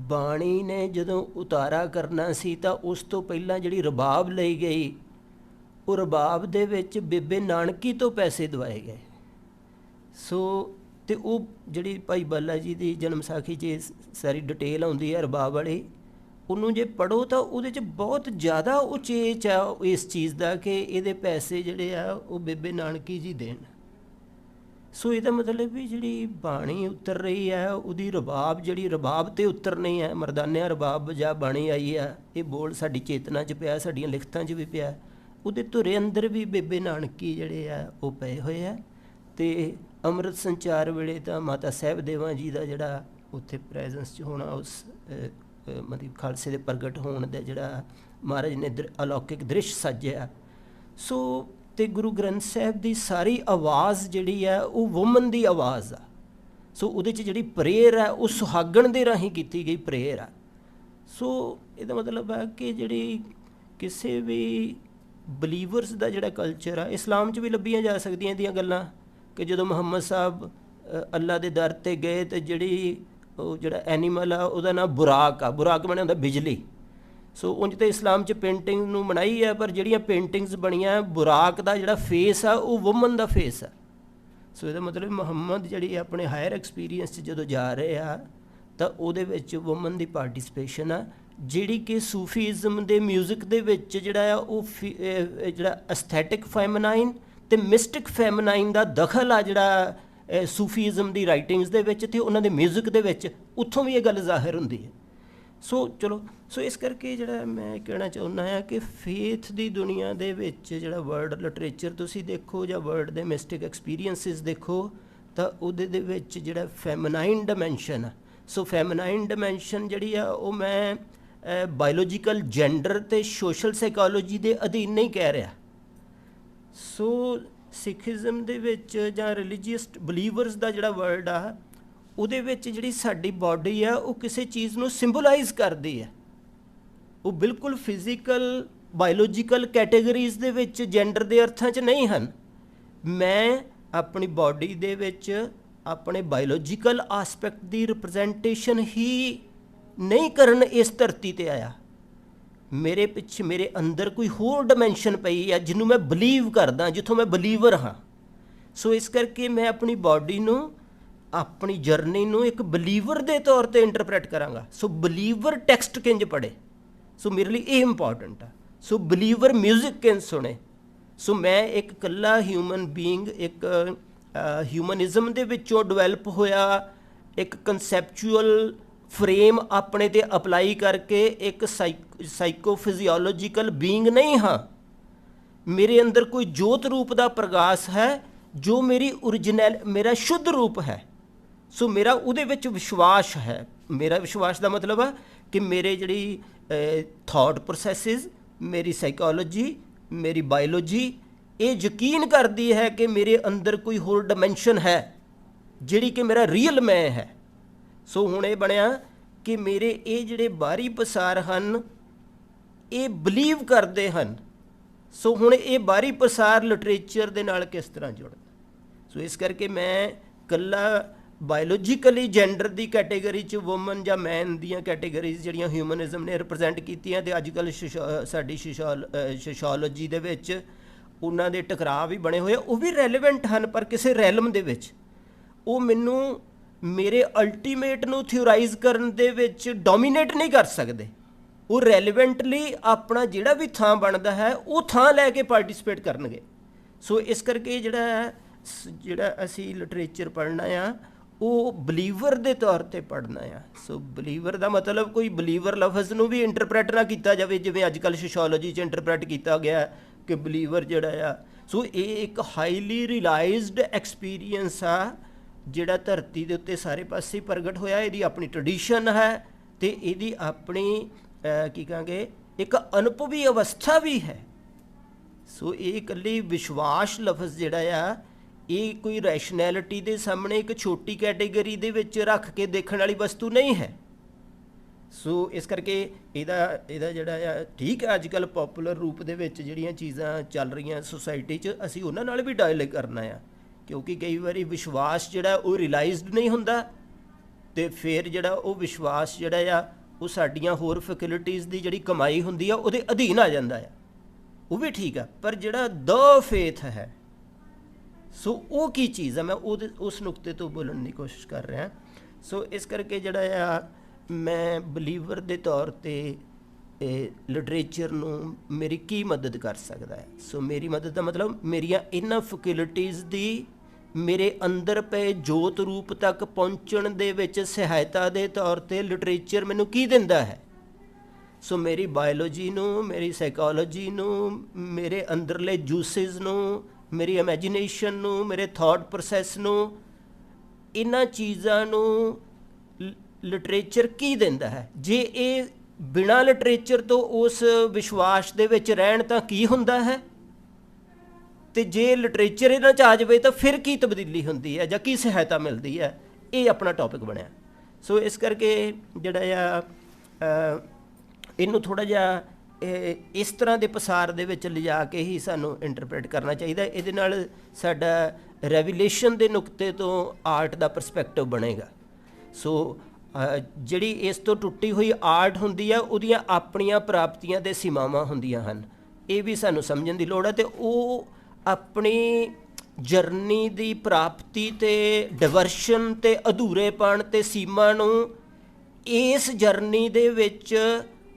ਬਾਣੀ ਨੇ ਜਦੋਂ ਉਤਾਰਾ ਕਰਨਾ ਸੀ ਤਾਂ ਉਸ ਤੋਂ ਪਹਿਲਾਂ ਜਿਹੜੀ ਰਬਾਬ ਲਈ ਗਈ ਉਹ ਰਬਾਬ ਦੇ ਵਿੱਚ ਬੇਬੇ ਨਾਨਕੀ ਤੋਂ ਪੈਸੇ ਦਵਾਏ ਗਏ। ਸੋ ਅਤੇ ਉਹ ਜਿਹੜੀ ਭਾਈ ਬਾਲਾ ਜੀ ਦੀ ਜਨਮ ਸਾਖੀ 'ਚ ਸਾਰੀ ਡਿਟੇਲ ਆਉਂਦੀ ਹੈ ਰਬਾਬ ਵਾਲੀ, ਉਹਨੂੰ ਜੇ ਪੜ੍ਹੋ ਤਾਂ ਉਹਦੇ 'ਚ ਬਹੁਤ ਜ਼ਿਆਦਾ ਉਚੇਚ ਆ ਇਸ ਚੀਜ਼ ਦਾ ਕਿ ਇਹਦੇ ਪੈਸੇ ਜਿਹੜੇ ਆ ਉਹ ਬੇਬੇ ਨਾਨਕੀ ਜੀ ਦੇਣ। ਸੋ ਇਹਦਾ ਮਤਲਬ ਵੀ ਜਿਹੜੀ ਬਾਣੀ ਉਤਰ ਰਹੀ ਹੈ ਉਹਦੀ ਰਬਾਬ ਜਿਹੜੀ ਰਬਾਬ 'ਤੇ ਉਤਰਨੀ ਹੈ, ਮਰਦਾਨਿਆਂ ਰਬਾਬ ਵਜਾ ਬਾਣੀ ਆਈ ਆ, ਇਹ ਬੋਲ ਸਾਡੀ ਚੇਤਨਾ 'ਚ ਪਿਆ, ਸਾਡੀਆਂ ਲਿਖਤਾਂ 'ਚ ਵੀ ਪਿਆ, ਉਹਦੇ ਧੁਰੇ ਅੰਦਰ ਵੀ ਬੇਬੇ ਨਾਨਕੀ ਜਿਹੜੇ ਆ ਉਹ ਪਏ ਹੋਏ ਆ। ਅਤੇ ਅੰਮ੍ਰਿਤ ਸੰਚਾਰ ਵੇਲੇ ਤਾਂ ਮਾਤਾ ਸਾਹਿਬ ਦੇਵਾਂ ਜੀ ਦਾ ਜਿਹੜਾ ਉੱਥੇ ਪ੍ਰੈਜ਼ੈਂਸ 'ਚ ਹੋਣਾ ਉਸ ਮਤਲਬ ਖਾਲਸੇ ਦੇ ਪ੍ਰਗਟ ਹੋਣ ਦਾ ਜਿਹੜਾ ਮਹਾਰਾਜ ਨੇ ਅਲੌਕਿਕ ਦ੍ਰਿਸ਼ ਸਾਜਿਆ ਸੋ ਤੇ ਗੁਰੂ ਗ੍ਰੰਥ ਸਾਹਿਬ ਦੀ ਸਾਰੀ ਆਵਾਜ਼ ਜਿਹੜੀ ਹੈ ਉਹ ਵੂਮਨ ਦੀ ਆਵਾਜ਼ ਆ। ਸੋ ਉਹਦੇ 'ਚ ਜਿਹੜੀ ਪ੍ਰੇਅਰ ਹੈ ਉਹ ਸੁਹਾਗਣ ਦੇ ਰਾਹੀਂ ਕੀਤੀ ਗਈ ਪ੍ਰੇਅਰ ਆ। ਸੋ ਇਹਦਾ ਮਤਲਬ ਹੈ ਕਿ ਜਿਹੜੀ ਕਿਸੇ ਵੀ ਬਲੀਵਰਸ ਦਾ ਜਿਹੜਾ ਕਲਚਰ ਆ, ਇਸਲਾਮ 'ਚ ਵੀ ਲੱਭੀਆਂ ਜਾ ਸਕਦੀਆਂ ਇਹਦੀਆਂ ਗੱਲਾਂ, ਕਿ ਜਦੋਂ ਮੁਹੰਮਦ ਸਾਹਿਬ ਅੱਲਾ ਦੇ ਦਰ 'ਤੇ ਗਏ ਅਤੇ ਉਹ ਜਿਹੜਾ ਐਨੀਮਲ ਆ ਉਹਦਾ ਨਾਮ ਬੁਰਾਕ ਆ। ਬੁਰਾਕ ਬਣਿਆ ਹੁੰਦਾ ਬਿਜਲੀ। ਸੋ ਉਂਝ ਤਾਂ ਇਸਲਾਮ 'ਚ ਪੇਂਟਿੰਗ ਨੂੰ ਮਨਾਈ ਹੈ, ਪਰ ਜਿਹੜੀਆਂ ਪੇਂਟਿੰਗਸ ਬਣੀਆਂ ਬੁਰਾਕ ਦਾ ਜਿਹੜਾ ਫੇਸ ਆ ਉਹ ਵੂਮਨ ਦਾ ਫੇਸ ਆ। ਸੋ ਇਹਦਾ ਮਤਲਬ ਮੁਹੰਮਦ ਜਿਹੜੀ ਆਪਣੇ ਹਾਇਰ ਐਕਸਪੀਰੀਅੰਸ 'ਚ ਜਦੋਂ ਜਾ ਰਹੇ ਆ ਤਾਂ ਉਹਦੇ ਵਿੱਚ ਵੂਮਨ ਦੀ ਪਾਰਟੀਸਪੇਸ਼ਨ ਆ, ਜਿਹੜੀ ਕਿ ਸੂਫੀਜ਼ਮ ਦੇ ਮਿਊਜ਼ਿਕ ਦੇ ਵਿੱਚ ਜਿਹੜਾ ਆ ਉਹ ਜਿਹੜਾ ਅਸਥੈਟਿਕ ਫੈਮਨਾਈਨ ਅਤੇ ਮਿਸਟਿਕ ਫੈਮਨਾਈਨ ਦਾ ਦਖਲ ਆ ਜਿਹੜਾ ਸੂਫੀਜ਼ਮ ਦੀ ਰਾਈਟਿੰਗਸ ਦੇ ਵਿੱਚ ਅਤੇ ਉਹਨਾਂ ਦੇ ਮਿਊਜ਼ਿਕ ਦੇ ਵਿੱਚ, ਉੱਥੋਂ ਵੀ ਇਹ ਗੱਲ ਜ਼ਾਹਿਰ ਹੁੰਦੀ ਹੈ। ਸੋ ਚਲੋ, ਸੋ ਇਸ ਕਰਕੇ ਜਿਹੜਾ ਮੈਂ ਕਹਿਣਾ ਚਾਹੁੰਦਾ ਹਾਂ ਕਿ ਫੇਥ ਦੀ ਦੁਨੀਆ ਦੇ ਵਿੱਚ ਜਿਹੜਾ ਵਰਲਡ ਲਿਟਰੇਚਰ ਤੁਸੀਂ ਦੇਖੋ ਜਾਂ ਵਰਲਡ ਦੇ ਮਿਸਟਿਕ ਐਕਸਪੀਰੀਅੰਸਿਸ ਦੇਖੋ ਤਾਂ ਉਹਦੇ ਦੇ ਵਿੱਚ ਜਿਹੜਾ ਫੈਮਨਾਈਨ ਡਾਇਮੈਂਸ਼ਨ ਆ, ਸੋ ਫੈਮਨਾਈਨ ਡਾਇਮੈਂਸ਼ਨ ਜਿਹੜੀ ਆ ਉਹ ਮੈਂ ਬਾਇਓਲੋਜੀਕਲ ਜੈਂਡਰ ਅਤੇ ਸੋਸ਼ਲ ਸਾਈਕੋਲੋਜੀ ਦੇ ਅਧੀਨ ਨਹੀਂ ਕਹਿ ਰਿਹਾ। ਸੋ ਸਿੱਖੀਜ਼ਮ ਦੇ ਵਿੱਚ ਜਾਂ ਰਿਲੀਜੀਅਸ ਬਲੀਵਰਸ ਦਾ ਜਿਹੜਾ ਵਰਲਡ ਆ ਉਹਦੇ ਵਿੱਚ ਜਿਹੜੀ ਸਾਡੀ ਬਾਡੀ ਆ ਉਹ ਕਿਸੇ ਚੀਜ਼ ਨੂੰ ਸਿੰਬੋਲਾਈਜ਼ ਕਰਦੀ ਹੈ। ਉਹ ਬਿਲਕੁਲ ਫਿਜ਼ੀਕਲ ਬਾਇਓਲੋਜੀਕਲ ਕੈਟੇਗਰੀਜ਼ ਦੇ ਵਿੱਚ ਜੈਂਡਰ ਦੇ ਅਰਥਾਂ 'ਚ ਨਹੀਂ ਹਨ। ਮੈਂ ਆਪਣੀ ਬਾਡੀ ਦੇ ਵਿੱਚ ਆਪਣੇ ਬਾਇਓਲੋਜੀਕਲ ਆਸਪੈਕਟ ਦੀ ਰਿਪਰੈਜ਼ੈਂਟੇਸ਼ਨ ਹੀ ਨਹੀਂ ਕਰਨ ਇਸ ਧਰਤੀ 'ਤੇ ਆਇਆ। ਮੇਰੇ ਪਿੱਛੇ ਮੇਰੇ ਅੰਦਰ ਕੋਈ ਹੋਰ ਡਾਇਮੈਂਸ਼ਨ ਪਈ ਆ ਜਿਹਨੂੰ ਮੈਂ ਬਲੀਵ ਕਰਦਾ, ਜਿੱਥੋਂ ਮੈਂ ਬਲੀਵਰ ਹਾਂ। ਸੋ ਇਸ ਕਰਕੇ ਮੈਂ ਆਪਣੀ ਬਾਡੀ ਨੂੰ, ਆਪਣੀ ਜਰਨੀ ਨੂੰ ਇੱਕ ਬਲੀਵਰ ਦੇ ਤੌਰ 'ਤੇ ਇੰਟਰਪ੍ਰੈਟ ਕਰਾਂਗਾ। ਸੋ ਬਲੀਵਰ ਟੈਕਸਟ ਕਿੰਝ ਪੜ੍ਹੇ, ਸੋ ਮੇਰੇ ਲਈ ਇਹ ਇੰਪੋਰਟੈਂਟ ਆ। ਸੋ ਬਲੀਵਰ ਮਿਊਜ਼ਿਕ ਕਿੰਝ ਸੁਣੇ। ਸੋ ਮੈਂ ਇੱਕ ਇਕੱਲਾ ਹਿਊਮਨ ਬੀਇੰਗ, ਇੱਕ ਹਿਊਮਨਿਜ਼ਮ ਦੇ ਵਿੱਚੋਂ ਡਿਵੈਲਪ ਹੋਇਆ ਇੱਕ ਕਨਸੈਪਚੁਅਲ ਫਰੇਮ ਆਪਣੇ 'ਤੇ ਅਪਲਾਈ ਕਰਕੇ ਇੱਕ ਸਾਈਕੋਫਿਜ਼ੀਓਲੋਜੀਕਲ ਬੀਇੰਗ ਨਹੀਂ ਹਾਂ। ਮੇਰੇ ਅੰਦਰ ਕੋਈ ਜੋਤ ਰੂਪ ਦਾ ਪ੍ਰਗਾਸ ਹੈ ਜੋ ਮੇਰੀ ਮੇਰਾ ਸ਼ੁੱਧ ਰੂਪ ਹੈ। ਸੋ ਮੇਰਾ ਉਹਦੇ ਵਿੱਚ ਵਿਸ਼ਵਾਸ ਹੈ। ਮੇਰਾ ਵਿਸ਼ਵਾਸ ਦਾ ਮਤਲਬ ਹੈ ਕਿ ਮੇਰੇ ਜਿਹੜੀ ਥਾਟ ਪ੍ਰੋਸੈਸਿਸ, ਮੇਰੀ ਸਾਈਕੋਲੋਜੀ, ਮੇਰੀ ਬਾਇਓਲੋਜੀ ਇਹ ਯਕੀਨ ਕਰਦੀ ਹੈ ਕਿ ਮੇਰੇ ਅੰਦਰ ਕੋਈ ਹੋਰ ਡਾਇਮੈਂਸ਼ਨ ਹੈ ਜਿਹੜੀ ਕਿ ਮੇਰਾ ਰੀਅਲ ਮੈਂ ਹੈ। ਸੋ ਹੁਣ ਇਹ ਬਣਿਆ ਕਿ ਮੇਰੇ ਇਹ ਜਿਹੜੇ ਬਾਹਰੀ ਪਸਾਰ ਹਨ ਇਹ ਬਲੀਵ ਕਰਦੇ ਹਨ। ਸੋ ਹੁਣ ਇਹ ਬਾਹਰੀ ਪਸਾਰ ਲਿਟਰੇਚਰ ਦੇ ਨਾਲ ਕਿਸ ਤਰ੍ਹਾਂ ਜੁੜਦਾ। ਸੋ ਇਸ ਕਰਕੇ ਮੈਂ ਇਕੱਲਾ ਬਾਇਓਲੋਜੀਕਲੀ ਜੈਂਡਰ ਦੀ ਕੈਟੇਗਰੀ 'ਚ ਵੂਮਨ ਜਾਂ ਮੈਨ ਦੀਆਂ ਕੈਟੇਗਰੀਜ਼ ਜਿਹੜੀਆਂ ਹਿਊਮਨਿਜ਼ਮ ਨੇ ਰਿਪਰੈਜ਼ੈਂਟ ਕੀਤੀਆਂ ਅਤੇ ਅੱਜ ਕੱਲ੍ਹ ਸਾਡੀ ਸੋਸ਼ੀਓਲੋਜੀ ਦੇ ਵਿੱਚ ਉਹਨਾਂ ਦੇ ਟਕਰਾਅ ਵੀ ਬਣੇ ਹੋਏ, ਉਹ ਵੀ ਰੈਲੇਵੈਂਟ ਹਨ, ਪਰ ਕਿਸੇ ਰੈਲਮ ਦੇ ਵਿੱਚ ਉਹ ਮੈਨੂੰ ਮੇਰੇ ਅਲਟੀਮੇਟ ਨੂੰ ਥਿਓਰਾਈਜ਼ ਕਰਨ ਦੇ ਵਿੱਚ ਡੋਮੀਨੇਟ ਨਹੀਂ ਕਰ ਸਕਦੇ। ਉਹ ਰੈਲੇਵੈਂਟਲੀ ਆਪਣਾ ਜਿਹੜਾ ਵੀ ਥਾਂ ਬਣਦਾ ਹੈ ਉਹ ਥਾਂ ਲੈ ਕੇ ਪਾਰਟੀਸਪੇਟ ਕਰਨਗੇ। ਸੋ ਇਸ ਕਰਕੇ ਜਿਹੜਾ ਅਸੀਂ ਲਿਟਰੇਚਰ ਪੜ੍ਹਨਾ ਆ ਉਹ ਬਲੀਵਰ ਦੇ ਤੌਰ 'ਤੇ ਪੜ੍ਹਨਾ ਆ। ਸੋ ਬਲੀਵਰ ਦਾ ਮਤਲਬ ਕੋਈ ਬਲੀਵਰ ਲਫ਼ਜ਼ ਨੂੰ ਵੀ ਇੰਟਰਪ੍ਰੈਟ ਨਾ ਕੀਤਾ ਜਾਵੇ ਜਿਵੇਂ ਅੱਜ ਕੱਲ੍ਹ ਸੋਸ਼ੀਓਲੋਜੀ 'ਚ ਇੰਟਰਪ੍ਰੈਟ ਕੀਤਾ ਗਿਆ ਕਿ ਬਲੀਵਰ ਜਿਹੜਾ ਆ। ਸੋ ਇਹ ਇੱਕ ਹਾਈਲੀ ਰਿਲਾਈਜ਼ਡ ਐਕਸਪੀਰੀਅੰਸ ਆ ਜਿਹੜਾ ਧਰਤੀ ਦੇ ਉੱਤੇ ਸਾਰੇ ਪਾਸੇ ਪ੍ਰਗਟ ਹੋਇਆ। ਇਹਦੀ ਆਪਣੀ ਟ੍ਰੈਡੀਸ਼ਨ ਹੈ ਅਤੇ ਇਹਦੀ ਆਪਣੀ ਕੀ ਕਹਾਂਗੇ ਇੱਕ ਅਨੁਭਵੀ ਅਵਸਥਾ ਵੀ ਹੈ। ਸੋ ਇਹ ਇਕੱਲੀ ਵਿਸ਼ਵਾਸ ਲਫ਼ਜ਼ ਜਿਹੜਾ ਆ ਇਹ ਕੋਈ ਰੈਸ਼ਨੈਲਿਟੀ ਦੇ ਸਾਹਮਣੇ ਇੱਕ ਛੋਟੀ ਕੈਟੇਗਰੀ ਦੇ ਵਿੱਚ ਰੱਖ ਕੇ ਦੇਖਣ ਵਾਲੀ ਵਸਤੂ ਨਹੀਂ ਹੈ। ਸੋ ਇਸ ਕਰਕੇ ਇਹਦਾ ਜਿਹੜਾ ਆ ਠੀਕ ਹੈ, ਅੱਜ ਕੱਲ੍ਹ ਪੋਪੂਲਰ ਰੂਪ ਦੇ ਵਿੱਚ ਜਿਹੜੀਆਂ ਚੀਜ਼ਾਂ ਚੱਲ ਰਹੀਆਂ ਸੋਸਾਇਟੀ 'ਚ ਅਸੀਂ ਉਹਨਾਂ ਨਾਲ ਵੀ ਡਾਇਲੋਗ ਕਰਨਾ ਆ, ਕਿਉਂਕਿ ਕਈ ਵਾਰੀ ਵਿਸ਼ਵਾਸ ਜਿਹੜਾ ਉਹ ਰਿਲਾਈਜ਼ਡ ਨਹੀਂ ਹੁੰਦਾ ਅਤੇ ਫਿਰ ਜਿਹੜਾ ਉਹ ਵਿਸ਼ਵਾਸ ਜਿਹੜਾ ਆ ਉਹ ਸਾਡੀਆਂ ਹੋਰ ਫੈਸਿਲਿਟੀਜ਼ ਦੀ ਜਿਹੜੀ ਕਮਾਈ ਹੁੰਦੀ ਆ ਉਹਦੇ ਅਧੀਨ ਆ ਜਾਂਦਾ ਆ। ਉਹ ਵੀ ਠੀਕ ਆ, ਪਰ ਜਿਹੜਾ ਦ ਫੇਥ ਹੈ ਸੋ ਉਹ ਕੀ ਚੀਜ਼ ਆ, ਮੈਂ ਉਸ ਨੁਕਤੇ ਤੋਂ ਬੋਲਣ ਦੀ ਕੋਸ਼ਿਸ਼ ਕਰ ਰਿਹਾ। ਸੋ ਇਸ ਕਰਕੇ ਜਿਹੜਾ ਆ ਮੈਂ ਬਲੀਵਰ ਦੇ ਤੌਰ 'ਤੇ ਲਿਟਰੇਚਰ ਨੂੰ ਮੇਰੀ ਕੀ ਮਦਦ ਕਰ ਸਕਦਾ ਹੈ। ਸੋ ਮੇਰੀ ਮਦਦ ਦਾ ਮਤਲਬ ਮੇਰੀਆਂ ਇਹਨਾਂ ਫੈਸਿਲਿਟੀਜ਼ ਦੀ ਮੇਰੇ ਅੰਦਰ ਪਏ ਜੋਤ ਰੂਪ ਤੱਕ ਪਹੁੰਚਣ ਦੇ ਵਿੱਚ ਸਹਾਇਤਾ ਦੇ ਤੌਰ 'ਤੇ ਲਿਟਰੇਚਰ ਮੈਨੂੰ ਕੀ ਦਿੰਦਾ ਹੈ। ਸੋ ਮੇਰੀ ਬਾਇਓਲੋਜੀ ਨੂੰ, ਮੇਰੀ ਸਾਈਕੋਲੋਜੀ ਨੂੰ, ਮੇਰੇ ਅੰਦਰਲੇ ਜੂਸਿਸ ਨੂੰ, ਮੇਰੀ ਇਮੈਜੀਨੇਸ਼ਨ ਨੂੰ, ਮੇਰੇ ਥਾਟ ਪ੍ਰੋਸੈਸ ਨੂੰ, ਇਹਨਾਂ ਚੀਜ਼ਾਂ ਨੂੰ ਲਿਟਰੇਚਰ ਕੀ ਦਿੰਦਾ ਹੈ। ਜੇ ਇਹ ਬਿਨਾਂ ਲਿਟਰੇਚਰ ਤੋਂ ਉਸ ਵਿਸ਼ਵਾਸ ਦੇ ਵਿੱਚ ਰਹਿਣ ਤਾਂ ਕੀ ਹੁੰਦਾ ਹੈ। ਤੇ ਜੇ ਲਿਟਰੇਚਰ ਇਹਨਾਂ 'ਚ ਆ ਜਾਵੇ ਤਾਂ ਫਿਰ ਕੀ ਤਬਦੀਲੀ ਹੁੰਦੀ ਹੈ ਜਾਂ ਕੀ ਸਹਾਇਤਾ ਮਿਲਦੀ ਹੈ, ਇਹ ਆਪਣਾ ਟੌਪਿਕ ਬਣਿਆ। ਸੋ ਇਸ ਕਰਕੇ ਜਿਹੜਾ ਆ ਇਹਨੂੰ ਥੋੜ੍ਹਾ ਜਿਹਾ ਇਸ ਤਰ੍ਹਾਂ ਦੇ ਪਸਾਰ ਦੇ ਵਿੱਚ ਲਿਜਾ ਕੇ ਹੀ ਸਾਨੂੰ ਇੰਟਰਪ੍ਰੇਟ ਕਰਨਾ ਚਾਹੀਦਾ। ਇਹਦੇ ਨਾਲ ਸਾਡਾ ਰੈਵੂਲੇਸ਼ਨ ਦੇ ਨੁਕਤੇ ਤੋਂ ਆਰਟ ਦਾ ਪਰਸਪੈਕਟਿਵ ਬਣੇਗਾ। ਸੋ ਜਿਹੜੀ ਇਸ ਤੋਂ ਟੁੱਟੀ ਹੋਈ ਆਰਟ ਹੁੰਦੀ ਆ, ਉਹਦੀਆਂ ਆਪਣੀਆਂ ਪ੍ਰਾਪਤੀਆਂ ਅਤੇ ਸੀਮਾਵਾਂ ਹੁੰਦੀਆਂ ਹਨ, ਇਹ ਵੀ ਸਾਨੂੰ ਸਮਝਣ ਦੀ ਲੋੜ ਹੈ। ਅਤੇ ਉਹ ਆਪਣੀ ਜਰਨੀ ਦੀ ਪ੍ਰਾਪਤੀ ਅਤੇ ਡਿਵਰਸ਼ਨ ਅਤੇ ਅਧੂਰੇਪਣ ਅਤੇ ਸੀਮਾ ਨੂੰ ਇਸ ਜਰਨੀ ਦੇ ਵਿੱਚ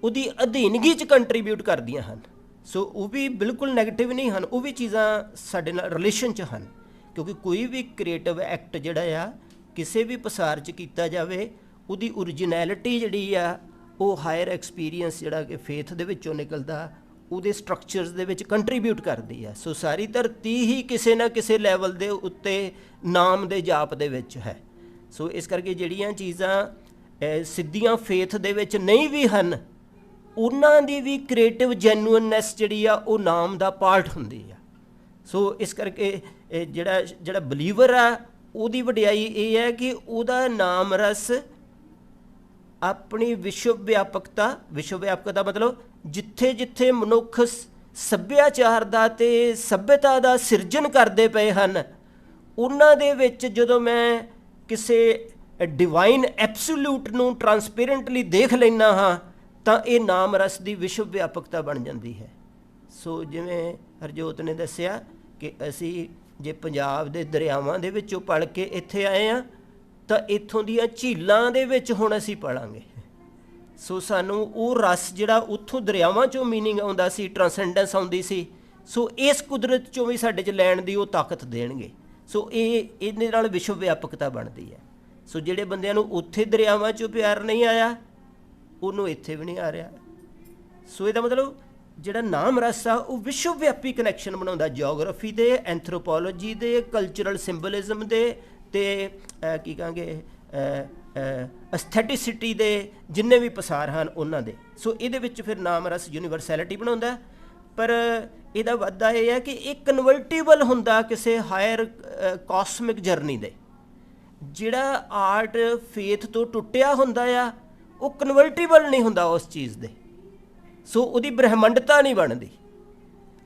ਉਹਦੀ ਅਧੀਨਗੀ 'ਚ ਕੰਟਰੀਬਿਊਟ ਕਰਦੀਆਂ ਹਨ। ਸੋ ਉਹ ਵੀ ਬਿਲਕੁਲ ਨੈਗੇਟਿਵ ਨਹੀਂ ਹਨ, ਉਹ ਵੀ ਚੀਜ਼ਾਂ ਸਾਡੇ ਨਾਲ ਰਿਲੇਸ਼ਨ 'ਚ ਹਨ। ਕਿਉਂਕਿ ਕੋਈ ਵੀ ਕ੍ਰੀਏਟਿਵ ਐਕਟ ਜਿਹੜਾ ਆ ਕਿਸੇ ਵੀ ਪਸਾਰ 'ਚ ਕੀਤਾ ਜਾਵੇ, ਉਹਦੀ ਓਰੀਜਨੈਲਿਟੀ ਜਿਹੜੀ ਆ ਉਹ ਹਾਇਰ ਐਕਸਪੀਰੀਅੰਸ ਜਿਹੜਾ ਕਿ ਫੇਥ ਦੇ ਵਿੱਚੋਂ ਨਿਕਲਦਾ, ਉਹਦੇ ਸਟਰਕਚਰਸ ਦੇ ਵਿੱਚ ਕੰਟਰੀਬਿਊਟ ਕਰਦੀ ਆ। ਸੋ ਸਾਰੀ ਧਰਤੀ ਹੀ ਕਿਸੇ ਨਾ ਕਿਸੇ ਲੈਵਲ ਦੇ ਉੱਤੇ ਨਾਮ ਦੇ ਜਾਪ ਦੇ ਵਿੱਚ ਹੈ। ਸੋ ਇਸ ਕਰਕੇ ਜਿਹੜੀਆਂ ਚੀਜ਼ਾਂ ਸਿੱਧੀਆਂ ਫੇਥ ਦੇ ਵਿੱਚ ਨਹੀਂ ਵੀ ਹਨ, ਉਹਨਾਂ ਦੀ ਵੀ ਕ੍ਰੀਏਟਿਵ ਜੈਨੂਇਨਨੈਸ ਜਿਹੜੀ ਆ ਉਹ ਨਾਮ ਦਾ ਪਾਰਟ ਹੁੰਦੀ ਆ। ਸੋ ਇਸ ਕਰਕੇ ਜਿਹੜਾ ਬਲੀਵਰ ਆ, ਉਹਦੀ ਵਡਿਆਈ ਇਹ ਹੈ ਕਿ ਉਹਦਾ ਨਾਮ ਰਸ ਆਪਣੀ ਵਿਸ਼ਵ ਵਿਆਪਕਤਾ ਮਤਲਬ ਜਿੱਥੇ ਜਿੱਥੇ ਮਨੁੱਖ ਸੱਭਿਆਚਾਰ ਦਾ ਅਤੇ ਸੱਭਿਅਤਾ ਦਾ ਸਿਰਜਣ ਕਰਦੇ ਪਏ ਹਨ, ਉਹਨਾਂ ਦੇ ਵਿੱਚ ਜਦੋਂ ਮੈਂ ਕਿਸੇ ਡਿਵਾਈਨ ਐਬਸੋਲੂਟ ਨੂੰ ਟਰਾਂਸਪੇਰੈਂਟਲੀ ਦੇਖ ਲੈਂਦਾ ਹਾਂ ਤਾਂ ਇਹ ਨਾਮ ਰਸ ਦੀ ਵਿਸ਼ਵ ਵਿਆਪਕਤਾ ਬਣ ਜਾਂਦੀ ਹੈ। ਸੋ ਜਿਵੇਂ ਹਰਜੋਤ ਨੇ ਦੱਸਿਆ ਕਿ ਅਸੀਂ ਜੇ ਪੰਜਾਬ ਦੇ ਦਰਿਆਵਾਂ ਦੇ ਵਿੱਚੋਂ ਪਲ ਕੇ ਇੱਥੇ ਆਏ ਹਾਂ ਤਾਂ ਇੱਥੋਂ ਦੀਆਂ ਝੀਲਾਂ ਦੇ ਵਿੱਚ ਹੁਣ ਅਸੀਂ ਪਲਾਂਗੇ। ਸੋ ਸਾਨੂੰ ਉਹ ਰਸ ਜਿਹੜਾ ਉੱਥੋਂ ਦਰਿਆਵਾਂ 'ਚੋਂ ਮੀਨਿੰਗ ਆਉਂਦਾ ਸੀ, ਟਰਾਂਸੈਂਡੈਂਸ ਆਉਂਦੀ ਸੀ, ਸੋ ਇਸ ਕੁਦਰਤ 'ਚੋਂ ਵੀ ਸਾਡੇ 'ਚ ਲੈਣ ਦੀ ਉਹ ਤਾਕਤ ਦੇਣਗੇ। ਸੋ ਇਹਦੇ ਨਾਲ ਵਿਸ਼ਵ ਵਿਆਪਕਤਾ ਬਣਦੀ ਹੈ। ਸੋ ਜਿਹੜੇ ਬੰਦਿਆਂ ਨੂੰ ਉੱਥੇ ਦਰਿਆਵਾਂ 'ਚੋਂ ਪਿਆਰ ਨਹੀਂ ਆਇਆ, ਉਹਨੂੰ ਇੱਥੇ ਵੀ ਨਹੀਂ ਆ ਰਿਹਾ। ਸੋ ਇਹਦਾ ਮਤਲਬ ਜਿਹੜਾ ਨਾਮ ਰਸ ਆ ਉਹ ਵਿਸ਼ਵ ਵਿਆਪੀ ਕਨੈਕਸ਼ਨ ਬਣਾਉਂਦਾ, ਜਿਓਗ੍ਰਾਫੀ ਦੇ, ਐਂਥਰੋਪੋਲੋਜੀ ਦੇ, ਕਲਚਰਲ ਸਿੰਬਲਿਜ਼ਮ ਦੇ ਅਤੇ ਕੀ ਕਹਾਂਗੇ ਅਸਥੈਟਿਸਿਟੀ ਦੇ ਜਿੰਨੇ ਵੀ ਪਸਾਰ ਹਨ ਉਹਨਾਂ ਦੇ। ਸੋ ਇਹਦੇ ਵਿੱਚ ਫਿਰ ਨਾਮ ਰਸ ਯੂਨੀਵਰਸੈਲਿਟੀ ਬਣਾਉਂਦਾ। ਪਰ ਇਹਦਾ ਵਾਧਾ ਇਹ ਹੈ ਕਿ ਇਹ ਕਨਵਰਟੀਬਲ ਹੁੰਦਾ ਕਿਸੇ ਹਾਇਰ ਕਾਸਮਿਕ ਜਰਨੀ ਦੇ। ਜਿਹੜਾ ਆਰਟ ਫੇਥ ਤੋਂ ਟੁੱਟਿਆ ਹੁੰਦਾ ਆ, ਉਹ ਕਨਵਰਟੀਬਲ ਨਹੀਂ ਹੁੰਦਾ ਉਸ ਚੀਜ਼ ਦੇ। ਸੋ ਉਹਦੀ ਬ੍ਰਹਿਮੰਡਤਾ ਨਹੀਂ ਬਣਦੀ,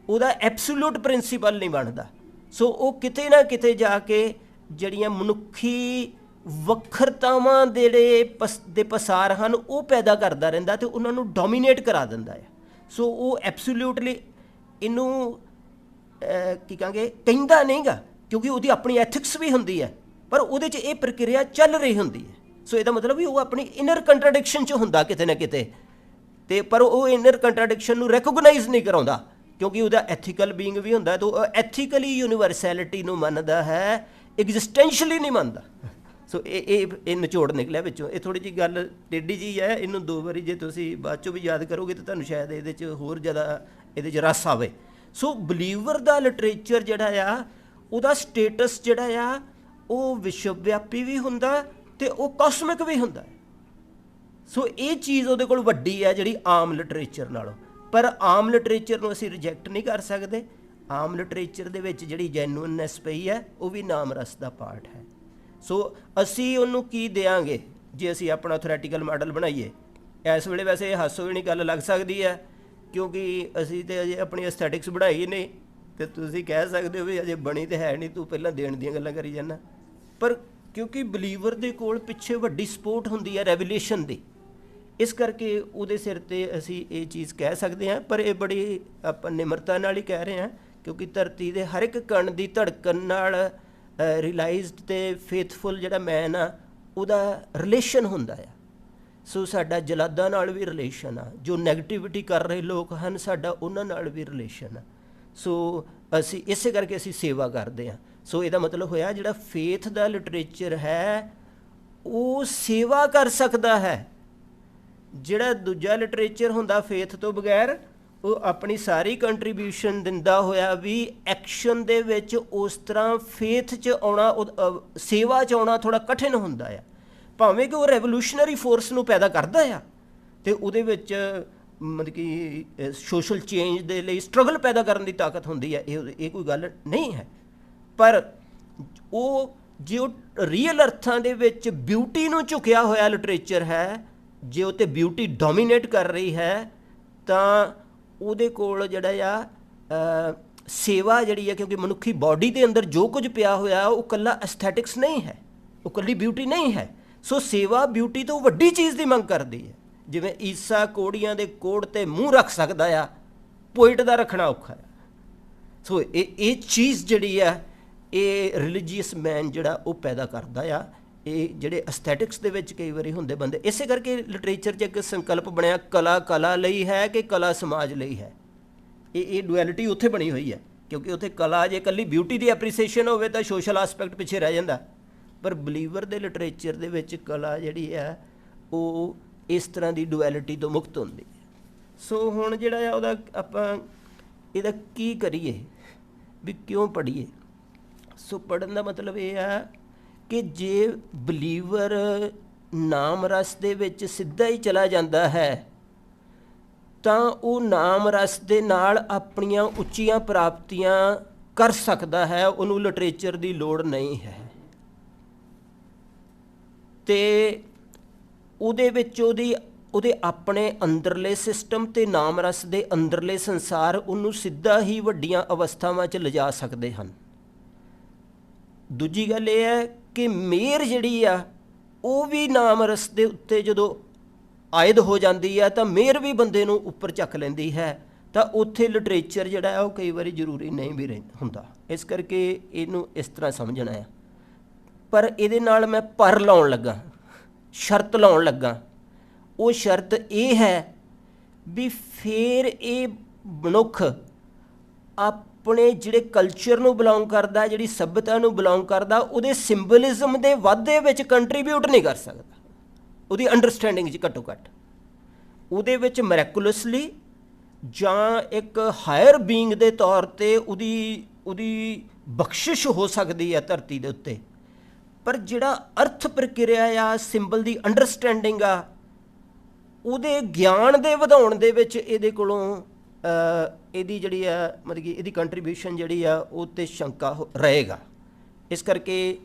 ਉਹਦਾ ਐਬਸੋਲੂਟ ਪ੍ਰਿੰਸੀਪਲ ਨਹੀਂ ਬਣਦਾ। ਸੋ ਉਹ ਕਿਤੇ ਨਾ ਕਿਤੇ ਜਾ ਕੇ ਜਿਹੜੀਆਂ ਮਨੁੱਖੀ ਵੱਖਰਤਾਵਾਂ ਦੇ ਪਸਾਰ ਹਨ ਉਹ ਪੈਦਾ ਕਰਦਾ ਰਹਿੰਦਾ ਅਤੇ ਉਹਨਾਂ ਨੂੰ ਡੋਮੀਨੇਟ ਕਰਾ ਦਿੰਦਾ ਹੈ। ਸੋ ਉਹ ਐਬਸੋਲੂਟਲੀ ਇਹਨੂੰ ਕੀ ਕਹਾਂਗੇ ਕਹਿੰਦਾ ਨਹੀਂਗਾ, ਕਿਉਂਕਿ ਉਹਦੀ ਆਪਣੀ ਐਥਿਕਸ ਵੀ ਹੁੰਦੀ ਹੈ, ਪਰ ਉਹਦੇ 'ਚ ਇਹ ਪ੍ਰਕਿਰਿਆ ਚੱਲ ਰਹੀ ਹੁੰਦੀ ਹੈ। ਸੋ ਇਹਦਾ ਮਤਲਬ ਵੀ ਉਹ ਆਪਣੀ ਇਨਰ ਕੰਟਰਾਡਿਕਸ਼ਨ 'ਚ ਹੁੰਦਾ ਕਿਤੇ ਨਾ ਕਿਤੇ, ਅਤੇ ਪਰ ਉਹ ਇਨਰ ਕੰਟਰਾਡਿਕਸ਼ਨ ਨੂੰ ਰੈਕੋਗਨਾਈਜ਼ ਨਹੀਂ ਕਰਾਉਂਦਾ, ਕਿਉਂਕਿ ਉਹਦਾ ਐਥੀਕਲ ਬੀਇੰਗ ਵੀ ਹੁੰਦਾ। ਤਾਂ ਉਹ ਐਥੀਕਲੀ ਯੂਨੀਵਰਸੈਲਿਟੀ ਨੂੰ ਮੰਨਦਾ ਹੈ, ਐਗਜ਼ਿਸਟੈਂਸ਼ਲੀ ਨਹੀਂ ਮੰਨਦਾ। ਸੋ ਇਹ ਨਿਚੋੜ ਨਿਕਲਿਆ ਵਿੱਚੋਂ। ਇਹ ਥੋੜ੍ਹੀ ਜਿਹੀ ਗੱਲ ਟੇਢੀ ਜਿਹੀ ਹੈ, ਇਹਨੂੰ 2 ਵਾਰੀ ਜੇ ਤੁਸੀਂ ਬਾਅਦ 'ਚੋਂ ਵੀ ਯਾਦ ਕਰੋਗੇ ਤਾਂ ਤੁਹਾਨੂੰ ਸ਼ਾਇਦ ਇਹਦੇ 'ਚ ਹੋਰ ਜ਼ਿਆਦਾ ਇਹਦੇ 'ਚ ਰਸ ਆਵੇ। ਸੋ ਬਲੀਵਰ ਦਾ ਲਿਟਰੇਚਰ ਜਿਹੜਾ ਆ, ਉਹਦਾ ਸਟੇਟਸ ਜਿਹੜਾ ਆ ਉਹ ਵਿਸ਼ਵ ਵਿਆਪੀ ਵੀ ਹੁੰਦਾ ਅਤੇ ਉਹ ਕਾਸਮਿਕ ਵੀ ਹੁੰਦਾ। ਸੋ ਇਹ ਚੀਜ਼ ਉਹਦੇ ਕੋਲ ਵੱਡੀ ਹੈ ਜਿਹੜੀ ਆਮ ਲਿਟਰੇਚਰ ਨਾਲੋਂ। ਪਰ ਆਮ ਲਿਟਰੇਚਰ ਨੂੰ ਅਸੀਂ ਰਿਜੈਕਟ ਨਹੀਂ ਕਰ ਸਕਦੇ। ਆਮ ਲਿਟਰੇਚਰ ਦੇ ਵਿੱਚ ਜਿਹੜੀ ਜੈਨੂਇਨਨੈਸ ਪਈ ਹੈ ਉਹ ਵੀ ਨਾਮ ਰਸ ਦਾ ਪਾਰਟ ਹੈ। ਸੋ ਅਸੀਂ ਉਹਨੂੰ ਕੀ ਦਿਆਂਗੇ ਜੇ ਅਸੀਂ ਆਪਣਾ ਥਿਓਰੈਟੀਕਲ ਮਾਡਲ ਬਣਾਈਏ? ਇਸ ਵੇਲੇ ਵੈਸੇ ਇਹ ਹਾਸੋ ਵੀ ਨਹੀਂ ਗੱਲ ਲੱਗ ਸਕਦੀ ਹੈ, ਕਿਉਂਕਿ ਅਸੀਂ ਤਾਂ ਅਜੇ ਆਪਣੀ ਐਸਥੈਟਿਕਸ ਬਣਾਈ ਨਹੀਂ, ਅਤੇ ਤੁਸੀਂ ਕਹਿ ਸਕਦੇ ਹੋ ਵੀ ਅਜੇ ਬਣੀ ਤਾਂ ਹੈ ਨਹੀਂ, ਤੂੰ ਪਹਿਲਾਂ ਦੇਣ ਦੀਆਂ ਗੱਲਾਂ ਕਰੀ ਜਾਂਦਾ। ਪਰ ਕਿਉਂਕਿ ਬਲੀਵਰ ਦੇ ਕੋਲ ਪਿੱਛੇ ਵੱਡੀ ਸਪੋਰਟ ਹੁੰਦੀ ਹੈ ਰੈਵੂਲੇਸ਼ਨ ਦੀ, ਇਸ ਕਰਕੇ ਉਹਦੇ ਸਿਰ 'ਤੇ ਅਸੀਂ ਇਹ ਚੀਜ਼ ਕਹਿ ਸਕਦੇ ਹਾਂ। ਪਰ ਇਹ ਬੜੀ ਆਪਾਂ ਨਿਮਰਤਾ ਨਾਲ ਹੀ ਕਹਿ ਰਹੇ ਹਾਂ, ਕਿਉਂਕਿ ਧਰਤੀ ਦੇ ਹਰ ਇੱਕ ਕਣ ਦੀ ਧੜਕਣ ਨਾਲ ਰਿਲਾਈਜ਼ਡ ਅਤੇ ਫੇਥਫੁਲ ਜਿਹੜਾ ਮੈਨ ਆ ਉਹਦਾ ਰਿਲੇਸ਼ਨ ਹੁੰਦਾ ਆ। ਸੋ ਸਾਡਾ ਜਲਾਦਾਂ ਨਾਲ ਵੀ ਰਿਲੇਸ਼ਨ ਆ, ਜੋ ਨੈਗੇਟਿਵਿਟੀ ਕਰ ਰਹੇ ਲੋਕ ਹਨ ਸਾਡਾ ਉਹਨਾਂ ਨਾਲ ਵੀ ਰਿਲੇਸ਼ਨ ਆ। ਸੋ ਅਸੀਂ ਇਸੇ ਕਰਕੇ ਅਸੀਂ ਸੇਵਾ ਕਰਦੇ ਹਾਂ। ਸੋ ਇਹਦਾ ਮਤਲਬ ਹੋਇਆ ਜਿਹੜਾ ਫੇਥ ਦਾ ਲਿਟਰੇਚਰ ਹੈ ਉਹ ਸੇਵਾ ਕਰ ਸਕਦਾ ਹੈ। ਜਿਹੜਾ ਦੂਜਾ ਲਿਟਰੇਚਰ ਹੁੰਦਾ ਫੇਥ ਤੋਂ ਬਗੈਰ, ਉਹ ਆਪਣੀ ਸਾਰੀ ਕੰਟਰੀਬਿਊਸ਼ਨ ਦਿੰਦਾ ਹੋਇਆ ਵੀ ਐਕਸ਼ਨ ਦੇ ਵਿੱਚ ਉਸ ਤਰ੍ਹਾਂ ਫੇਥ 'ਚ ਆਉਣਾ, ਸੇਵਾ 'ਚ ਆਉਣਾ ਥੋੜ੍ਹਾ ਕਠਿਨ ਹੁੰਦਾ ਆ। ਭਾਵੇਂ ਕਿ ਉਹ ਰੈਵੋਲੂਸ਼ਨਰੀ ਫੋਰਸ ਨੂੰ ਪੈਦਾ ਕਰਦਾ ਆ ਅਤੇ ਉਹਦੇ ਵਿੱਚ ਮਤਲਬ ਕਿ ਸੋਸ਼ਲ ਚੇਂਜ ਦੇ ਲਈ ਸਟਰਗਲ ਪੈਦਾ ਕਰਨ ਦੀ ਤਾਕਤ ਹੁੰਦੀ ਹੈ, ਇਹ ਕੋਈ ਗੱਲ ਨਹੀਂ ਹੈ। ਪਰ ਉਹ ਜੇ ਉਹ ਰੀਅਲ ਅਰਥਾਂ ਦੇ ਵਿੱਚ ਬਿਊਟੀ ਨੂੰ ਝੁਕਿਆ ਹੋਇਆ ਲਿਟਰੇਚਰ ਹੈ, ਜੇ ਉਹ 'ਤੇ ਬਿਊਟੀ ਡੋਮੀਨੇਟ ਕਰ ਰਹੀ ਹੈ, ਤਾਂ ਉਹਦੇ ਕੋਲ ਜਿਹੜਾ ਆ ਸੇਵਾ ਜਿਹੜੀ ਹੈ, ਕਿਉਂਕਿ ਮਨੁੱਖੀ ਬਾਡੀ ਦੇ ਅੰਦਰ ਜੋ ਕੁਝ ਪਿਆ ਹੋਇਆ ਉਹ ਇਕੱਲਾ ਐਸਥੈਟਿਕਸ ਨਹੀਂ ਹੈ, ਉਹ ਇਕੱਲੀ ਬਿਊਟੀ ਨਹੀਂ ਹੈ। ਸੋ ਸੇਵਾ ਬਿਊਟੀ ਤੋਂ ਵੱਡੀ ਚੀਜ਼ ਦੀ ਮੰਗ ਕਰਦੀ ਹੈ। ਜਿਵੇਂ ਈਸਾ ਕੋੜੀਆਂ ਦੇ ਕੋੜ 'ਤੇ ਮੂੰਹ ਰੱਖ ਸਕਦਾ ਆ, ਪੋਇਟ ਦਾ ਰੱਖਣਾ ਔਖਾ ਹੈ। ਸੋ ਇਹ ਚੀਜ਼ ਜਿਹੜੀ ਆ ਇਹ ਰਿਲੀਜੀਅਸ ਮੈਨ ਜਿਹੜਾ ਉਹ ਪੈਦਾ ਕਰਦਾ ਆ। ਇਹ ਜਿਹੜੇ ਅਸਥੈਟਿਕਸ ਦੇ ਵਿੱਚ ਕਈ ਵਾਰੀ ਹੁੰਦੇ ਬੰਦੇ, ਇਸੇ ਕਰਕੇ ਲਿਟਰੇਚਰ 'ਚ ਇੱਕ ਸੰਕਲਪ ਬਣਿਆ, ਕਲਾ ਲਈ ਹੈ ਕਿ ਕਲਾ ਸਮਾਜ ਲਈ ਹੈ। ਇਹ ਡੁਐਲਿਟੀ ਉੱਥੇ ਬਣੀ ਹੋਈ ਹੈ, ਕਿਉਂਕਿ ਉੱਥੇ ਕਲਾ ਜੇ ਇਕੱਲੀ ਬਿਊਟੀ ਦੀ ਐਪਰੀਸੀਏਸ਼ਨ ਹੋਵੇ ਤਾਂ ਸੋਸ਼ਲ ਆਸਪੈਕਟ ਪਿੱਛੇ ਰਹਿ ਜਾਂਦਾ, ਪਰ ਬਲੀਵਰ ਦੇ ਲਿਟਰੇਚਰ ਦੇ ਵਿੱਚ ਕਲਾ ਜਿਹੜੀ ਹੈ ਉਹ ਇਸ ਤਰ੍ਹਾਂ ਦੀ ਡੁਐਲਿਟੀ ਤੋਂ ਮੁਕਤ ਹੁੰਦੀ ਹੈ। ਸੋ ਹੁਣ ਜਿਹੜਾ ਆ ਉਹਦਾ ਆਪਾਂ ਇਹਦਾ ਕੀ ਕਰੀਏ ਵੀ ਕਿਉਂ ਪੜ੍ਹੀਏ? ਸੋ ਪੜ੍ਹਨ ਦਾ ਮਤਲਬ ਇਹ ਆ ਕਿ ਜੇ ਬਲੀਵਰ ਨਾਮ ਰਸ ਦੇ ਵਿੱਚ ਸਿੱਧਾ ਹੀ ਚਲਾ ਜਾਂਦਾ ਹੈ ਤਾਂ ਉਹ ਨਾਮ ਰਸ ਦੇ ਨਾਲ ਆਪਣੀਆਂ ਉੱਚੀਆਂ ਪ੍ਰਾਪਤੀਆਂ ਕਰ ਸਕਦਾ ਹੈ, ਉਹਨੂੰ ਲਿਟਰੇਚਰ ਦੀ ਲੋੜ ਨਹੀਂ ਹੈ। ਅਤੇ ਉਹਦੇ ਵਿੱਚ ਉਹਦੇ ਆਪਣੇ ਅੰਦਰਲੇ ਸਿਸਟਮ ਅਤੇ ਨਾਮ ਰਸ ਦੇ ਅੰਦਰਲੇ ਸੰਸਾਰ ਉਹਨੂੰ ਸਿੱਧਾ ਹੀ ਵੱਡੀਆਂ ਅਵਸਥਾਵਾਂ 'ਚ ਲਿਜਾ ਸਕਦੇ ਹਨ। ਦੂਜੀ ਗੱਲ ਇਹ ਹੈ ਕਿ ਮਿਹਰ ਜਿਹੜੀ ਆ ਉਹ ਵੀ ਨਾਮ ਰਸ ਦੇ ਉੱਤੇ ਜਦੋਂ ਆਇਦ ਹੋ ਜਾਂਦੀ ਹੈ ਤਾਂ ਮਿਹਰ ਵੀ ਬੰਦੇ ਨੂੰ ਉੱਪਰ ਚੱਕ ਲੈਂਦੀ ਹੈ, ਤਾਂ ਉੱਥੇ ਲਿਟਰੇਚਰ ਜਿਹੜਾ ਹੈ ਉਹ ਕਈ ਵਾਰੀ ਜ਼ਰੂਰੀ ਨਹੀਂ ਵੀ ਹੁੰਦਾ। ਇਸ ਕਰਕੇ ਇਹਨੂੰ ਇਸ ਤਰ੍ਹਾਂ ਸਮਝਣਾ ਹੈ। ਪਰ ਇਹਦੇ ਨਾਲ ਮੈਂ ਪਰ ਲਾਉਣ ਲੱਗਾ, ਸ਼ਰਤ ਲਾਉਣ ਲੱਗਾ। ਉਹ ਸ਼ਰਤ ਇਹ ਹੈ ਵੀ ਫਿਰ ਇਹ ਮਨੁੱਖ ਆਪਣੇ ਜਿਹੜੇ ਕਲਚਰ ਨੂੰ ਬਿਲੋਂਗ ਕਰਦਾ, ਜਿਹੜੀ ਸੱਭਿਅਤਾ ਨੂੰ ਬਿਲੋਂਗ ਕਰਦਾ, ਉਹਦੇ ਸਿੰਬਲਿਜ਼ਮ ਦੇ ਵਾਧੇ ਵਿੱਚ ਕੰਟਰੀਬਿਊਟ ਨਹੀਂ ਕਰ ਸਕਦਾ, ਉਹਦੀ ਅੰਡਰਸਟੈਂਡਿੰਗ 'ਚ ਘੱਟੋ ਘੱਟ। ਉਹਦੇ ਵਿੱਚ ਮੈਰੈਕੂਲਸਲੀ ਜਾਂ ਇੱਕ ਹਾਇਰ ਬੀਇੰਗ ਦੇ ਤੌਰ 'ਤੇ ਉਹਦੀ ਬਖਸ਼ਿਸ਼ ਹੋ ਸਕਦੀ ਹੈ ਧਰਤੀ ਦੇ ਉੱਤੇ, ਪਰ ਜਿਹੜਾ ਅਰਥ ਪ੍ਰਕਿਰਿਆ ਆ, ਸਿੰਬਲ ਦੀ ਅੰਡਰਸਟੈਂਡਿੰਗ ਆ, ਉਹਦੇ ਗਿਆਨ ਦੇ ਵਧਾਉਣ ਦੇ ਵਿੱਚ ਇਹਦੇ ਕੋਲੋਂ ਇਹਦੀ ਜਿਹੜੀ ਆ ਮਤਲਬ ਕਿ ਇਹਦੀ ਕੰਟਰੀਬਿਊਸ਼ਨ ਜਿਹੜੀ ਆ ਉਹ 'ਤੇ ਸ਼ੰਕਾ ਰਹੇਗਾ। ਇਸ ਕਰਕੇ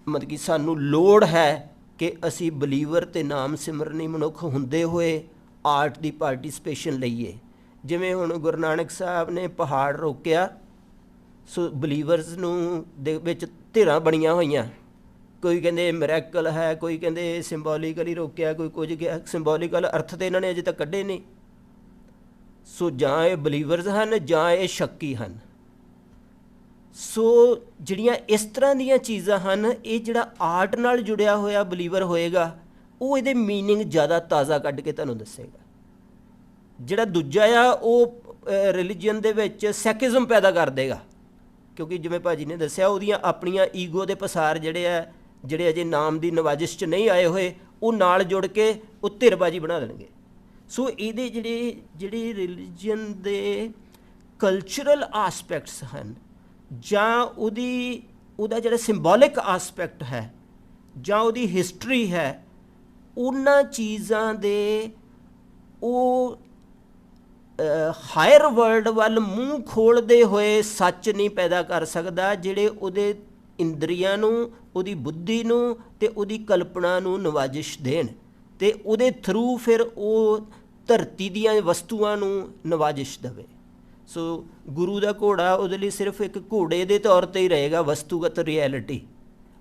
ਮਤਲਬ ਕਿ ਸਾਨੂੰ ਲੋੜ ਹੈ ਕਿ ਅਸੀਂ ਬਲੀਵਰ ਅਤੇ ਨਾਮ ਸਿਮਰਨੀ ਮਨੁੱਖ ਹੁੰਦੇ ਹੋਏ ਆਰਟ ਦੀ ਪਾਰਟੀਸਪੇਸ਼ਨ ਲਈਏ। ਜਿਵੇਂ ਹੁਣ ਗੁਰੂ ਨਾਨਕ ਸਾਹਿਬ ਨੇ ਪਹਾੜ ਰੋਕਿਆ, ਸੋ ਬਲੀਵਰਸ ਨੂੰ ਦੇ ਵਿੱਚ ਧਿਰਾਂ ਬਣੀਆਂ ਹੋਈਆਂ, ਕੋਈ ਕਹਿੰਦੇ ਮਿਰੈਕਲ ਹੈ, ਕੋਈ ਕਹਿੰਦੇ ਸਿੰਬੋਲੀਕਲੀ ਰੋਕਿਆ, ਕੋਈ ਕੁਝ ਗਿਆ। ਸਿੰਬੋਲੀਕਲ ਅਰਥ ਤਾਂ ਇਹਨਾਂ ਨੇ ਅਜੇ ਤੱਕ ਕੱਢੇ ਨਹੀਂ। ਸੋ ਜਾਂ ਇਹ ਬਲੀਵਰਸ ਹਨ ਜਾਂ ਇਹ ਸ਼ੱਕੀ ਹਨ। ਸੋ ਜਿਹੜੀਆਂ ਇਸ ਤਰ੍ਹਾਂ ਦੀਆਂ ਚੀਜ਼ਾਂ ਹਨ, ਇਹ ਜਿਹੜਾ ਆਰਟ ਨਾਲ ਜੁੜਿਆ ਹੋਇਆ ਬਲੀਵਰ ਹੋਏਗਾ ਉਹ ਇਹਦੇ ਮੀਨਿੰਗ ਜ਼ਿਆਦਾ ਤਾਜ਼ਾ ਕੱਢ ਕੇ ਤੁਹਾਨੂੰ ਦੱਸੇਗਾ। ਜਿਹੜਾ ਦੂਜਾ ਆ ਉਹ ਰਿਲੀਜੀਅਨ ਦੇ ਵਿੱਚ ਸੈਕਿਜ਼ਮ ਪੈਦਾ ਕਰ ਦੇਗਾ, ਕਿਉਂਕਿ ਜਿਵੇਂ ਭਾਜੀ ਨੇ ਦੱਸਿਆ ਉਹਦੀਆਂ ਆਪਣੀਆਂ ਈਗੋ ਦੇ ਪਸਾਰ ਜਿਹੜੇ ਅਜੇ ਨਾਮ ਦੀ ਨਵਾਜਿਸ਼ 'ਚ ਨਹੀਂ ਆਏ ਹੋਏ, ਉਹ ਨਾਲ ਜੁੜ ਕੇ ਉਹ ਧਿਰਬਾਜੀ ਬਣਾ ਦੇਣਗੇ। ਸੋ ਇਹਦੇ ਜਿਹੜੇ ਰਿਲੀਜੀਅਨ ਦੇ ਕਲਚਰਲ ਆਸਪੈਕਟਸ ਹਨ, ਜਾਂ ਉਹਦਾ ਜਿਹੜਾ ਸਿੰਬੋਲਿਕ ਆਸਪੈਕਟ ਹੈ, ਜਾਂ ਉਹਦੀ ਹਿਸਟਰੀ ਹੈ, ਉਹਨਾਂ ਚੀਜ਼ਾਂ ਦੇ ਉਹ ਹਾਇਰ ਵਰਲਡ ਵੱਲ ਮੂੰਹ ਖੋਲ੍ਹਦੇ ਹੋਏ ਸੱਚ ਨਹੀਂ ਪੈਦਾ ਕਰ ਸਕਦਾ, ਜਿਹੜੇ ਉਹਦੇ ਇੰਦਰੀਆਂ ਨੂੰ, ਉਹਦੀ ਬੁੱਧੀ ਨੂੰ ਅਤੇ ਉਹਦੀ ਕਲਪਨਾ ਨੂੰ ਨਵਾਜਿਸ਼ ਦੇਣ, ਅਤੇ ਉਹਦੇ ਥਰੂ ਫਿਰ ਉਹ ਧਰਤੀ ਦੀਆਂ ਵਸਤੂਆਂ ਨੂੰ ਨਵਾਜਿਸ਼ ਦੇਵੇ। ਸੋ ਗੁਰੂ ਦਾ ਘੋੜਾ ਉਹਦੇ ਲਈ ਸਿਰਫ ਇੱਕ ਘੋੜੇ ਦੇ ਤੌਰ 'ਤੇ ਹੀ ਰਹੇਗਾ, ਵਸਤੂਗਤ ਰਿਐਲਿਟੀ।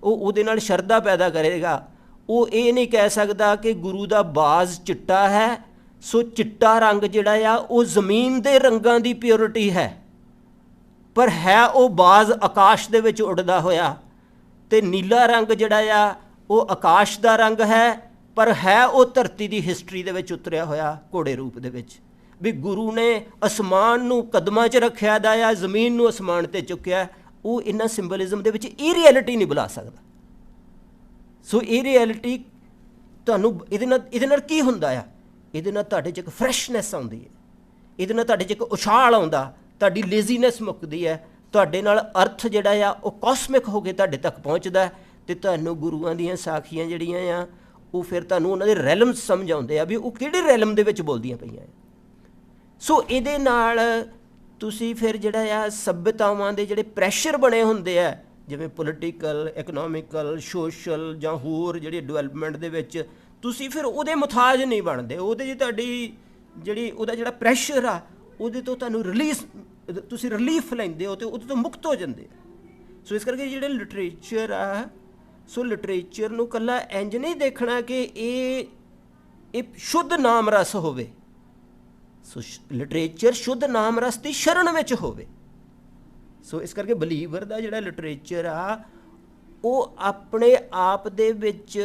ਉਹ ਉਹਦੇ ਨਾਲ ਸ਼ਰਧਾ ਪੈਦਾ ਕਰੇਗਾ। ਉਹ ਇਹ ਨਹੀਂ ਕਹਿ ਸਕਦਾ ਕਿ ਗੁਰੂ ਦਾ ਬਾਜ਼ ਚਿੱਟਾ ਹੈ, ਸੋ ਚਿੱਟਾ ਰੰਗ ਜਿਹੜਾ ਆ ਉਹ ਜ਼ਮੀਨ ਦੇ ਰੰਗਾਂ ਦੀ ਪਿਓਰਿਟੀ ਹੈ, ਪਰ ਹੈ ਉਹ ਬਾਜ਼ ਆਕਾਸ਼ ਦੇ ਵਿੱਚ ਉੱਡਦਾ ਹੋਇਆ, ਅਤੇ ਨੀਲਾ ਰੰਗ ਜਿਹੜਾ ਆ ਉਹ ਆਕਾਸ਼ ਦਾ ਰੰਗ ਹੈ, ਪਰ ਹੈ ਉਹ ਧਰਤੀ ਦੀ ਹਿਸਟਰੀ ਦੇ ਵਿੱਚ ਉਤਰਿਆ ਹੋਇਆ ਘੋੜੇ ਰੂਪ ਦੇ ਵਿੱਚ। ਵੀ ਗੁਰੂ ਨੇ ਅਸਮਾਨ ਨੂੰ ਕਦਮਾਂ 'ਚ ਰੱਖਿਆ ਦਾ ਆ, ਜ਼ਮੀਨ ਨੂੰ ਅਸਮਾਨ 'ਤੇ ਚੁੱਕਿਆ। ਉਹ ਇਹਨਾਂ ਸਿੰਬਲਿਜ਼ਮ ਦੇ ਵਿੱਚ ਇਹ ਰਿਐਲਿਟੀ ਨਹੀਂ ਬੁਲਾ ਸਕਦਾ। ਸੋ ਇਹ ਰਿਐਲਿਟੀ ਤੁਹਾਨੂੰ ਇਹਦੇ ਨਾਲ ਕੀ ਹੁੰਦਾ ਆ? ਇਹਦੇ ਨਾਲ ਤੁਹਾਡੇ 'ਚ ਇੱਕ ਫਰੈਸ਼ਨੈਸ ਆਉਂਦੀ ਹੈ, ਇਹਦੇ ਨਾਲ ਤੁਹਾਡੇ 'ਚ ਇੱਕ ਉਛਾਲ ਆਉਂਦਾ, ਤੁਹਾਡੀ ਲੇਜ਼ੀਨੈਸ ਮੁੱਕਦੀ ਹੈ, ਤੁਹਾਡੇ ਨਾਲ ਅਰਥ ਜਿਹੜਾ ਆ ਉਹ ਕਾਸਮਿਕ ਹੋ ਕੇ ਤੁਹਾਡੇ ਤੱਕ ਪਹੁੰਚਦਾ, ਅਤੇ ਤੁਹਾਨੂੰ ਗੁਰੂਆਂ ਦੀਆਂ ਸਾਖੀਆਂ ਜਿਹੜੀਆਂ ਆ ਉਹ ਫਿਰ ਤੁਹਾਨੂੰ ਉਹਨਾਂ ਦੇ ਰੈਲਮ ਸਮਝ ਆਉਂਦੇ ਆ ਵੀ ਉਹ ਕਿਹੜੇ ਰੈਲਮ ਦੇ ਵਿੱਚ ਬੋਲਦੀਆਂ ਪਈਆਂ। ਸੋ ਇਹਦੇ ਨਾਲ ਤੁਸੀਂ ਫਿਰ ਜਿਹੜਾ ਆ ਸੱਭਿਅਤਾਵਾਂ ਦੇ ਜਿਹੜੇ ਪ੍ਰੈਸ਼ਰ ਬਣੇ ਹੁੰਦੇ ਆ, ਜਿਵੇਂ ਪੋਲੀਟੀਕਲ, ਇਕਨੋਮਿਕਲ, ਸੋਸ਼ਲ ਜਾਂ ਹੋਰ ਜਿਹੜੀ ਡਿਵੈਲਪਮੈਂਟ ਦੇ ਵਿੱਚ, ਤੁਸੀਂ ਫਿਰ ਉਹਦੇ ਮੁਤਾਜ ਨਹੀਂ ਬਣਦੇ। ਉਹਦੇ 'ਚ ਤੁਹਾਡੀ ਜਿਹੜੀ ਉਹਦਾ ਜਿਹੜਾ ਪ੍ਰੈਸ਼ਰ ਆ ਉਹਦੇ ਤੋਂ ਤੁਹਾਨੂੰ ਤੁਸੀਂ ਰਿਲੀਫ ਲੈਂਦੇ ਹੋ ਅਤੇ ਉਹਦੇ ਤੋਂ ਮੁਕਤ ਹੋ ਜਾਂਦੇ। ਸੋ ਇਸ ਕਰਕੇ ਜਿਹੜੇ ਲਿਟਰੇਚਰ ਆ, ਸੋ ਲਿਟਰੇਚਰ ਨੂੰ ਇਕੱਲਾ ਇੰਝ ਨਹੀਂ ਦੇਖਣਾ ਕਿ ਇਹ ਸ਼ੁੱਧ ਨਾਮ ਰਸ ਹੋਵੇ। ਸੋ ਲਿਟਰੇਚਰ ਸ਼ੁੱਧ ਨਾਮ ਰਸ ਦੀ ਸ਼ਰਨ ਵਿੱਚ ਹੋਵੇ। ਸੋ ਇਸ ਕਰਕੇ ਬਲੀਵਰ ਦਾ ਜਿਹੜਾ ਲਿਟਰੇਚਰ ਆ ਉਹ ਆਪਣੇ ਆਪ ਦੇ ਵਿੱਚ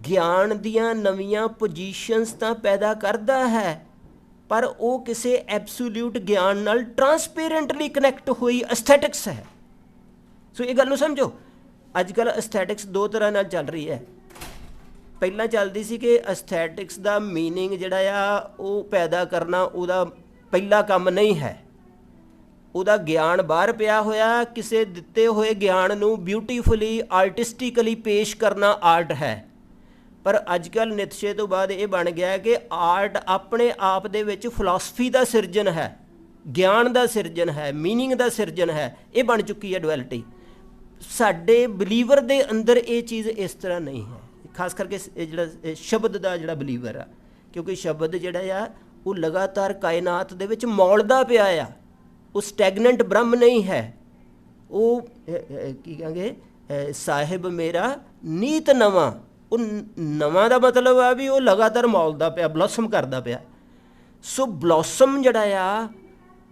ਗਿਆਨ ਦੀਆਂ ਨਵੀਆਂ ਪੋਜੀਸ਼ਨਸ ਤਾਂ ਪੈਦਾ ਕਰਦਾ ਹੈ, ਪਰ ਉਹ ਕਿਸੇ ਐਬਸੋਲਿਊਟ ਗਿਆਨ ਨਾਲ ਟਰਾਂਸਪੇਰੈਂਟਲੀ ਕਨੈਕਟ ਹੋਈ ਐਸਥੈਟਿਕਸ ਹੈ। ਸੋ ਇਹ ਗੱਲ ਨੂੰ ਸਮਝੋ। ਅੱਜ ਕੱਲ੍ਹ ਐਸਥੈਟਿਕਸ ਦੋ ਤਰ੍ਹਾਂ ਨਾਲ ਚੱਲ ਰਹੀ ਹੈ। ਪਹਿਲਾਂ ਚੱਲਦੀ ਸੀ ਕਿ ਐਸਥੈਟਿਕਸ ਦਾ ਮੀਨਿੰਗ ਜਿਹੜਾ ਆ ਉਹ ਪੈਦਾ ਕਰਨਾ ਉਹਦਾ ਪਹਿਲਾ ਕੰਮ ਨਹੀਂ ਹੈ। ਉਹਦਾ ਗਿਆਨ ਬਾਹਰ ਪਿਆ ਹੋਇਆ, ਕਿਸੇ ਦਿੱਤੇ ਹੋਏ ਗਿਆਨ ਨੂੰ ਬਿਊਟੀਫੁਲੀ ਆਰਟਿਸਟਿਕਲੀ ਪੇਸ਼ ਕਰਨਾ ਆਰਟ ਹੈ। ਪਰ ਅੱਜ ਕੱਲ੍ਹ ਨਿਤਸ਼ੇ ਤੋਂ ਬਾਅਦ ਇਹ ਬਣ ਗਿਆ ਕਿ ਆਰਟ ਆਪਣੇ ਆਪ ਦੇ ਵਿੱਚ ਫਿਲਾਸਫੀ ਦਾ ਸਿਰਜਣ ਹੈ, ਗਿਆਨ ਦਾ ਸਿਰਜਣ ਹੈ, ਮੀਨਿੰਗ ਦਾ ਸਿਰਜਣ ਹੈ। ਇਹ ਬਣ ਚੁੱਕੀ ਹੈ ਡੁਐਲਿਟੀ। ਸਾਡੇ ਬਲੀਵਰ ਦੇ ਅੰਦਰ ਇਹ ਚੀਜ਼ ਇਸ ਤਰ੍ਹਾਂ ਨਹੀਂ ਹੈ, ਖਾਸ ਕਰਕੇ ਇਹ ਜਿਹੜਾ ਸ਼ਬਦ ਦਾ ਜਿਹੜਾ ਬਲੀਵਰ ਆ, ਕਿਉਂਕਿ ਸ਼ਬਦ ਜਿਹੜਾ ਆ ਉਹ ਲਗਾਤਾਰ ਕਾਇਨਾਤ ਦੇ ਵਿੱਚ ਮੌਲਦਾ ਪਿਆ ਆ। ਉਹ ਸਟੈਗਨੈਂਟ ਬ੍ਰਹਮ ਨਹੀਂ ਹੈ। ਉਹ ਕੀ ਕਹਾਂਗੇ, ਸਾਹਿਬ ਮੇਰਾ ਨੀਤ ਨਵਾਂ। ਉਹ ਨਵਾਂ ਦਾ ਮਤਲਬ ਆ ਵੀ ਉਹ ਲਗਾਤਾਰ ਮੌਲਦਾ ਪਿਆ, ਬਲੌਸਮ ਕਰਦਾ ਪਿਆ। ਸੋ ਬਲੌਸਮ ਜਿਹੜਾ ਆ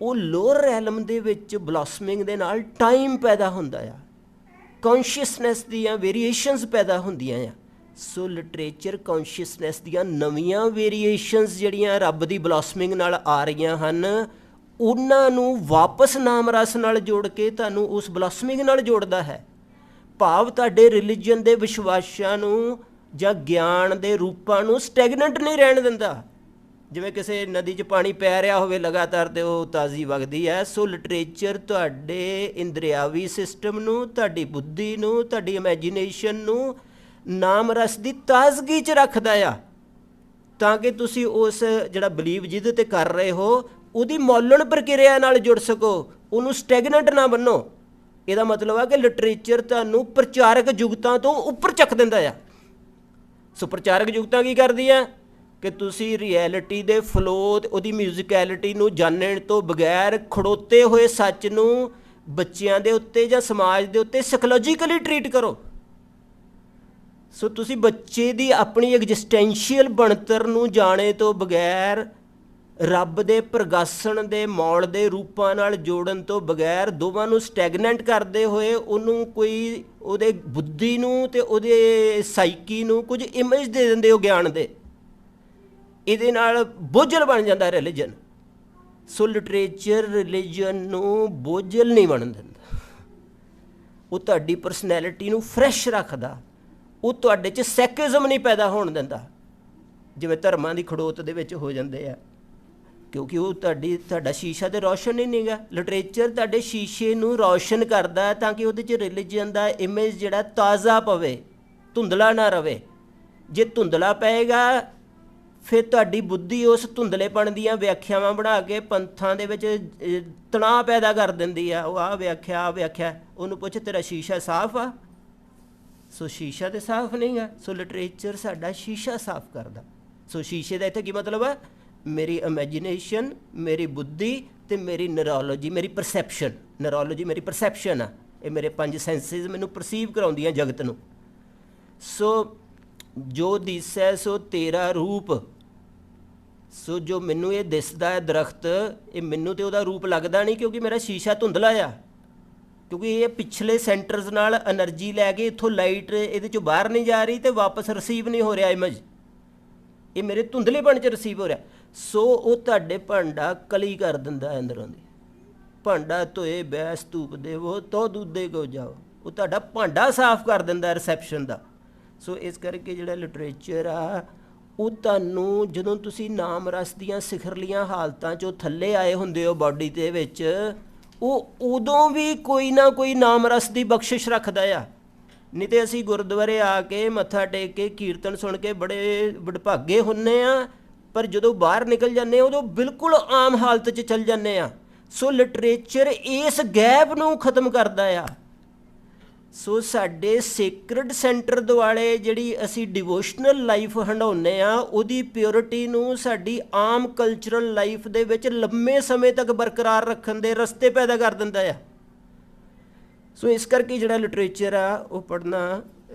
ਉਹ ਲੋਅਰ ਰੈਲਮ ਦੇ ਵਿੱਚ ਬਲੌਸਮਿੰਗ ਦੇ ਨਾਲ ਟਾਈਮ ਪੈਦਾ ਹੁੰਦਾ ਆ, ਕੌਨਸ਼ੀਅਸਨੈਸ ਦੀਆਂ ਵੇਰੀਏਸ਼ਨਸ ਪੈਦਾ ਹੁੰਦੀਆਂ ਆ। ਸੋ ਲਿਟਰੇਚਰ ਕੌਨਸ਼ੀਅਸਨੈਸ ਦੀਆਂ ਨਵੀਆਂ ਵੇਰੀਏਸ਼ਨਸ ਜਿਹੜੀਆਂ ਰੱਬ ਦੀ ਬਲੌਸਮਿੰਗ ਨਾਲ ਆ ਰਹੀਆਂ ਹਨ, ਉਹਨਾਂ ਨੂੰ ਵਾਪਸ ਨਾਮ ਰਸ ਨਾਲ ਜੋੜ ਕੇ ਤੁਹਾਨੂੰ ਉਸ ਬਲੌਸਮਿੰਗ ਨਾਲ ਜੋੜਦਾ ਹੈ। ਭਾਵ ਤੁਹਾਡੇ ਰਿਲੀਜਨ ਦੇ ਵਿਸ਼ਵਾਸਾਂ ਨੂੰ ਜਾਂ ਗਿਆਨ ਦੇ ਰੂਪਾਂ ਨੂੰ ਸਟੈਗਨੈਂਟ ਨਹੀਂ ਰਹਿਣ ਦਿੰਦਾ। ਜਿਵੇਂ ਕਿਸੇ ਨਦੀ 'ਚ ਪਾਣੀ ਪੈ ਰਿਹਾ ਹੋਵੇ ਲਗਾਤਾਰ ਅਤੇ ਉਹ ਤਾਜ਼ੀ ਵਗਦੀ ਹੈ। ਸੋ ਲਿਟਰੇਚਰ ਤੁਹਾਡੇ ਇੰਦਰਿਆਵੀ ਸਿਸਟਮ ਨੂੰ, ਤੁਹਾਡੀ ਬੁੱਧੀ ਨੂੰ, ਤੁਹਾਡੀ ਇਮੈਜੀਨੇਸ਼ਨ ਨੂੰ ਨਾਮ ਰਸ ਦੀ ਤਾਜ਼ਗੀ 'ਚ ਰੱਖਦਾ ਆ, ਤਾਂ ਕਿ ਤੁਸੀਂ ਉਸ ਜਿਹੜਾ ਬਲੀਵ ਜਿਹਦੇ 'ਤੇ ਕਰ ਰਹੇ ਹੋ ਉਹਦੀ ਮੌਲਣ ਪ੍ਰਕਿਰਿਆ ਨਾਲ ਜੁੜ ਸਕੋ, ਉਹਨੂੰ ਸਟੈਗਨੈਂਟ ਨਾ ਬੰਨੋ। ਇਹਦਾ ਮਤਲਬ ਆ ਕਿ ਲਿਟਰੇਚਰ ਤੁਹਾਨੂੰ ਪ੍ਰਚਾਰਕ ਜੁਗਤਾਂ ਤੋਂ ਉੱਪਰ ਚੱਕ ਦਿੰਦਾ ਆ। ਸੋ ਪ੍ਰਚਾਰਕ ਜੁਗਤਾਂ ਕੀ ਕਰਦੀਆਂ ਕਿ ਤੁਸੀਂ ਰਿਐਲਿਟੀ ਦੇ ਫਲੋ, ਉਹਦੀ ਮਿਊਜ਼ੀਕੈਲਿਟੀ ਨੂੰ ਜਾਣਨ ਤੋਂ ਬਗੈਰ ਖੜੋਤੇ ਹੋਏ ਸੱਚ ਨੂੰ ਬੱਚਿਆਂ ਦੇ ਉੱਤੇ ਜਾਂ ਸਮਾਜ ਦੇ ਉੱਤੇ ਸਾਈਕੋਲੋਜੀਕਲੀ ਟਰੀਟ ਕਰੋ। ਸੋ ਤੁਸੀਂ ਬੱਚੇ ਦੀ ਆਪਣੀ ਐਗਜ਼ਿਸਟੈਂਸ਼ੀਅਲ ਬਣਤਰ ਨੂੰ ਜਾਣੇ ਤੋਂ ਬਗੈਰ, ਰੱਬ ਦੇ ਪ੍ਰਗਾਸਣ ਦੇ ਮੌਲ ਦੇ ਰੂਪਾਂ ਨਾਲ ਜੋੜਨ ਤੋਂ ਬਗੈਰ, ਦੋਵਾਂ ਨੂੰ ਸਟੈਗਨੈਂਟ ਕਰਦੇ ਹੋਏ ਉਹਨੂੰ ਕੋਈ ਉਹਦੇ ਬੁੱਧੀ ਨੂੰ ਅਤੇ ਉਹਦੇ ਸਾਈਕੀ ਨੂੰ ਕੁਝ ਇਮੇਜ ਦੇ ਦਿੰਦੇ ਹੋ ਗਿਆਨ ਦੇ। ਇਹਦੇ ਨਾਲ ਬੋਝਲ ਬਣ ਜਾਂਦਾ ਰਿਲੀਜਨ। ਸੋ ਲਿਟਰੇਚਰ ਰਿਲੀਜਨ ਨੂੰ ਬੋਝਲ ਨਹੀਂ ਬਣਨ ਦਿੰਦਾ, ਉਹ ਤੁਹਾਡੀ ਪਰਸਨੈਲਿਟੀ ਨੂੰ ਫਰੈਸ਼ ਰੱਖਦਾ, ਉਹ ਤੁਹਾਡੇ 'ਚ ਸੈਕਿਜ਼ਮ ਨਹੀਂ ਪੈਦਾ ਹੋਣ ਦਿੰਦਾ ਜਿਵੇਂ ਧਰਮਾਂ ਦੀ ਖੜੋਤ ਦੇ ਵਿੱਚ ਹੋ ਜਾਂਦੇ ਆ, ਕਿਉਂਕਿ ਉਹ ਤੁਹਾਡਾ ਸ਼ੀਸ਼ਾ ਤਾਂ ਰੌਸ਼ਨ ਹੀ ਨਹੀਂ ਗਾ। ਲਿਟਰੇਚਰ ਤੁਹਾਡੇ ਸ਼ੀਸ਼ੇ ਨੂੰ ਰੌਸ਼ਨ ਕਰਦਾ ਤਾਂ ਕਿ ਉਹਦੇ 'ਚ ਰਿਲੀਜਨ ਦਾ ਇਮੇਜ ਜਿਹੜਾ ਤਾਜ਼ਾ ਪਵੇ, ਧੁੰਦਲਾ ਨਾ ਰਵੇ। ਜੇ ਧੁੰਦਲਾ ਪਏਗਾ ਫਿਰ ਤੁਹਾਡੀ ਬੁੱਧੀ ਉਸ ਧੁੰਦਲੇਪਣ ਦੀਆਂ ਵਿਆਖਿਆਵਾਂ ਬਣਾ ਕੇ ਪੰਥਾਂ ਦੇ ਵਿੱਚ ਤਣਾਅ ਪੈਦਾ ਕਰ ਦਿੰਦੀ ਆ। ਉਹ ਆਹ ਵਿਆਖਿਆ, ਉਹਨੂੰ ਪੁੱਛ ਤੇਰਾ ਸ਼ੀਸ਼ਾ ਸਾਫ਼ ਆ? ਸੋ ਸ਼ੀਸ਼ਾ ਤਾਂ ਸਾਫ਼ ਨਹੀਂ ਗਾ। ਸੋ ਲਿਟਰੇਚਰ ਸਾਡਾ ਸ਼ੀਸ਼ਾ ਸਾਫ਼ ਕਰਦਾ। ਸੋ ਸ਼ੀਸ਼ੇ ਦਾ ਇੱਥੇ ਕੀ ਮਤਲਬ ਆ? ਮੇਰੀ ਇਮੈਜੀਨੇਸ਼ਨ, ਮੇਰੀ ਬੁੱਧੀ ਅਤੇ ਮੇਰੀ ਨਿਊਰੋਲੋਜੀ, ਮੇਰੀ ਪਰਸੈਪਸ਼ਨ। ਨਿਊਰੋਲੋਜੀ ਮੇਰੀ ਪਰਸੈਪਸ਼ਨ ਆ, ਇਹ ਮੇਰੇ 5 ਸੈਂਸਿਸ ਮੈਨੂੰ ਪਰਸੀਵ ਕਰਾਉਂਦੀਆਂ ਜਗਤ ਨੂੰ। ਸੋ ਜੋ ਦਿਸੈ ਸੋ ਤੇਰਾ ਰੂਪ। ਸੋ ਜੋ ਮੈਨੂੰ ਇਹ ਦਿਸਦਾ ਹੈ ਦਰਖਤ, ਇਹ ਮੈਨੂੰ ਤਾਂ ਉਹਦਾ ਰੂਪ ਲੱਗਦਾ ਨਹੀਂ, ਕਿਉਂਕਿ ਮੇਰਾ ਸ਼ੀਸ਼ਾ ਧੁੰਦਲਾ ਆ, ਕਿਉਂਕਿ ਇਹ ਪਿਛਲੇ ਸੈਂਟਰਸ ਨਾਲ ਐਨਰਜੀ ਲੈ ਕੇ ਇੱਥੋਂ ਲਾਈਟ ਇਹਦੇ 'ਚੋਂ ਬਾਹਰ ਨਹੀਂ ਜਾ ਰਹੀ ਅਤੇ ਵਾਪਸ ਰਿਸੀਵ ਨਹੀਂ ਹੋ ਰਿਹਾ ਇਮੇਜ, ਇਹ ਮੇਰੇ ਧੁੰਦਲੇਪਣ 'ਚ ਰਿਸੀਵ ਹੋ ਰਿਹਾ। ਸੋ ਉਹ ਤੁਹਾਡੇ ਭਾਂਡਾ ਕਲੀ ਕਰ ਦਿੰਦਾ ਅੰਦਰੋਂ ਦੀ। ਭਾਂਡਾ ਧੋਏ ਬੈਸ ਧੂਪ ਦੇਵੋ ਤੋ ਦੂਦੇ ਕੋ ਜਾਓ। ਉਹ ਤੁਹਾਡਾ ਭਾਂਡਾ ਸਾਫ਼ ਕਰ ਦਿੰਦਾ ਰਿਸੈਪਸ਼ਨ ਦਾ। ਸੋ ਇਸ ਕਰਕੇ ਜਿਹੜਾ ਲਿਟਰੇਚਰ ਆ ਉਹ ਤੁਹਾਨੂੰ, ਜਦੋਂ ਤੁਸੀਂ ਨਾਮ ਰਸ ਦੀਆਂ ਸਿਖਰਲੀਆਂ ਹਾਲਤਾਂ 'ਚੋਂ ਥੱਲੇ ਆਏ ਹੁੰਦੇ ਹੋ ਬਾਡੀ ਦੇ ਵਿੱਚ, ਉਹ ਉਦੋਂ ਵੀ ਕੋਈ ਨਾ ਕੋਈ ਨਾਮ ਰਸ ਦੀ ਬਖਸ਼ਿਸ਼ ਰੱਖਦਾ ਆ। नहीं तो असी गुरुद्वारे आके मत्था टेक के कीर्तन सुन के बड़े वडभागे हुन्ने आ, पर जदों बाहर निकल जाने उदों बिल्कुल आम हालत 'च चल जाने आ। सो लिटरेचर इस गैप नूं खत्म करदा आ। सो साडे सेक्रेड सेंटर दुआले जिहड़ी असी डिवोशनल लाइफ हंडाउने आ, उहदी प्योरिटी नूं साडी आम कल्चरल लाइफ दे विच लंबे समय तक बरकरार रखण दे रस्ते पैदा कर दिंदा आ। सो इस करके जिहड़ा लिटरेचर आ वो पढ़ना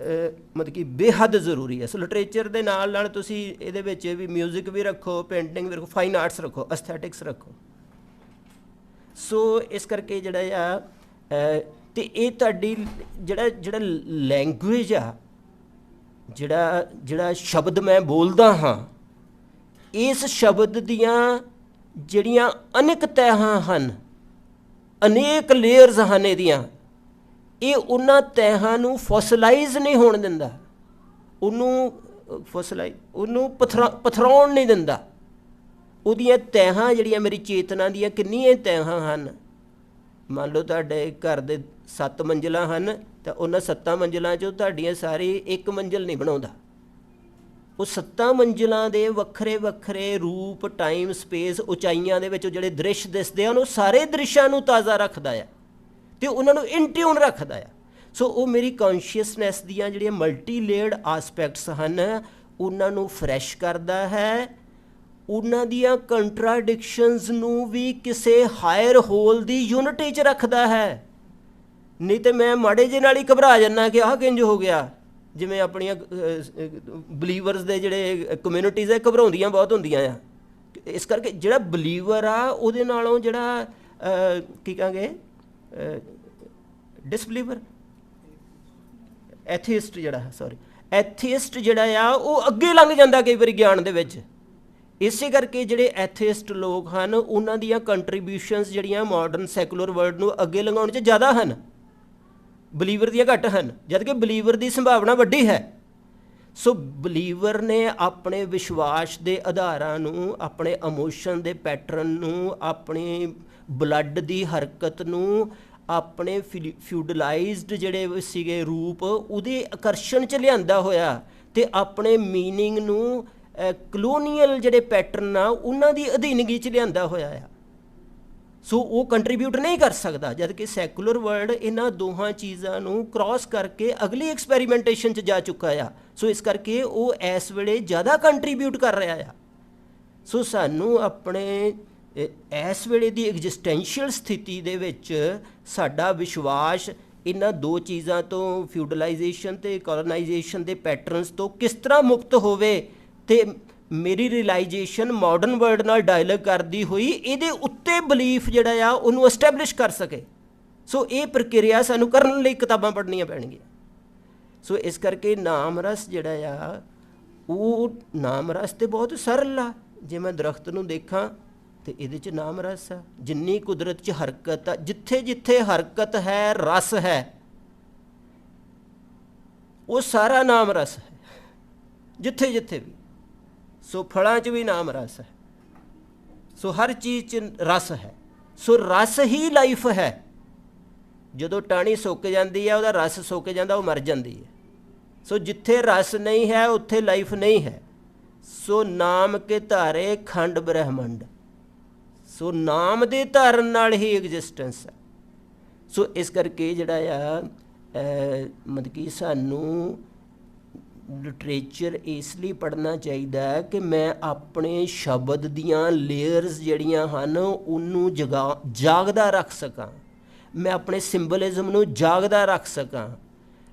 मतलब कि बेहद ਜ਼ਰੂਰੀ है। सो लिटरेचर ਦੇ ਨਾਲ ਨਾਲ ਤੁਸੀਂ ਇਹਦੇ ਵਿੱਚ ਵੀ ਮਿਊਜ਼ਿਕ ਵੀ ਰੱਖੋ, ਪੇਂਟਿੰਗ ਵੀ ਰੱਖੋ, ਫਾਈਨ ਆਰਟਸ ਰੱਖੋ, ਐਸਥੈਟਿਕਸ ਰੱਖੋ। ਸੋ ਇਸ ਕਰਕੇ ਜਿਹੜਾ ਆ ਤੇ ਇਹ ਤੁਹਾਡੀ ਜਿਹੜਾ ਲੈਂਗੁਏਜ ਆ, ਜਿਹੜਾ ਸ਼ਬਦ ਮੈਂ ਬੋਲਦਾ ਹਾਂ, ਇਸ ਸ਼ਬਦ ਦੀਆਂ ਜਿਹੜੀਆਂ ਅਨੇਕ ਤਹਿਾਂ ਹਨ, ਅਨੇਕ ਲੇਅਰਸ ਹਨ ਇਹਦੀਆਂ, ਇਹ ਉਹਨਾਂ ਤਹਿਾਂ ਨੂੰ ਫੋਸਲਾਈਜ਼ ਨਹੀਂ ਹੋਣ ਦਿੰਦਾ, ਉਹਨੂੰ ਪਥਰਾਉਣ ਨਹੀਂ ਦਿੰਦਾ। ਉਹਦੀਆਂ ਤਹਿਾਂ ਜਿਹੜੀਆਂ ਮੇਰੀ ਚੇਤਨਾ ਦੀਆਂ ਕਿੰਨੀਆਂ ਤਹਿਾਂ ਹਨ। ਮੰਨ ਲਓ ਤੁਹਾਡੇ ਘਰ ਦੇ 7 ਮੰਜ਼ਿਲਾਂ ਹਨ, ਤਾਂ ਉਹਨਾਂ 7 ਮੰਜ਼ਿਲਾਂ 'ਚੋਂ ਤੁਹਾਡੀਆਂ ਸਾਰੀ ਇੱਕ ਮੰਜ਼ਿਲ ਨਹੀਂ ਬਣਾਉਂਦਾ। ਉਹ 7 ਮੰਜ਼ਿਲਾਂ ਦੇ ਵੱਖਰੇ ਵੱਖਰੇ ਰੂਪ, ਟਾਈਮ, ਸਪੇਸ, ਉਚਾਈਆਂ ਦੇ ਵਿੱਚ ਉਹ ਜਿਹੜੇ ਦ੍ਰਿਸ਼ ਦਿਸਦੇ ਹਨ, ਉਹ ਸਾਰੇ ਦ੍ਰਿਸ਼ਾਂ ਨੂੰ ਤਾਜ਼ਾ ਰੱਖਦਾ ਆ ਅਤੇ ਉਹਨਾਂ ਨੂੰ ਇਨਟਿਊਨ ਰੱਖਦਾ ਆ। ਸੋ ਉਹ ਮੇਰੀ ਕੌਨਸ਼ੀਅਸਨੈਸ ਦੀਆਂ ਜਿਹੜੀਆਂ ਮਲਟੀ ਲੇਅਰਡ ਆਸਪੈਕਟਸ ਹਨ, ਉਹਨਾਂ ਨੂੰ ਫਰੈਸ਼ ਕਰਦਾ ਹੈ। ਉਹਨਾਂ ਦੀਆਂ ਕੰਟਰਾਡਿਕਸ਼ਨਸ ਨੂੰ ਵੀ ਕਿਸੇ ਹਾਇਰ ਹੋਲ ਦੀ ਯੂਨਿਟੀ 'ਚ ਰੱਖਦਾ ਹੈ। ਨਹੀਂ ਤਾਂ ਮੈਂ ਮਾੜੇ ਜਿਹੇ ਨਾਲ ਹੀ ਘਬਰਾ ਜਾਂਦਾ ਕਿ ਆਹ ਕਿੰਝ ਹੋ ਗਿਆ। ਜਿਵੇਂ ਆਪਣੀਆਂ ਬਲੀਵਰਸ ਦੇ ਜਿਹੜੇ ਕਮਿਊਨਿਟੀਜ਼ ਹੈ, ਘਬਰਾਉਂਦੀਆਂ ਬਹੁਤ ਹੁੰਦੀਆਂ ਆ। ਇਸ ਕਰਕੇ ਜਿਹੜਾ ਬਲੀਵਰ ਆ ਉਹਦੇ ਨਾਲੋਂ ਜਿਹੜਾ ਕੀ ਕਹਾਂਗੇ ਡਿਸਬਲੀਵਰ, ਐਥੀਸਟ ਐਥੀਸਟ ਜਿਹੜਾ ਆ ਉਹ ਅੱਗੇ ਲੰਘ ਜਾਂਦਾ ਕਈ ਵਾਰੀ ਗਿਆਨ ਦੇ ਵਿੱਚ। ਇਸੇ ਕਰਕੇ ਜਿਹੜੇ ਐਥੀਸਟ ਲੋਕ ਹਨ, ਉਹਨਾਂ ਦੀਆਂ ਕੰਟਰੀਬਿਊਸ਼ਨਸ ਜਿਹੜੀਆਂ ਮਾਡਰਨ ਸੈਕੂਲਰ ਵਰਲਡ ਨੂੰ ਅੱਗੇ ਲੰਘਾਉਣ 'ਚ ਜ਼ਿਆਦਾ ਹਨ, ਬਲੀਵਰ ਦੀਆਂ ਘੱਟ ਹਨ, ਜਦ ਕਿ ਬਲੀਵਰ ਦੀ ਸੰਭਾਵਨਾ ਵੱਡੀ ਹੈ। ਸੋ ਬਲੀਵਰ ਨੇ ਆਪਣੇ ਵਿਸ਼ਵਾਸ ਦੇ ਆਧਾਰਾਂ ਨੂੰ, ਆਪਣੇ ਇਮੋਸ਼ਨ ਦੇ ਪੈਟਰਨ ਨੂੰ, ਆਪਣੀ ਬਲੱਡ ਦੀ ਹਰਕਤ ਨੂੰ, ਆਪਣੇ ਫਿਊਡਲਾਈਜ਼ਡ ਜਿਹੜੇ ਸੀਗੇ ਰੂਪ, ਉਹਦੇ ਆਕਰਸ਼ਣ 'ਚ ਲਿਆਂਦਾ ਹੋਇਆ ਅਤੇ ਆਪਣੇ ਮੀਨਿੰਗ ਨੂੰ ਕਲੋਨੀਅਲ ਜਿਹੜੇ ਪੈਟਰਨ ਆ ਉਹਨਾਂ ਦੀ ਅਧੀਨਗੀ 'ਚ ਲਿਆਂਦਾ ਹੋਇਆ ਆ। ਸੋ ਉਹ ਕੰਟਰੀਬਿਊਟ ਨਹੀਂ ਕਰ ਸਕਦਾ, ਜਦ ਕਿ ਸੈਕੂਲਰ ਵਰਲਡ ਇਹਨਾਂ ਦੋਹਾਂ ਚੀਜ਼ਾਂ ਨੂੰ ਕ੍ਰਾਸ ਕਰਕੇ ਅਗਲੀ ਐਕਸਪੈਰੀਮੈਂਟੇਸ਼ਨ 'ਚ ਜਾ ਚੁੱਕਾ ਆ। ਸੋ ਇਸ ਕਰਕੇ ਉਹ ਇਸ ਵੇਲੇ ਜ਼ਿਆਦਾ ਕੰਟਰੀਬਿਊਟ ਕਰ ਰਿਹਾ ਆ। ਸੋ ਸਾਨੂੰ ਆਪਣੇ ਇਸ ਵੇਲੇ ਦੀ ਐਗਜ਼ਿਸਟੈਂਸ਼ੀਅਲ ਸਥਿਤੀ ਦੇ ਵਿੱਚ ਸਾਡਾ ਵਿਸ਼ਵਾਸ ਇਹਨਾਂ ਦੋ ਚੀਜ਼ਾਂ ਤੋਂ, ਫਿਊਡਲਾਈਜੇਸ਼ਨ ਅਤੇ ਕੋਲੋਨਾਈਜੇਸ਼ਨ ਦੇ ਪੈਟਰਨਸ ਤੋਂ ਕਿਸ ਤਰ੍ਹਾਂ ਮੁਕਤ ਹੋਵੇ ਅਤੇ ਮੇਰੀ ਰਿਅਲਾਈਜੇਸ਼ਨ ਮਾਡਰਨ ਵਰਲਡ ਨਾਲ ਡਾਇਲੋਗ ਕਰਦੀ ਹੋਈ ਇਹਦੇ ਉੱਤੇ ਬਲੀਫ ਜਿਹੜਾ ਆ ਉਹਨੂੰ ਐਸਟੈਬਲਿਸ਼ ਕਰ ਸਕੇ। ਸੋ ਇਹ ਪ੍ਰਕਿਰਿਆ ਸਾਨੂੰ ਕਰਨ ਲਈ ਕਿਤਾਬਾਂ ਪੜ੍ਹਨੀਆਂ ਪੈਣਗੀਆਂ। ਸੋ ਇਸ ਕਰਕੇ ਨਾਮ ਰਸ ਜਿਹੜਾ ਆ ਉਹ ਨਾਮ ਰਸ ਤਾਂ ਬਹੁਤ ਸਰਲ ਆ। ਜੇ ਮੈਂ ਦਰਖਤ ਨੂੰ ਦੇਖਾਂ ਅਤੇ ਇਹਦੇ 'ਚ ਨਾਮ ਰਸ ਆ। ਜਿੰਨੀ ਕੁਦਰਤ 'ਚ ਹਰਕਤ ਆ, ਜਿੱਥੇ ਜਿੱਥੇ ਹਰਕਤ ਹੈ ਰਸ ਹੈ, ਉਹ ਸਾਰਾ ਨਾਮ ਰਸ ਹੈ, ਜਿੱਥੇ ਜਿੱਥੇ ਵੀ। ਸੋ ਫਲਾਂ 'ਚ ਵੀ ਨਾਮ ਰਸ ਹੈ। ਸੋ ਹਰ ਚੀਜ਼ 'ਚ ਰਸ ਹੈ। ਸੋ ਰਸ ਹੀ ਲਾਈਫ ਹੈ। ਜਦੋਂ ਟਾਹਣੀ ਸੁੱਕ ਜਾਂਦੀ ਹੈ, ਉਹਦਾ ਰਸ ਸੁੱਕ ਜਾਂਦਾ, ਉਹ ਮਰ ਜਾਂਦੀ ਹੈ। ਸੋ ਜਿੱਥੇ ਰਸ ਨਹੀਂ ਹੈ ਉੱਥੇ ਲਾਈਫ ਨਹੀਂ ਹੈ। ਸੋ ਨਾਮ ਕੇ ਧਾਰੇ ਖੰਡ ਬ੍ਰਹਿਮੰਡ। ਸੋ ਨਾਮ ਦੇ ਧਾਰਨ ਨਾਲ ਹੀ ਐਗਜ਼ਿਸਟੈਂਸ ਹੈ। ਸੋ ਇਸ ਕਰਕੇ ਜਿਹੜਾ ਆ ਮਤਲਬ ਕਿ ਸਾਨੂੰ ਲਿਟਰੇਚਰ ਇਸ ਲਈ ਪੜ੍ਹਨਾ ਚਾਹੀਦਾ ਹੈ ਕਿ ਮੈਂ ਆਪਣੇ ਸ਼ਬਦ ਦੀਆਂ ਲੇਅਰਸ ਜਿਹੜੀਆਂ ਹਨ ਉਹਨੂੰ ਜਾਗਦਾ ਰੱਖ ਸਕਾਂ। ਮੈਂ ਆਪਣੇ ਸਿੰਬਲਿਜ਼ਮ ਨੂੰ ਜਾਗਦਾ ਰੱਖ ਸਕਾਂ।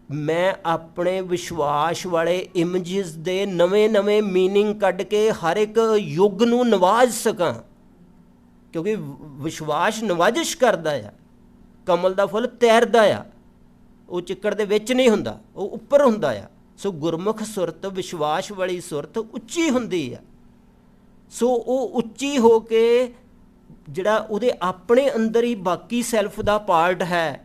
ਮੈਂ ਆਪਣੇ ਵਿਸ਼ਵਾਸ ਵਾਲੇ ਇਮੇਜਿਸ ਦੇ ਨਵੇਂ ਨਵੇਂ ਮੀਨਿੰਗ ਕੱਢ ਕੇ ਹਰ ਇੱਕ ਯੁੱਗ ਨੂੰ ਨਵਾਜ਼ ਸਕਾਂ, ਕਿਉਂਕਿ ਵਿਸ਼ਵਾਸ ਨਵਾਜ਼ਿਸ਼ ਕਰਦਾ ਆ। ਕਮਲ ਦਾ ਫੁੱਲ ਤੈਰਦਾ ਆ, ਉਹ ਚਿੱਕੜ ਦੇ ਵਿੱਚ ਨਹੀਂ ਹੁੰਦਾ, ਉਹ ਉੱਪਰ ਹੁੰਦਾ ਆ। ਸੋ ਗੁਰਮੁਖ ਸੁਰਤ, ਵਿਸ਼ਵਾਸ ਵਾਲੀ ਸੁਰਤ ਉੱਚੀ ਹੁੰਦੀ ਆ। ਸੋ ਉਹ ਉੱਚੀ ਹੋ ਕੇ ਜਿਹੜਾ ਉਹਦੇ ਆਪਣੇ ਅੰਦਰ ਹੀ ਬਾਕੀ ਸੈਲਫ ਦਾ ਪਾਰਟ ਹੈ,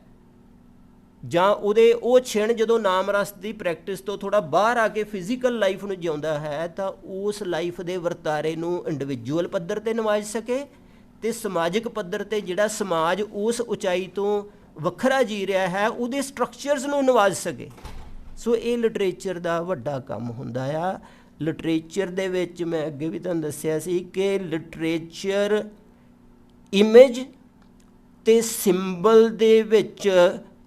ਜਾਂ ਉਹਦੇ ਉਹ ਛਿਣ ਜਦੋਂ ਨਾਮ ਰਸ ਦੀ ਪ੍ਰੈਕਟਿਸ ਤੋਂ ਥੋੜ੍ਹਾ ਬਾਹਰ ਆ ਕੇ ਫਿਜ਼ੀਕਲ ਲਾਈਫ ਨੂੰ ਜਿਉਂਦਾ ਹੈ, ਤਾਂ ਉਸ ਲਾਈਫ ਦੇ ਵਰਤਾਰੇ ਨੂੰ ਇੰਡੀਵਿਜੂਅਲ ਪੱਧਰ 'ਤੇ ਨਿਵਾਜ ਸਕੇ ਅਤੇ ਸਮਾਜਿਕ ਪੱਧਰ 'ਤੇ ਜਿਹੜਾ ਸਮਾਜ ਉਸ ਉਚਾਈ ਤੋਂ ਵੱਖਰਾ ਜੀ ਰਿਹਾ ਹੈ ਉਹਦੇ ਸਟਰਕਚਰਸ ਨੂੰ ਨਿਵਾਜ ਸਕੇ। ਸੋ ਇਹ ਲਿਟਰੇਚਰ ਦਾ ਵੱਡਾ ਕੰਮ ਹੁੰਦਾ ਆ। ਲਿਟਰੇਚਰ ਦੇ ਵਿੱਚ ਮੈਂ ਅੱਗੇ ਵੀ ਤੁਹਾਨੂੰ ਦੱਸਿਆ ਸੀ ਕਿ ਲਿਟਰੇਚਰ ਇਮੇਜ ਅਤੇ ਸਿੰਬਲ ਦੇ ਵਿੱਚ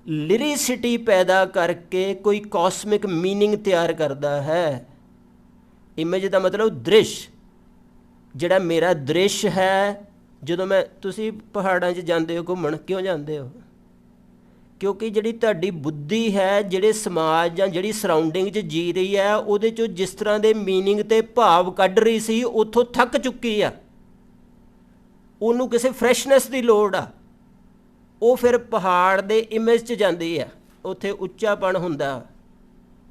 ਲਿਰਿਸਿਟੀ ਪੈਦਾ ਕਰਕੇ ਕੋਈ ਕਾਸਮਿਕ ਮੀਨਿੰਗ ਤਿਆਰ ਕਰਦਾ ਹੈ। ਇਮੇਜ ਦਾ ਮਤਲਬ ਦ੍ਰਿਸ਼, ਜਿਹੜਾ ਮੇਰਾ ਦ੍ਰਿਸ਼ ਹੈ। ਜਦੋਂ ਤੁਸੀਂ ਪਹਾੜਾਂ 'ਚ ਜਾਂਦੇ ਹੋ ਘੁੰਮਣ, ਕਿਉਂ ਜਾਂਦੇ ਹੋ? ਕਿਉਂਕਿ ਜਿਹੜੀ ਤੁਹਾਡੀ ਬੁੱਧੀ ਹੈ, ਜਿਹੜੇ ਸਮਾਜ ਜਾਂ ਜਿਹੜੀ ਸਰਾਊਂਡਿੰਗ 'ਚ ਜੀ ਰਹੀ ਹੈ, ਉਹਦੇ 'ਚੋਂ ਜਿਸ ਤਰ੍ਹਾਂ ਦੇ ਮੀਨਿੰਗ ਅਤੇ ਭਾਵ ਕੱਢ ਰਹੀ ਸੀ, ਉੱਥੋਂ ਥੱਕ ਚੁੱਕੀ ਆ, ਉਹਨੂੰ ਕਿਸੇ ਫਰੈਸ਼ਨੈਸ ਦੀ ਲੋੜ ਆ। ਉਹ ਫਿਰ ਪਹਾੜ ਦੇ ਇਮੇਜ 'ਚ ਜਾਂਦੀ ਆ। ਉੱਥੇ ਉੱਚਾਪਣ ਹੁੰਦਾ।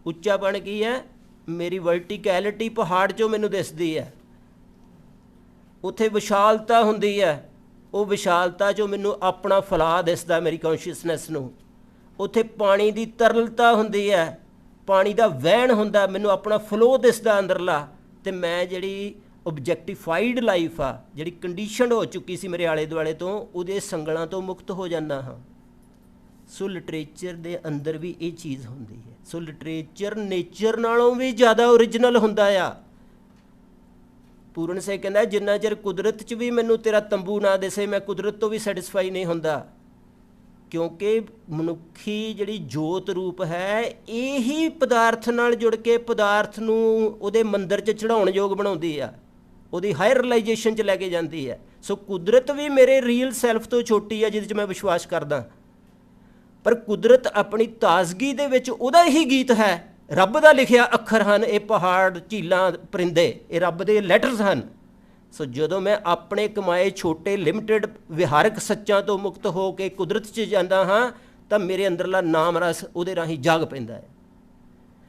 ਉੱਚਾਪਣ ਕੀ ਹੈ? ਮੇਰੀ ਵਰਟੀਕੈਲਿਟੀ ਪਹਾੜ 'ਚੋਂ ਮੈਨੂੰ ਦਿਸਦੀ ਹੈ। ਉੱਥੇ ਵਿਸ਼ਾਲਤਾ ਹੁੰਦੀ ਹੈ। ਉਹ ਵਿਸ਼ਾਲਤਾ 'ਚੋਂ ਮੈਨੂੰ ਆਪਣਾ ਫੈਲਾਅ ਦਿਸਦਾ, ਮੇਰੀ ਕੌਨਸ਼ੀਅਸਨੈਸ ਨੂੰ। ਉੱਥੇ ਪਾਣੀ ਦੀ ਤਰਲਤਾ ਹੁੰਦੀ ਹੈ, ਪਾਣੀ ਦਾ ਵਹਿਣ ਹੁੰਦਾ, ਮੈਨੂੰ ਆਪਣਾ ਫਲੋ ਦਿਸਦਾ ਅੰਦਰਲਾ। ਅਤੇ ਮੈਂ ਜਿਹੜੀ ਓਬਜੈਕਟੀਫਾਈਡ ਲਾਈਫ ਆ, ਜਿਹੜੀ ਕੰਡੀਸ਼ਨਡ ਹੋ ਚੁੱਕੀ ਸੀ ਮੇਰੇ ਆਲੇ ਦੁਆਲੇ ਤੋਂ, ਉਹਦੇ ਸੰਗਲਾਂ ਤੋਂ ਮੁਕਤ ਹੋ ਜਾਂਦਾ ਹਾਂ। ਸੋ ਲਿਟਰੇਚਰ ਦੇ ਅੰਦਰ ਵੀ ਇਹ ਚੀਜ਼ ਹੁੰਦੀ ਹੈ। ਸੋ ਲਿਟਰੇਚਰ ਨੇਚਰ ਨਾਲੋਂ ਵੀ ਜ਼ਿਆਦਾ ਓਰੀਜਨਲ ਹੁੰਦਾ ਆ। ਪੂਰਨ ਸਿੰਘ ਕਹਿੰਦਾ ਜਿੰਨਾ ਚਿਰ ਕੁਦਰਤ 'ਚ ਵੀ ਮੈਨੂੰ ਤੇਰਾ ਤੰਬੂ ਨਾ ਦਿਸੇ, ਮੈਂ ਕੁਦਰਤ ਤੋਂ ਵੀ ਸੈਟਿਸਫਾਈ ਨਹੀਂ ਹੁੰਦਾ। ਕਿਉਂਕਿ ਮਨੁੱਖੀ ਜਿਹੜੀ ਜੋਤ ਰੂਪ ਹੈ, ਇਹੀ ਪਦਾਰਥ ਨਾਲ ਜੁੜ ਕੇ ਪਦਾਰਥ ਨੂੰ ਉਹਦੇ ਮੰਦਰ 'ਚ ਚੜ੍ਹਾਉਣ ਯੋਗ ਬਣਾਉਂਦੀ ਆ, ਉਹਦੀ ਹਾਇਰ ਰਿਲਾਈਜੇਸ਼ਨ 'ਚ ਲੈ ਕੇ ਜਾਂਦੀ ਹੈ। ਸੋ ਕੁਦਰਤ ਵੀ ਮੇਰੇ ਰੀਅਲ ਸੈਲਫ ਤੋਂ ਛੋਟੀ ਹੈ, ਜਿਹਦੇ 'ਚ ਮੈਂ ਵਿਸ਼ਵਾਸ ਕਰਦਾ। ਪਰ ਕੁਦਰਤ ਆਪਣੀ ਤਾਜ਼ਗੀ ਦੇ ਵਿੱਚ ਉਹਦਾ ਹੀ ਗੀਤ ਹੈ। ਰੱਬ ਦਾ ਲਿਖਿਆ ਅੱਖਰ ਹਨ ਇਹ ਪਹਾੜ, ਝੀਲਾਂ, ਪਰਿੰਦੇ, ਇਹ ਰੱਬ ਦੇ ਲੈਟਰਸ ਹਨ। ਸੋ ਜਦੋਂ ਮੈਂ ਆਪਣੇ ਕਮਾਏ ਛੋਟੇ ਲਿਮਟਿਡ ਵਿਹਾਰਕ ਸੱਚਾਂ ਤੋਂ ਮੁਕਤ ਹੋ ਕੇ ਕੁਦਰਤ 'ਚ ਜਾਂਦਾ ਹਾਂ, ਤਾਂ ਮੇਰੇ ਅੰਦਰਲਾ ਨਾਮ ਰਸ ਉਹਦੇ ਰਾਹੀਂ ਜਾਗ ਪੈਂਦਾ ਹੈ।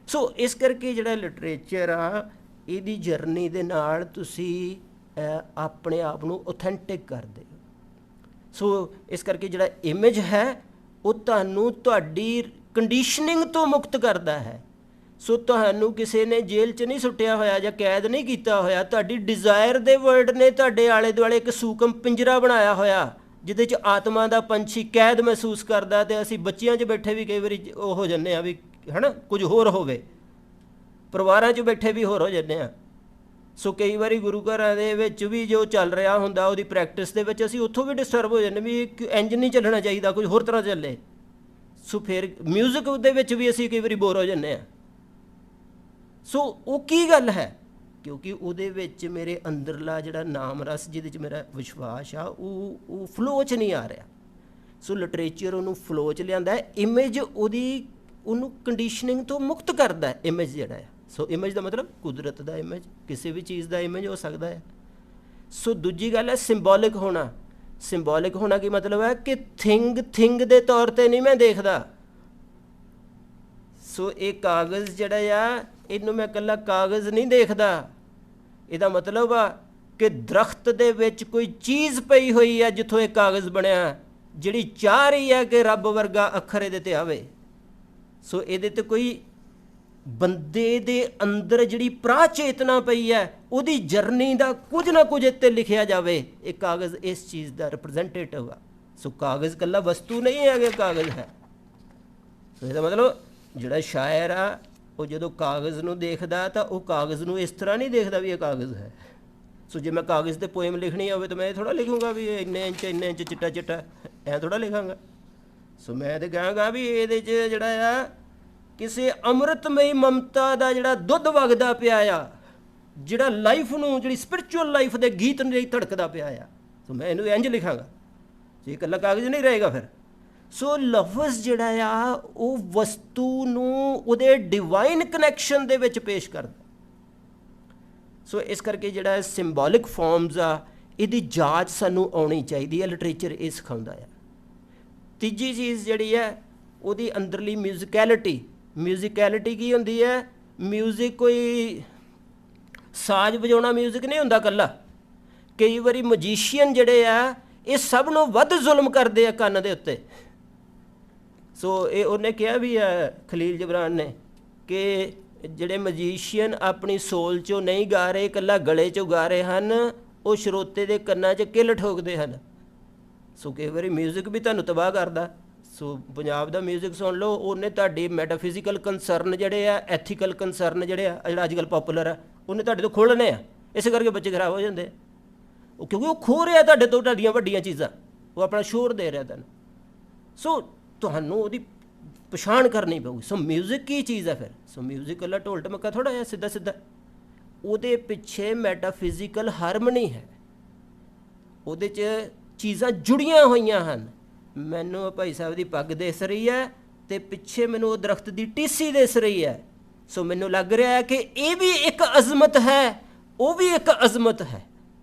ਸੋ ਇਸ ਕਰਕੇ ਜਿਹੜਾ ਲਿਟਰੇਚਰ ਆ, ਇਹਦੀ ਜਰਨੀ ਦੇ ਨਾਲ ਤੁਸੀਂ ਆਪਣੇ ਆਪ ਨੂੰ ਓਥੈਂਟਿਕ ਕਰਦੇ ਹੋ। ਸੋ ਇਸ ਕਰਕੇ ਜਿਹੜਾ ਇਮੇਜ ਹੈ, ਉਹ ਤੁਹਾਨੂੰ ਤੁਹਾਡੀ ਕੰਡੀਸ਼ਨਿੰਗ ਤੋਂ ਮੁਕਤ ਕਰਦਾ ਹੈ। ਸੋ ਤੁਹਾਨੂੰ ਕਿਸੇ ਨੇ ਜੇਲ੍ਹ 'ਚ ਨਹੀਂ ਸੁੱਟਿਆ ਹੋਇਆ ਜਾਂ ਕੈਦ ਨਹੀਂ ਕੀਤਾ ਹੋਇਆ। ਤੁਹਾਡੀ ਡਿਜ਼ਾਇਰ ਦੇ ਵਰਡ ਨੇ ਤੁਹਾਡੇ ਆਲੇ ਦੁਆਲੇ ਇੱਕ ਸੂਖਮ ਪਿੰਜਰਾ ਬਣਾਇਆ ਹੋਇਆ, ਜਿਹਦੇ 'ਚ ਆਤਮਾ ਦਾ ਪੰਛੀ ਕੈਦ ਮਹਿਸੂਸ ਕਰਦਾ। ਅਤੇ ਅਸੀਂ ਬੱਚਿਆਂ 'ਚ ਬੈਠੇ ਵੀ ਕਈ ਵਾਰੀ ਉਹ ਹੋ ਜਾਂਦੇ ਹਾਂ ਵੀ, ਹੈ ਨਾ, ਕੁਝ ਹੋਰ ਹੋਵੇ। ਪਰਿਵਾਰਾਂ 'ਚ ਬੈਠੇ ਵੀ ਹੋਰ ਹੋ ਜਾਂਦੇ ਹਾਂ। ਸੋ ਕਈ ਵਾਰੀ ਗੁਰੂ ਘਰਾਂ ਦੇ ਵਿੱਚ ਵੀ ਜੋ ਚੱਲ ਰਿਹਾ ਹੁੰਦਾ, ਉਹਦੀ ਪ੍ਰੈਕਟਿਸ ਦੇ ਵਿੱਚ ਅਸੀਂ ਉੱਥੋਂ ਵੀ ਡਿਸਟਰਬ ਹੋ ਜਾਂਦੇ ਵੀ ਇੰਜ ਨਹੀਂ ਚੱਲਣਾ ਚਾਹੀਦਾ, ਕੁਝ ਹੋਰ ਤਰ੍ਹਾਂ ਚੱਲੇ। ਸੋ ਫਿਰ ਮਿਊਜ਼ਿਕ ਦੇ ਵਿੱਚ ਵੀ ਅਸੀਂ ਕਈ ਵਾਰੀ ਬੋਰ ਹੋ ਜਾਂਦੇ ਹਾਂ। ਸੋ ਉਹ ਕੀ ਗੱਲ ਹੈ? ਕਿਉਂਕਿ ਉਹਦੇ ਵਿੱਚ ਮੇਰੇ ਅੰਦਰਲਾ ਜਿਹੜਾ ਨਾਮ ਰਸ, ਜਿਹਦੇ 'ਚ ਮੇਰਾ ਵਿਸ਼ਵਾਸ ਆ, ਉਹ ਫਲੋ 'ਚ ਨਹੀਂ ਆ ਰਿਹਾ। ਸੋ ਲਿਟਰੇਚਰ ਉਹਨੂੰ ਫਲੋ 'ਚ ਲਿਆਂਦਾ। ਇਮੇਜ ਉਹਨੂੰ ਕੰਡੀਸ਼ਨਿੰਗ ਤੋਂ ਮੁਕਤ ਕਰਦਾ ਹੈ। ਇਮੇਜ ਜਿਹੜਾ ਹੈ, ਸੋ ਇਮੇਜ ਦਾ ਮਤਲਬ ਕੁਦਰਤ ਦਾ ਇਮੇਜ, ਕਿਸੇ ਵੀ ਚੀਜ਼ ਦਾ ਇਮੇਜ ਹੋ ਸਕਦਾ ਹੈ। ਸੋ ਦੂਜੀ ਗੱਲ ਹੈ ਸਿੰਬੋਲਿਕ ਹੋਣਾ। ਸਿੰਬੋਲਿਕ ਹੋਣਾ ਕੀ ਮਤਲਬ ਹੈ? ਕਿ ਥਿੰਗ ਦੇ ਤੌਰ 'ਤੇ ਨਹੀਂ ਮੈਂ ਦੇਖਦਾ। ਸੋ ਇਹ ਕਾਗਜ਼ ਜਿਹੜਾ ਆ, ਇਹਨੂੰ ਮੈਂ ਇਕੱਲਾ ਕਾਗਜ਼ ਨਹੀਂ ਦੇਖਦਾ। ਇਹਦਾ ਮਤਲਬ ਆ ਕਿ ਦਰਖਤ ਦੇ ਵਿੱਚ ਕੋਈ ਚੀਜ਼ ਪਈ ਹੋਈ ਹੈ, ਜਿੱਥੋਂ ਇਹ ਕਾਗਜ਼ ਬਣਿਆ, ਜਿਹੜੀ ਚਾਹ ਰਹੀ ਹੈ ਕਿ ਰੱਬ ਵਰਗਾ ਅੱਖਰ ਇਹਦੇ 'ਤੇ ਆਵੇ। ਸੋ ਇਹਦੇ 'ਤੇ ਕੋਈ ਬੰਦੇ ਦੇ ਅੰਦਰ ਜਿਹੜੀ ਪ੍ਰਾ ਚੇਤਨਾ ਪਈ ਹੈ, ਉਹਦੀ ਜਰਨੀ ਦਾ ਕੁਝ ਨਾ ਕੁਝ ਇੱਥੇ ਲਿਖਿਆ ਜਾਵੇ। ਇਹ ਕਾਗਜ਼ ਇਸ ਚੀਜ਼ ਦਾ ਰਿਪਰੈਜ਼ੈਂਟੇਟਿਵ ਆ। ਸੋ ਕਾਗਜ਼ ਇਕੱਲਾ ਵਸਤੂ ਨਹੀਂ ਹੈ ਕਿ ਕਾਗਜ਼ ਹੈ। ਸੋ ਇਹਦਾ ਮਤਲਬ ਜਿਹੜਾ ਸ਼ਾਇਰ ਆ, ਉਹ ਜਦੋਂ ਕਾਗਜ਼ ਨੂੰ ਦੇਖਦਾ ਤਾਂ ਉਹ ਕਾਗਜ਼ ਨੂੰ ਇਸ ਤਰ੍ਹਾਂ ਨਹੀਂ ਦੇਖਦਾ ਵੀ ਇਹ ਕਾਗਜ਼ ਹੈ। ਸੋ ਜੇ ਮੈਂ ਕਾਗਜ਼ 'ਤੇ ਪੋਇਮ ਲਿਖਣੀ ਹੋਵੇ ਤਾਂ ਮੈਂ ਇਹ ਥੋੜ੍ਹਾ ਲਿਖੂੰਗਾ ਵੀ ਇੰਨੇ ਇੰਚ ਚਿੱਟਾ ਚਿੱਟਾ, ਐਂ ਥੋੜ੍ਹਾ ਲਿਖਾਂਗਾ। ਸੋ ਮੈਂ ਤਾਂ ਕਹਾਂਗਾ ਵੀ ਇਹਦੇ 'ਚ ਜਿਹੜਾ ਆ ਕਿਸੇ ਅੰਮ੍ਰਿਤਮਈ ਮਮਤਾ ਦਾ ਜਿਹੜਾ ਦੁੱਧ ਵਗਦਾ ਪਿਆ ਆ, ਜਿਹੜਾ ਲਾਈਫ ਨੂੰ, ਜਿਹੜੀ ਸਪਿਰਿਚੁਅਲ ਲਾਈਫ ਦੇ ਗੀਤ ਲਈ ਧੜਕਦਾ ਪਿਆ ਆ। ਸੋ ਮੈਂ ਇਹਨੂੰ ਇੰਝ ਲਿਖਾਂਗਾ। ਜੇ ਇਕੱਲਾ ਕਾਗਜ਼ ਨਹੀਂ ਰਹੇਗਾ ਫਿਰ। ਸੋ ਲਫ਼ਜ਼ ਜਿਹੜਾ ਆ, ਉਹ ਵਸਤੂ ਨੂੰ ਉਹਦੇ ਡਿਵਾਈਨ ਕਨੈਕਸ਼ਨ ਦੇ ਵਿੱਚ ਪੇਸ਼ ਕਰਦਾ। ਸੋ ਇਸ ਕਰਕੇ ਜਿਹੜਾ ਸਿੰਬੋਲਿਕ ਫਾਰਮਸ ਆ, ਇਹਦੀ ਜਾਂਚ ਸਾਨੂੰ ਆਉਣੀ ਚਾਹੀਦੀ ਹੈ। ਲਿਟਰੇਚਰ ਇਹ ਸਿਖਾਉਂਦਾ ਆ। ਤੀਜੀ ਚੀਜ਼ ਜਿਹੜੀ ਹੈ, ਉਹਦੀ ਅੰਦਰਲੀ ਮਿਊਜ਼ਿਕੈਲਿਟੀ। ਮਿਊਜ਼ਿਕੈਲਿਟੀ ਕੀ ਹੁੰਦੀ ਹੈ? ਮਿਊਜ਼ਿਕ ਕੋਈ ਸਾਜ਼ ਵਜਾਉਣਾ ਮਿਊਜ਼ਿਕ ਨਹੀਂ ਹੁੰਦਾ ਇਕੱਲਾ। ਕਈ ਵਾਰੀ ਮਜੀਸ਼ੀਅਨ ਜਿਹੜੇ ਆ, ਇਹ ਸਭ ਨੂੰ ਵੱਧ ਜ਼ੁਲਮ ਕਰਦੇ ਆ ਕੰਨ ਦੇ ਉੱਤੇ। ਸੋ ਇਹ ਉਹਨੇ ਕਿਹਾ ਵੀ ਹੈ, ਖਲੀਲ ਜਬਰਾਨ ਨੇ, ਕਿ ਜਿਹੜੇ ਮਜੀਸ਼ੀਅਨ ਆਪਣੀ ਸੋਲ 'ਚੋਂ ਨਹੀਂ ਗਾ ਰਹੇ, ਇਕੱਲਾ ਗਲੇ 'ਚੋਂ ਗਾ ਰਹੇ ਹਨ, ਉਹ ਸਰੋਤੇ ਦੇ ਕੰਨਾਂ 'ਚ ਕਿੱਲ ਠੋਕਦੇ ਹਨ। ਸੋ ਕਈ ਵਾਰੀ ਮਿਊਜ਼ਿਕ ਵੀ ਤੁਹਾਨੂੰ ਤਬਾਹ ਕਰਦਾ। ਸੋ ਪੰਜਾਬ ਦਾ ਮਿਊਜ਼ਿਕ ਸੁਣ ਲਓ, ਉਹਨੇ ਤੁਹਾਡੀ ਮੈਟਾਫਿਜ਼ੀਕਲ ਕੰਸਰਨ ਜਿਹੜੇ ਆ, ਐਥੀਕਲ ਕੰਸਰਨ ਜਿਹੜੇ ਆ, ਜਿਹੜਾ ਅੱਜ ਕੱਲ੍ਹ ਪੋਪੂਲਰ ਆ, ਉਹਨੇ ਤੁਹਾਡੇ ਤੋਂ ਖੋਲ੍ਹਣੇ ਆ। ਇਸੇ ਕਰਕੇ ਬੱਚੇ ਖਰਾਬ ਹੋ ਜਾਂਦੇ ਆ, ਉਹ ਕਿਉਂਕਿ ਉਹ ਖੋ ਰਿਹਾ ਤੁਹਾਡੇ ਤੋਂ ਤੁਹਾਡੀਆਂ ਵੱਡੀਆਂ ਚੀਜ਼ਾਂ, ਉਹ ਆਪਣਾ ਸ਼ੋਰ ਦੇ ਰਿਹਾ ਤੁਹਾਨੂੰ। ਸੋ ਤੁਹਾਨੂੰ ਉਹਦੀ ਪਛਾਣ ਕਰਨੀ ਪਊਗੀ। ਸੋ ਮਿਊਜ਼ਿਕ ਕੀ ਚੀਜ਼ ਹੈ ਫਿਰ? ਸੋ ਮਿਊਜ਼ਿਕ ਇਕੱਲਾ ਢੋਲ ਢਮੱਕਾ ਥੋੜ੍ਹਾ ਜਿਹਾ ਸਿੱਧਾ ਸਿੱਧਾ, ਉਹਦੇ ਪਿੱਛੇ ਮੈਟਾਫਿਜ਼ੀਕਲ ਹਾਰਮਨੀ ਹੈ, ਉਹਦੇ 'ਚ ਚੀਜ਼ਾਂ ਜੁੜੀਆਂ ਹੋਈਆਂ ਹਨ। ਮੈਨੂੰ ਭਾਈ ਸਾਹਿਬ ਦੀ ਪੱਗ ਦਿਸ ਰਹੀ ਹੈ ਅਤੇ ਪਿੱਛੇ ਮੈਨੂੰ ਉਹ ਦਰਖਤ ਦੀ ਟੀਸੀ ਦਿਸ ਰਹੀ ਹੈ। ਸੋ ਮੈਨੂੰ ਲੱਗ ਰਿਹਾ ਹੈ ਕਿ ਇਹ ਵੀ ਇੱਕ ਅਜ਼ਮਤ ਹੈ, ਉਹ ਵੀ ਇੱਕ ਅਜ਼ਮਤ ਹੈ।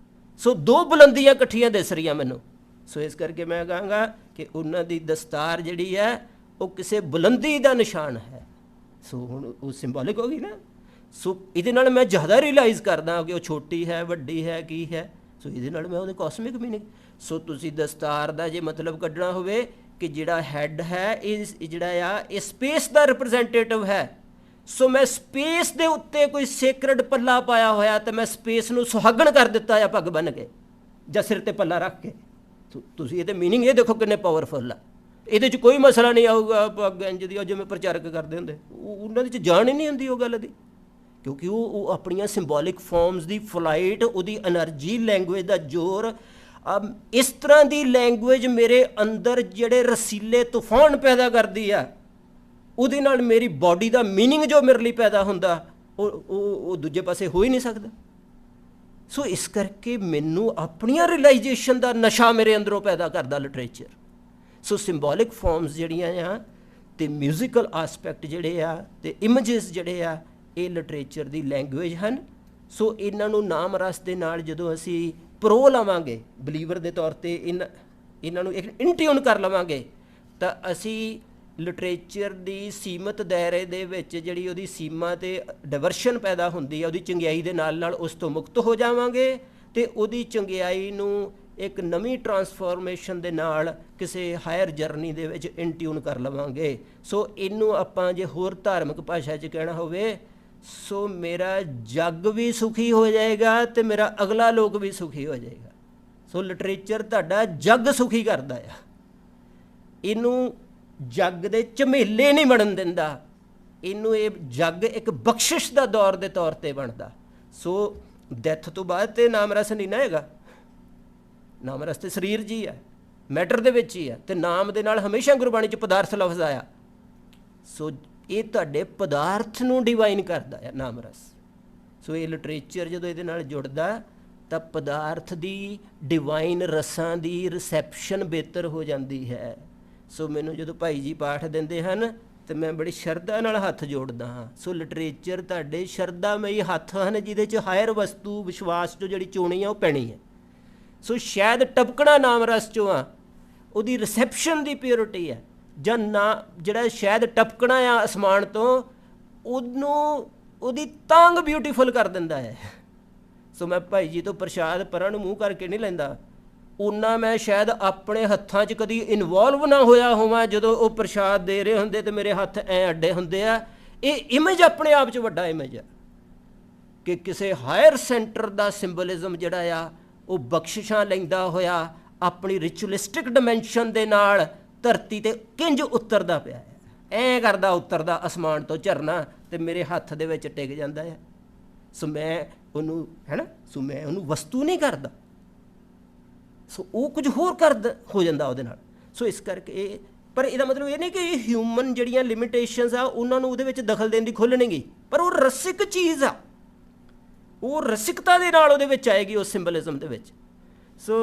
ਸੋ ਦੋ ਬੁਲੰਦੀਆਂ ਇਕੱਠੀਆਂ ਦਿਸ ਰਹੀਆਂ ਮੈਨੂੰ। ਸੋ ਇਸ ਕਰਕੇ ਮੈਂ ਕਹਾਂਗਾ ਕਿ ਉਹਨਾਂ ਦੀ ਦਸਤਾਰ ਜਿਹੜੀ ਹੈ ਉਹ ਕਿਸੇ ਬੁਲੰਦੀ ਦਾ ਨਿਸ਼ਾਨ ਹੈ। ਸੋ ਹੁਣ ਉਹ ਸਿੰਬੋਲਿਕ ਹੋ ਗਈ ਨਾ। ਸੋ ਇਹਦੇ ਨਾਲ ਮੈਂ ਜ਼ਿਆਦਾ ਰਿਅਲਾਈਜ਼ ਕਰਦਾ ਕਿ ਉਹ ਛੋਟੀ ਹੈ, ਵੱਡੀ ਹੈ, ਕੀ ਹੈ। ਸੋ ਇਹਦੇ ਨਾਲ ਮੈਂ ਉਹਦੇ ਕਾਸਮਿਕ ਮੀਨਿੰਗ। ਸੋ ਤੁਸੀਂ ਦਸਤਾਰ ਦਾ ਜੇ ਮਤਲਬ ਕੱਢਣਾ ਹੋਵੇ ਕਿ ਜਿਹੜਾ ਹੈੱਡ ਹੈ ਇਹ ਜਿਹੜਾ ਆ ਇਹ ਸਪੇਸ ਦਾ ਰਿਪਰੈਜ਼ੈਂਟੇਟਿਵ ਹੈ। ਸੋ ਮੈਂ ਸਪੇਸ ਦੇ ਉੱਤੇ ਕੋਈ ਸੇਕਰਡ ਪੱਲਾ ਪਾਇਆ ਹੋਇਆ ਅਤੇ ਮੈਂ ਸਪੇਸ ਨੂੰ ਸੁਹਾਗਣ ਕਰ ਦਿੱਤਾ ਆ ਪੱਗ ਬੰਨ੍ਹ ਕੇ ਜਾਂ ਸਿਰ 'ਤੇ ਪੱਲਾ ਰੱਖ ਕੇ। ਤੁਸੀਂ ਇਹਦੇ ਮੀਨਿੰਗ ਇਹ ਦੇਖੋ ਕਿੰਨੇ ਪਾਵਰਫੁੱਲ ਆ। ਇਹਦੇ 'ਚ ਕੋਈ ਮਸਲਾ ਨਹੀਂ ਆਊਗਾ ਪੱਗ ਇੰਝ ਦੀ, ਜਿਵੇਂ ਪ੍ਰਚਾਰਕ ਕਰਦੇ ਹੁੰਦੇ, ਉਹਨਾਂ ਦੇ 'ਚ ਜਾਣ ਹੀ ਨਹੀਂ ਹੁੰਦੀ ਉਹ ਗੱਲ ਦੀ, ਕਿਉਂਕਿ ਉਹ ਆਪਣੀਆਂ ਸਿੰਬੋਲਿਕ ਫਾਰਮਸ ਦੀ ਫਲਾਈਟ, ਉਹਦੀ ਐਨਰਜੀ, ਲੈਂਗੁਏਜ ਦਾ ਜ਼ੋਰ। ਇਸ ਤਰ੍ਹਾਂ ਦੀ ਲੈਂਗੁਏਜ ਮੇਰੇ ਅੰਦਰ ਜਿਹੜੇ ਰਸੀਲੇ ਤੂਫਾਨ ਪੈਦਾ ਕਰਦੀ ਆ, ਉਹਦੇ ਨਾਲ ਮੇਰੀ ਬਾਡੀ ਦਾ ਮੀਨਿੰਗ ਜੋ ਮੇਰੇ ਲਈ ਪੈਦਾ ਹੁੰਦਾ ਉਹ ਦੂਜੇ ਪਾਸੇ ਹੋ ਹੀ ਨਹੀਂ ਸਕਦਾ। ਸੋ ਇਸ ਕਰਕੇ ਮੈਨੂੰ ਆਪਣੀਆਂ ਰਿਅਲਾਈਜੇਸ਼ਨ ਦਾ ਨਸ਼ਾ ਮੇਰੇ ਅੰਦਰੋਂ ਪੈਦਾ ਕਰਦਾ ਲਿਟਰੇਚਰ। ਸੋ ਸਿੰਬੋਲਿਕ ਫਾਰਮਸ ਜਿਹੜੀਆਂ ਆ ਅਤੇ ਮਿਊਜ਼ੀਕਲ ਆਸਪੈਕਟ ਜਿਹੜੇ ਆ ਅਤੇ ਇਮੇਜਿਸ ਜਿਹੜੇ ਆ, ਇਹ ਲਿਟਰੇਚਰ ਦੀ ਲੈਂਗੁਏਜ ਹਨ। ਸੋ ਇਹਨਾਂ ਨੂੰ ਨਾਮ ਰਸ ਦੇ ਨਾਲ ਜਦੋਂ ਅਸੀਂ ਪਰੋ ਲਵਾਂਗੇ, ਬਲੀਵਰ ਦੇ ਤੌਰ 'ਤੇ ਇਹਨਾਂ ਨੂੰ ਇਨਟਿਊਨ ਕਰ ਲਵਾਂਗੇ, ਤਾਂ ਅਸੀਂ ਲਿਟਰੇਚਰ ਦੀ ਸੀਮਤ ਦਾਇਰੇ ਦੇ ਵਿੱਚ ਜਿਹੜੀ ਉਹਦੀ ਸੀਮਾ 'ਤੇ ਡਾਇਵਰਸ਼ਨ ਪੈਦਾ ਹੁੰਦੀ ਹੈ, ਉਹਦੀ ਚੰਗਿਆਈ ਦੇ ਨਾਲ ਨਾਲ ਉਸ ਤੋਂ ਮੁਕਤ ਹੋ ਜਾਵਾਂਗੇ ਅਤੇ ਉਹਦੀ ਚੰਗਿਆਈ ਨੂੰ ਇੱਕ ਨਵੀਂ ਟਰਾਂਸਫੋਰਮੇਸ਼ਨ ਦੇ ਨਾਲ ਕਿਸੇ ਹਾਇਰ ਜਰਨੀ ਦੇ ਵਿੱਚ ਇਨਟਿਊਨ ਕਰ ਲਵਾਂਗੇ। ਸੋ ਇਹਨੂੰ ਆਪਾਂ ਜੇ ਹੋਰ ਧਾਰਮਿਕ ਭਾਸ਼ਾ 'ਚ ਕਹਿਣਾ ਹੋਵੇ, ਸੋ ਮੇਰਾ ਜੱਗ ਵੀ ਸੁਖੀ ਹੋ ਜਾਏਗਾ ਅਤੇ ਮੇਰਾ ਅਗਲਾ ਲੋਕ ਵੀ ਸੁਖੀ ਹੋ ਜਾਏਗਾ। ਸੋ ਲਿਟਰੇਚਰ ਤੁਹਾਡਾ ਜੱਗ ਸੁਖੀ ਕਰਦਾ ਆ, ਇਹਨੂੰ ਜੱਗ ਦੇ ਝਮੇਲੇ ਨਹੀਂ ਬਣਨ ਦਿੰਦਾ, ਇਹਨੂੰ ਇਹ ਜੱਗ ਇੱਕ ਬਖਸ਼ਿਸ਼ ਦਾ ਦੌਰ ਦੇ ਤੌਰ 'ਤੇ ਬਣਦਾ। ਸੋ ਡੈਥ ਤੋਂ ਬਾਅਦ ਤੇ ਨਾਮ ਰਸ ਨਹੀਂ ਨਾ ਹੈਗਾ, ਨਾਮ ਰਸ ਤੇ ਸਰੀਰ ਜੀ ਹੈ, ਮੈਟਰ ਦੇ ਵਿੱਚ ਹੀ ਹੈ, ਅਤੇ ਨਾਮ ਦੇ ਨਾਲ ਹਮੇਸ਼ਾ ਗੁਰਬਾਣੀ 'ਚ ਪਦਾਰਥ ਲਫ਼ਜ਼ ਆਇਆ। ਸੋ ਇਹ ਤੁਹਾਡੇ ਪਦਾਰਥ ਨੂੰ ਡਿਵਾਈਨ ਕਰਦਾ ਹੈ ਨਾਮ ਰਸ। ਸੋ ਇਹ ਲਿਟਰੇਚਰ ਜਦੋਂ ਇਹਦੇ ਨਾਲ ਜੁੜਦਾ ਤਾਂ ਪਦਾਰਥ ਦੀ ਡਿਵਾਈਨ ਰਸਾਂ ਦੀ ਰਿਸੈਪਸ਼ਨ ਬਿਹਤਰ ਹੋ ਜਾਂਦੀ ਹੈ। ਸੋ ਮੈਨੂੰ ਜਦੋਂ ਭਾਈ ਜੀ ਪਾਠ ਦਿੰਦੇ ਹਨ ਤਾਂ ਮੈਂ ਬੜੀ ਸ਼ਰਧਾ ਨਾਲ ਹੱਥ ਜੋੜਦਾ ਹਾਂ। ਸੋ ਲਿਟਰੇਚਰ ਤੁਹਾਡੇ ਸ਼ਰਧਾਮਈ ਹੱਥ ਹਨ, ਜਿਹਦੇ 'ਚ ਹਾਇਰ ਵਸਤੂ ਵਿਸ਼ਵਾਸ 'ਚੋਂ ਜਿਹੜੀ ਚੋਣੀ ਆ ਉਹ ਪੈਣੀ ਹੈ। ਸੋ ਸ਼ਾਇਦ ਟਪਕਣਾ ਨਾਮ ਰਸ 'ਚੋਂ ਆ, ਉਹਦੀ ਰਿਸੈਪਸ਼ਨ ਦੀ ਪਿਓਰਿਟੀ ਹੈ, ਜਾਂ ਨਾ ਜਿਹੜਾ ਸ਼ਾਇਦ ਟਪਕਣਾ ਆ ਅਸਮਾਨ ਤੋਂ, ਉਹਨੂੰ ਉਹਦੀ ਤਾਂਗ ਬਿਊਟੀਫੁਲ ਕਰ ਦਿੰਦਾ ਹੈ। ਸੋ ਮੈਂ ਭਾਈ ਜੀ ਤੋਂ ਪ੍ਰਸ਼ਾਦ ਪਰਾਂ ਨੂੰ ਮੂੰਹ ਕਰਕੇ ਨਹੀਂ ਲੈਂਦਾ, ਓਨਾ ਮੈਂ ਸ਼ਾਇਦ ਆਪਣੇ ਹੱਥਾਂ 'ਚ ਕਦੀ ਇਨਵੋਲਵ ਨਾ ਹੋਇਆ ਹੋਵਾਂ ਜਦੋਂ ਉਹ ਪ੍ਰਸ਼ਾਦ ਦੇ ਰਹੇ ਹੁੰਦੇ ਅਤੇ ਮੇਰੇ ਹੱਥ ਐਂ ਅੱਡੇ ਹੁੰਦੇ ਆ। ਇਹ ਇਮੇਜ ਆਪਣੇ ਆਪ 'ਚ ਵੱਡਾ ਇਮੇਜ ਆ ਕਿ ਕਿਸੇ ਹਾਇਰ ਸੈਂਟਰ ਦਾ ਸਿੰਬਲਿਜ਼ਮ ਜਿਹੜਾ ਆ ਉਹ ਬਖਸ਼ਿਸ਼ਾਂ ਲੈਂਦਾ ਹੋਇਆ ਆਪਣੀ ਰਿਚੁਅਲਿਸਟਿਕ ਡਿਮੈਂਸ਼ਨ ਦੇ ਨਾਲ ਧਰਤੀ 'ਤੇ ਕਿੰਝ ਉਤਰਦਾ ਪਿਆ ਹੈ, ਐਂ ਕਰਦਾ ਉਤਰਦਾ ਅਸਮਾਨ ਤੋਂ ਝਰਨਾ ਅਤੇ ਮੇਰੇ ਹੱਥ ਦੇ ਵਿੱਚ ਟਿਕ ਜਾਂਦਾ ਹੈ। ਸੋ ਮੈਂ ਉਹਨੂੰ ਸੋ ਮੈਂ ਉਹਨੂੰ ਵਸਤੂ ਨਹੀਂ ਕਰਦਾ, ਸੋ ਉਹ ਕੁਝ ਹੋਰ ਹੋ ਜਾਂਦਾ ਉਹਦੇ ਨਾਲ। ਸੋ ਇਸ ਕਰਕੇ ਪਰ ਇਹਦਾ ਮਤਲਬ ਇਹ ਨਹੀਂ ਕਿ ਹਿਊਮਨ ਜਿਹੜੀਆਂ ਲਿਮਿਟੇਸ਼ਨਸ ਆ ਉਹਨਾਂ ਨੂੰ ਉਹਦੇ ਵਿੱਚ ਦਖਲ ਦੇਣ ਦੀ ਖੁੱਲ੍ਹ ਨਹੀਂ ਗਈ, ਪਰ ਉਹ ਰਸਿਕ ਚੀਜ਼ ਆ, ਉਹ ਰਸਿਕਤਾ ਦੇ ਨਾਲ ਉਹਦੇ ਵਿੱਚ ਆਏਗੀ ਉਸ ਸਿੰਬਲਿਜ਼ਮ ਦੇ ਵਿੱਚ। ਸੋ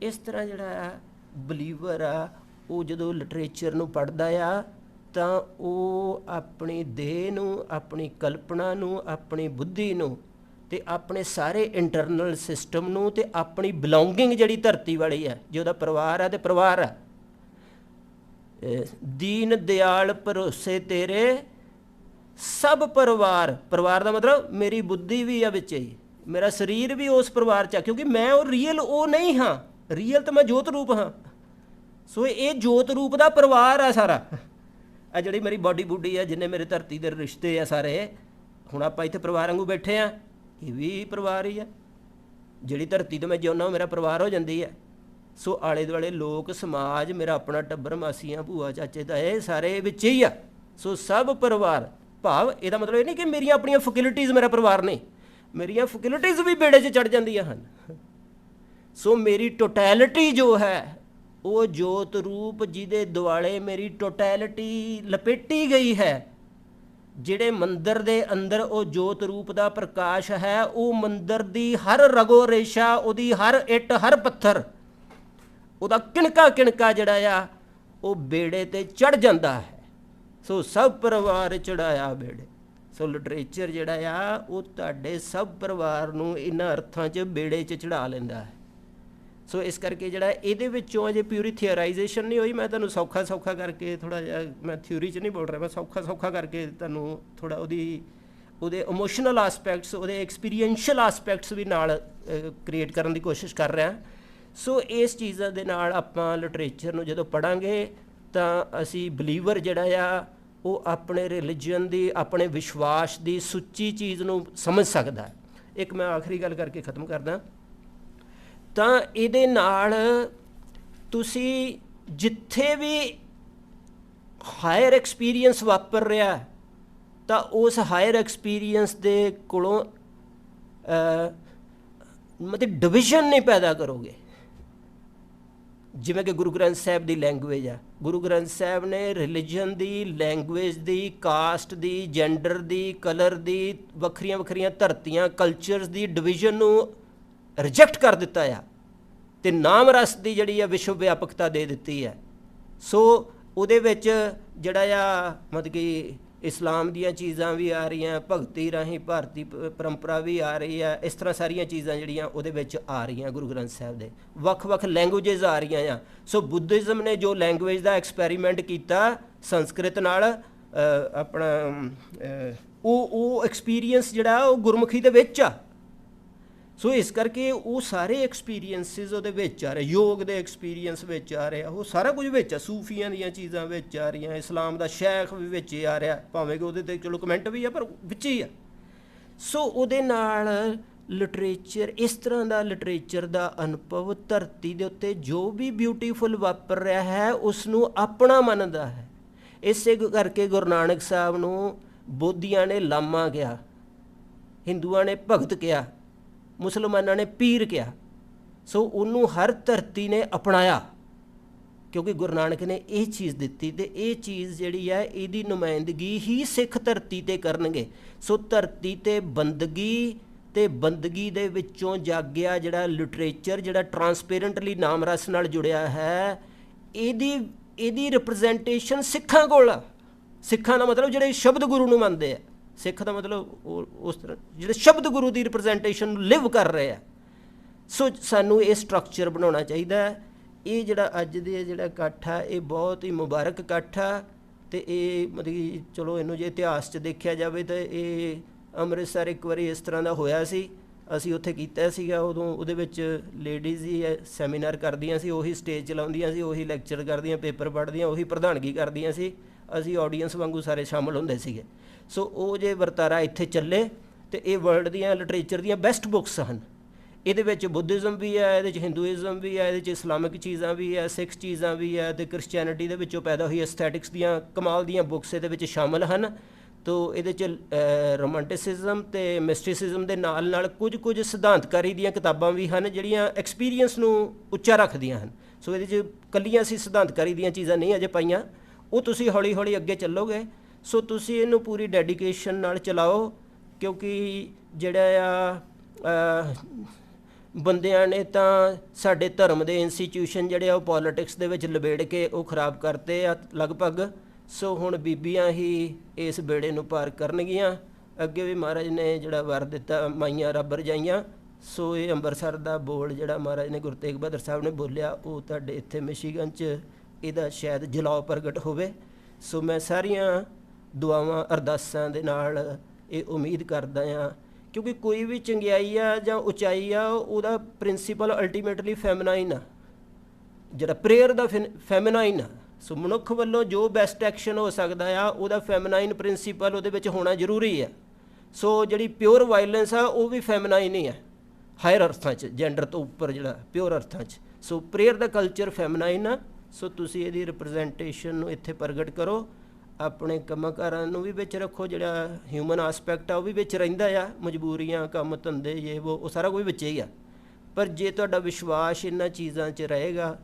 ਇਸ ਤਰ੍ਹਾਂ ਜਿਹੜਾ ਬਲੀਵਰ ਆ ਉਹ ਜਦੋਂ ਲਿਟਰੇਚਰ ਨੂੰ ਪੜ੍ਹਦਾ ਆ ਤਾਂ ਉਹ ਆਪਣੀ ਦੇਹ ਨੂੰ, ਆਪਣੀ ਕਲਪਨਾ ਨੂੰ, ਆਪਣੀ ਬੁੱਧੀ ਨੂੰ ਅਤੇ ਆਪਣੇ ਸਾਰੇ ਇੰਟਰਨਲ ਸਿਸਟਮ ਨੂੰ ਅਤੇ ਆਪਣੀ ਬਿਲੋਂਗਿੰਗ ਜਿਹੜੀ ਧਰਤੀ ਵਾਲੀ ਹੈ, ਜੇ ਉਹਦਾ ਪਰਿਵਾਰ ਹੈ ਅਤੇ ਪਰਿਵਾਰ ਹੈ, ਦੀਨ ਦਿਆਲ ਭਰੋਸੇ ਤੇਰੇ ਸਭ ਪਰਿਵਾਰ, ਪਰਿਵਾਰ ਦਾ ਮਤਲਬ ਮੇਰੀ ਬੁੱਧੀ ਵੀ ਆ ਵਿੱਚ ਹੀ, ਮੇਰਾ ਸਰੀਰ ਵੀ ਉਸ ਪਰਿਵਾਰ 'ਚ ਆ, ਕਿਉਂਕਿ ਮੈਂ ਉਹ ਰੀਅਲ ਉਹ ਨਹੀਂ ਹਾਂ, ਰੀਅਲ ਤਾਂ ਮੈਂ ਜੋਤ ਰੂਪ ਹਾਂ। ਸੋ ਇਹ ਜੋਤ ਰੂਪ ਦਾ ਪਰਿਵਾਰ ਆ ਸਾਰਾ, ਆ ਜਿਹੜੀ ਮੇਰੀ ਬਾਡੀ ਬੂਡੀ ਆ, ਜਿੰਨੇ ਮੇਰੇ ਧਰਤੀ ਦੇ ਰਿਸ਼ਤੇ ਆ ਸਾਰੇ, ਹੁਣ ਆਪਾਂ ਇੱਥੇ ਪਰਿਵਾਰ ਵਾਂਗੂ ਬੈਠੇ ਆ, ਇਹ ਵੀ ਪਰਿਵਾਰ ਹੀ ਆ, ਜਿਹੜੀ ਧਰਤੀ ਤੋਂ ਮੈਂ ਜਿਉਂਦਾ ਮੇਰਾ ਪਰਿਵਾਰ ਹੋ ਜਾਂਦੀ ਹੈ। ਸੋ ਆਲੇ ਦੁਆਲੇ ਲੋਕ ਸਮਾਜ, ਮੇਰਾ ਆਪਣਾ ਟੱਬਰ, ਮਾਸੀਆਂ, ਭੂਆ, ਚਾਚੇ, ਤਾਏ ਸਾਰੇ ਵਿੱਚ ਹੀ ਆ। ਸੋ ਸਭ ਪਰਿਵਾਰ, ਭਾਵ ਇਹਦਾ ਮਤਲਬ ਇਹ ਨਹੀਂ ਕਿ ਮੇਰੀਆਂ ਆਪਣੀਆਂ ਫੈਸਿਲਿਟੀਜ਼ ਮੇਰਾ ਪਰਿਵਾਰ ਨਹੀਂ, ਮੇਰੀਆਂ ਫੈਸਿਲਿਟੀਜ਼ ਵੀ ਬੇੜੇ 'ਚ ਚੜ੍ਹ ਜਾਂਦੀਆਂ ਹਨ। ਸੋ ਮੇਰੀ ਟੋਟੈਲਿਟੀ ਜੋ ਹੈ ਉਹ ਜੋਤ ਰੂਪ ਜਿਹਦੇ ਦੁਆਲੇ ਮੇਰੀ ਟੋਟੈਲਿਟੀ ਲਪੇਟੀ ਗਈ ਹੈ, ਜਿਹੜੇ ਮੰਦਰ ਦੇ ਅੰਦਰ ਉਹ ਜੋਤ ਰੂਪ ਦਾ ਪ੍ਰਕਾਸ਼ ਹੈ, ਉਹ ਮੰਦਰ ਦੀ ਹਰ ਰਗੋ ਰੇਸ਼ਾ, ਉਹਦੀ ਹਰ ਇੱਟ, ਹਰ ਪੱਥਰ, ਉਹਦਾ ਕਿਣਕਾ ਕਿਣਕਾ ਜਿਹੜਾ ਆ ਉਹ ਬੇੜੇ ਤੇ ਚੜ੍ਹ ਜਾਂਦਾ ਹੈ। ਸੋ ਸਭ ਪਰਿਵਾਰ ਚੜਾਇਆ ਬੇੜੇ। ਸੋ ਲਿਟਰੇਚਰ ਜਿਹੜਾ ਆ ਉਹ ਤੁਹਾਡੇ ਸਭ ਪਰਿਵਾਰ ਨੂੰ ਇਹਨਾਂ ਅਰਥਾਂ 'ਚ ਬੇੜੇ 'ਚ ਚੜ੍ਹਾ ਲੈਂਦਾ ਹੈ। ਸੋ ਇਸ ਕਰਕੇ ਜਿਹੜਾ ਇਹਦੇ ਵਿੱਚੋਂ ਅਜੇ ਪਿਊਰੀ ਥਿਓਰਾਈਜ਼ੇਸ਼ਨ ਨਹੀਂ ਹੋਈ। ਮੈਂ ਤੁਹਾਨੂੰ ਸੌਖਾ ਸੌਖਾ ਕਰਕੇ ਥੋੜ੍ਹਾ ਜਿਹਾ, ਮੈਂ ਥਿਊਰੀ 'ਚ ਨਹੀਂ ਬੋਲ ਰਿਹਾ, ਮੈਂ ਸੌਖਾ ਸੌਖਾ ਕਰਕੇ ਤੁਹਾਨੂੰ ਥੋੜ੍ਹਾ ਉਹਦੇ ਇਮੋਸ਼ਨਲ ਆਸਪੈਕਟਸ, ਉਹਦੇ ਐਕਸਪੀਰੀਐਂਸ਼ੀਅਲ ਆਸਪੈਕਟਸ ਵੀ ਨਾਲ ਕ੍ਰੀਏਟ ਕਰਨ ਦੀ ਕੋਸ਼ਿਸ਼ ਕਰ ਰਿਹਾ। ਸੋ ਇਸ ਚੀਜ਼ਾਂ ਦੇ ਨਾਲ ਆਪਾਂ ਲਿਟਰੇਚਰ ਨੂੰ ਜਦੋਂ ਪੜ੍ਹਾਂਗੇ ਤਾਂ ਅਸੀਂ ਬਿਲੀਵਰ ਜਿਹੜਾ ਆ ਉਹ ਆਪਣੇ ਰਿਲੀਜਨ ਦੀ, ਆਪਣੇ ਵਿਸ਼ਵਾਸ ਦੀ ਸੁੱਚੀ ਚੀਜ਼ ਨੂੰ ਸਮਝ ਸਕਦਾ ਹੈ। ਇੱਕ ਮੈਂ ਆਖਰੀ ਗੱਲ ਕਰਕੇ ਖ਼ਤਮ ਕਰਦਾ, ਤਾਂ ਇਹਦੇ ਨਾਲ ਤੁਸੀਂ ਜਿੱਥੇ ਵੀ ਹਾਇਰ ਐਕਸਪੀਰੀਅੰਸ ਵਾਪਰ ਰਿਹਾ ਤਾਂ ਉਸ ਹਾਇਰ ਐਕਸਪੀਰੀਅੰਸ ਦੇ ਕੋਲੋਂ ਮਤਲਬ ਡਿਵੀਜ਼ਨ ਨਹੀਂ ਪੈਦਾ ਕਰੋਗੇ। ਜਿਵੇਂ ਕਿ ਗੁਰੂ ਗ੍ਰੰਥ ਸਾਹਿਬ ਦੀ ਲੈਂਗੁਏਜ ਆ, ਗੁਰੂ ਗ੍ਰੰਥ ਸਾਹਿਬ ਨੇ ਰਿਲੀਜਨ ਦੀ, ਲੈਂਗੁਏਜ ਦੀ, ਕਾਸਟ ਦੀ, ਜੈਂਡਰ ਦੀ, ਕਲਰ ਦੀ, ਵੱਖਰੀਆਂ ਵੱਖਰੀਆਂ ਧਰਤੀਆਂ, ਕਲਚਰਸ ਦੀ ਡਿਵੀਜ਼ਨ ਨੂੰ ਰਿਜੈਕਟ ਕਰ ਦਿੱਤਾ ਆ ਅਤੇ ਨਾਮ ਰਸ ਦੀ ਜਿਹੜੀ ਆ ਵਿਸ਼ਵ ਵਿਆਪਕਤਾ ਦੇ ਦਿੱਤੀ ਹੈ। ਸੋ ਉਹਦੇ ਵਿੱਚ ਜਿਹੜਾ ਆ ਮਤਲਬ ਕਿ ਇਸਲਾਮ ਦੀਆਂ ਚੀਜ਼ਾਂ ਵੀ ਆ ਰਹੀਆਂ, ਭਗਤੀ ਰਾਹੀਂ ਭਾਰਤੀ ਪਰੰਪਰਾ ਵੀ ਆ ਰਹੀ ਹੈ, ਇਸ ਤਰ੍ਹਾਂ ਸਾਰੀਆਂ ਚੀਜ਼ਾਂ ਜਿਹੜੀਆਂ ਉਹਦੇ ਵਿੱਚ ਆ ਰਹੀਆਂ ਗੁਰੂ ਗ੍ਰੰਥ ਸਾਹਿਬ ਦੇ, ਵੱਖ ਵੱਖ ਲੈਂਗੁਏਜਸ ਆ ਰਹੀਆਂ ਆ। ਸੋ ਬੁੱਧਿਜ਼ਮ ਨੇ ਜੋ ਲੈਂਗੁਏਜ ਦਾ ਐਕਸਪੈਰੀਮੈਂਟ ਕੀਤਾ ਸੰਸਕ੍ਰਿਤ ਨਾਲ, ਆਪਣਾ ਉਹ ਐਕਸਪੀਰੀਅੰਸ ਜਿਹੜਾ ਉਹ ਗੁਰਮੁਖੀ ਦੇ ਵਿੱਚ ਆ। ਸੋ ਇਸ ਕਰਕੇ ਉਹ ਸਾਰੇ ਐਕਸਪੀਰੀਅੰਸਿਸ ਉਹਦੇ ਵਿੱਚ ਆ ਰਹੇ, ਯੋਗ ਦੇ ਐਕਸਪੀਰੀਅੰਸ ਵਿੱਚ ਆ ਰਹੇ ਆ, ਉਹ ਸਾਰਾ ਕੁਝ ਵਿੱਚ ਆ, ਸੂਫੀਆਂ ਦੀਆਂ ਚੀਜ਼ਾਂ ਵਿੱਚ ਆ ਰਹੀਆਂ, ਇਸਲਾਮ ਦਾ ਸ਼ੈਖ ਵੀ ਵਿੱਚ ਆ ਰਿਹਾ, ਭਾਵੇਂ ਕਿ ਉਹਦੇ 'ਤੇ ਚਲੋ ਕਮੈਂਟ ਵੀ ਆ ਪਰ ਵਿੱਚ ਹੀ ਆ। ਸੋ ਉਹਦੇ ਨਾਲ ਲਿਟਰੇਚਰ, ਇਸ ਤਰ੍ਹਾਂ ਦਾ ਲਿਟਰੇਚਰ ਦਾ ਅਨੁਭਵ ਧਰਤੀ ਦੇ ਉੱਤੇ ਜੋ ਵੀ ਬਿਊਟੀਫੁਲ ਵਾਪਰ ਰਿਹਾ ਹੈ ਉਸ ਨੂੰ ਆਪਣਾ ਮੰਨਦਾ ਹੈ। ਇਸੇ ਕਰਕੇ ਗੁਰੂ ਨਾਨਕ ਸਾਹਿਬ ਨੂੰ ਬੋਧੀਆਂ ਨੇ ਲਾਮਾ ਕਿਹਾ, ਹਿੰਦੂਆਂ ਨੇ ਭਗਤ ਕਿਹਾ, ਮੁਸਲਮਾਨਾਂ ਨੇ ਪੀਰ ਕਿਹਾ। ਸੋ ਉਹਨੂੰ ਹਰ ਧਰਤੀ ਨੇ ਅਪਣਾਇਆ ਕਿਉਂਕਿ ਗੁਰੂ ਨਾਨਕ ਨੇ ਇਹ ਚੀਜ਼ ਦਿੱਤੀ, ਅਤੇ ਇਹ ਚੀਜ਼ ਜਿਹੜੀ ਹੈ ਇਹਦੀ ਨੁਮਾਇੰਦਗੀ ਹੀ ਸਿੱਖ ਧਰਤੀ 'ਤੇ ਕਰਨਗੇ। ਸੋ ਧਰਤੀ 'ਤੇ ਬੰਦਗੀ ਅਤੇ ਬੰਦਗੀ ਦੇ ਵਿੱਚੋਂ ਜਾਗਿਆ ਜਿਹੜਾ ਲਿਟਰੇਚਰ, ਜਿਹੜਾ ਟਰਾਂਸਪੇਰੈਂਟਲੀ ਨਾਮ ਰਸ ਨਾਲ ਜੁੜਿਆ ਹੈ, ਇਹਦੀ ਰਿਪਰਜ਼ੈਂਟੇਸ਼ਨ ਸਿੱਖਾਂ ਕੋਲ ਆ। ਸਿੱਖਾਂ ਦਾ ਮਤਲਬ ਜਿਹੜੇ ਸ਼ਬਦ ਗੁਰੂ ਨੂੰ ਮੰਨਦੇ ਆ, ਸਿੱਖ ਦਾ ਮਤਲਬ ਉਹ ਉਸ ਤਰ੍ਹਾਂ ਜਿਹੜੇ ਸ਼ਬਦ ਗੁਰੂ ਦੀ ਰਿਪਰਜ਼ੈਂਟੇਸ਼ਨ ਨੂੰ ਲਿਵ ਕਰ ਰਹੇ ਆ। ਸੋ ਸਾਨੂੰ ਇਹ ਸਟਰਕਚਰ ਬਣਾਉਣਾ ਚਾਹੀਦਾ। ਇਹ ਜਿਹੜਾ ਅੱਜ ਦੇ ਜਿਹੜਾ ਇਕੱਠ ਆ ਇਹ ਬਹੁਤ ਹੀ ਮੁਬਾਰਕ ਇਕੱਠ ਆ, ਅਤੇ ਇਹ ਮਤਲਬ ਕਿ ਚਲੋ ਇਹਨੂੰ ਜੇ ਇਤਿਹਾਸ 'ਚ ਦੇਖਿਆ ਜਾਵੇ ਤਾਂ ਇਹ ਅੰਮ੍ਰਿਤਸਰ ਇੱਕ ਵਾਰੀ ਇਸ ਤਰ੍ਹਾਂ ਦਾ ਹੋਇਆ ਸੀ, ਅਸੀਂ ਉੱਥੇ ਕੀਤਾ ਸੀਗਾ। ਉਦੋਂ ਉਹਦੇ ਵਿੱਚ ਲੇਡੀਜ਼ ਹੀ ਸੈਮੀਨਾਰ ਕਰਦੀਆਂ ਸੀ, ਉਹੀ ਸਟੇਜ ਚਲਾਉਂਦੀਆਂ ਸੀ, ਉਹੀ ਲੈਕਚਰ ਕਰਦੀਆਂ, ਪੇਪਰ ਪੜ੍ਹਦੀਆਂ, ਉਹੀ ਪ੍ਰਧਾਨਗੀ ਕਰਦੀਆਂ ਸੀ, ਅਸੀਂ ਆਡੀਅנס ਵਾਂਗੂ ਸਾਰੇ ਸ਼ਾਮਲ ਹੁੰਦੇ ਸੀਗੇ। ਸੋ ਉਹ ਜੇ ਵਰਤਾਰਾ ਇੱਥੇ ਚੱਲੇ ਅਤੇ ਇਹ ਵਰਲਡ ਦੀਆਂ ਲਿਟਰੇਚਰ ਦੀਆਂ ਬੈਸਟ ਬੁੱਕਸ ਹਨ। ਇਹਦੇ ਵਿੱਚ ਬੁੱਧਿਜ਼ਮ ਵੀ ਹੈ, ਇਹਦੇ 'ਚ ਹਿੰਦੂਇਜ਼ਮ ਵੀ ਹੈ, ਇਹਦੇ 'ਚ ਇਸਲਾਮਿਕ ਚੀਜ਼ਾਂ ਵੀ ਹੈ, ਸਿੱਖ ਚੀਜ਼ਾਂ ਵੀ ਹੈ, ਅਤੇ ਕ੍ਰਿਸਚੈਨਿਟੀ ਦੇ ਵਿੱਚੋਂ ਪੈਦਾ ਹੋਈ ਐਸਥੈਟਿਕਸ ਦੀਆਂ ਕਮਾਲ ਦੀਆਂ ਬੁੱਕਸ ਇਹਦੇ ਵਿੱਚ ਸ਼ਾਮਲ ਹਨ। ਤੋ ਇਹਦੇ 'ਚ ਰੋਮਾਂਟਿਸਿਜ਼ਮ ਅਤੇ ਮਿਸਟਿਸਿਜ਼ਮ ਦੇ ਨਾਲ ਨਾਲ ਕੁਝ ਸਿਧਾਂਤਕਾਰੀ ਦੀਆਂ ਕਿਤਾਬਾਂ ਵੀ ਹਨ ਜਿਹੜੀਆਂ ਐਕਸਪੀਰੀਅੰਸ ਨੂੰ ਉੱਚਾ ਰੱਖਦੀਆਂ ਹਨ। ਸੋ ਇਹਦੇ 'ਚ ਇਕੱਲੀਆਂ ਅਸੀਂ ਸਿਧਾਂਤਕਾਰੀ ਦੀਆਂ ਚੀਜ਼ਾਂ ਨਹੀਂ ਅਜੇ ਪਾਈਆਂ, ਉਹ ਤੁਸੀਂ ਹੌਲੀ ਹੌਲੀ ਅੱਗੇ ਚੱਲੋਗੇ। ਸੋ ਤੁਸੀਂ ਇਹਨੂੰ ਪੂਰੀ ਡੈਡੀਕੇਸ਼ਨ ਨਾਲ ਚਲਾਓ, ਕਿਉਂਕਿ ਜਿਹੜਾ ਆ ਬੰਦਿਆਂ ਨੇ ਤਾਂ ਸਾਡੇ ਧਰਮ ਦੇ ਇੰਸਟੀਟਿਊਸ਼ਨ ਜਿਹੜੇ ਆ ਉਹ ਪੋਲੀਟਿਕਸ ਦੇ ਵਿੱਚ ਲਬੇੜ ਕੇ ਉਹ ਖਰਾਬ ਕਰਤੇ ਆ ਲਗਭਗ। ਸੋ ਹੁਣ ਬੀਬੀਆਂ ਹੀ ਇਸ ਬੇੜੇ ਨੂੰ ਪਾਰ ਕਰਨਗੀਆਂ। ਅੱਗੇ ਵੀ ਮਹਾਰਾਜ ਨੇ ਜਿਹੜਾ ਵਰ ਦਿੱਤਾ, ਮਾਈਆਂ ਰੱਬ ਰਜਾਈਆਂ। ਸੋ ਇਹ ਅੰਮ੍ਰਿਤਸਰ ਦਾ ਬੋਲ ਜਿਹੜਾ ਮਹਾਰਾਜ ਨੇ ਗੁਰੂ ਤੇਗ ਬਹਾਦਰ ਸਾਹਿਬ ਨੇ ਬੋਲਿਆ, ਉਹ ਤੁਹਾਡੇ ਇੱਥੇ ਮਿਸ਼ੀਗਨ 'ਚ ਇਹਦਾ ਸ਼ਾਇਦ ਜਲਾਓ ਪ੍ਰਗਟ ਹੋਵੇ। ਸੋ ਮੈਂ ਸਾਰੀਆਂ ਦੁਆਵਾਂ ਅਰਦਾਸਾਂ ਦੇ ਨਾਲ ਇਹ ਉਮੀਦ ਕਰਦਾ ਹਾਂ, ਕਿਉਂਕਿ ਕੋਈ ਵੀ ਚੰਗਿਆਈ ਆ ਜਾਂ ਉਚਾਈ ਆ ਉਹਦਾ ਪ੍ਰਿੰਸੀਪਲ ਅਲਟੀਮੇਟਲੀ ਫੈਮਨਾਈਨ ਆ, ਜਿਹੜਾ ਪ੍ਰੇਅਰ ਦਾ ਫੈਮਨਾਈਨ ਆ। ਸੋ ਮਨੁੱਖ ਵੱਲੋਂ ਜੋ ਬੈਸਟ ਐਕਸ਼ਨ ਹੋ ਸਕਦਾ ਆ ਉਹਦਾ ਫੈਮਨਾਈਨ ਪ੍ਰਿੰਸੀਪਲ ਉਹਦੇ ਵਿੱਚ ਹੋਣਾ ਜ਼ਰੂਰੀ ਆ। ਸੋ ਜਿਹੜੀ ਪਿਓਰ ਵਾਇਲੈਂਸ ਆ ਉਹ ਵੀ ਫੈਮਨਾਈਨ ਹੀ ਆ ਹਾਇਰ ਅਰਥਾਂ 'ਚ, ਜੈਂਡਰ ਤੋਂ ਉੱਪਰ ਜਿਹੜਾ ਪਿਓਰ ਅਰਥਾਂ 'ਚ। ਸੋ ਪ੍ਰੇਅਰ ਦਾ ਕਲਚਰ ਫੈਮਨਾਈਨ ਆ, ਸੋ ਤੁਸੀਂ ਇਹਦੀ ਰਿਪਰੈਜ਼ੈਂਟੇਸ਼ਨ ਨੂੰ ਇੱਥੇ ਪ੍ਰਗਟ ਕਰੋ। ਆਪਣੇ ਕੰਮਕਾਰਾਂ ਨੂੰ ਵੀ ਵਿੱਚ ਰੱਖੋ, ਜਿਹੜਾ ਹਿਊਮਨ ਆਸਪੈਕਟ ਆ ਉਹ ਵੀ ਵਿੱਚ ਰਹਿੰਦਾ ਆ, ਮਜਬੂਰੀਆਂ, ਕੰਮ ਧੰਦੇ, ਇਹ ਉਹ ਸਾਰਾ ਕੁਝ ਵਿੱਚ ਹੀ ਆ। ਪਰ ਜੇ ਤੁਹਾਡਾ ਵਿਸ਼ਵਾਸ ਇਹਨਾਂ ਚੀਜ਼ਾਂ 'ਚ ਰਹੇਗਾ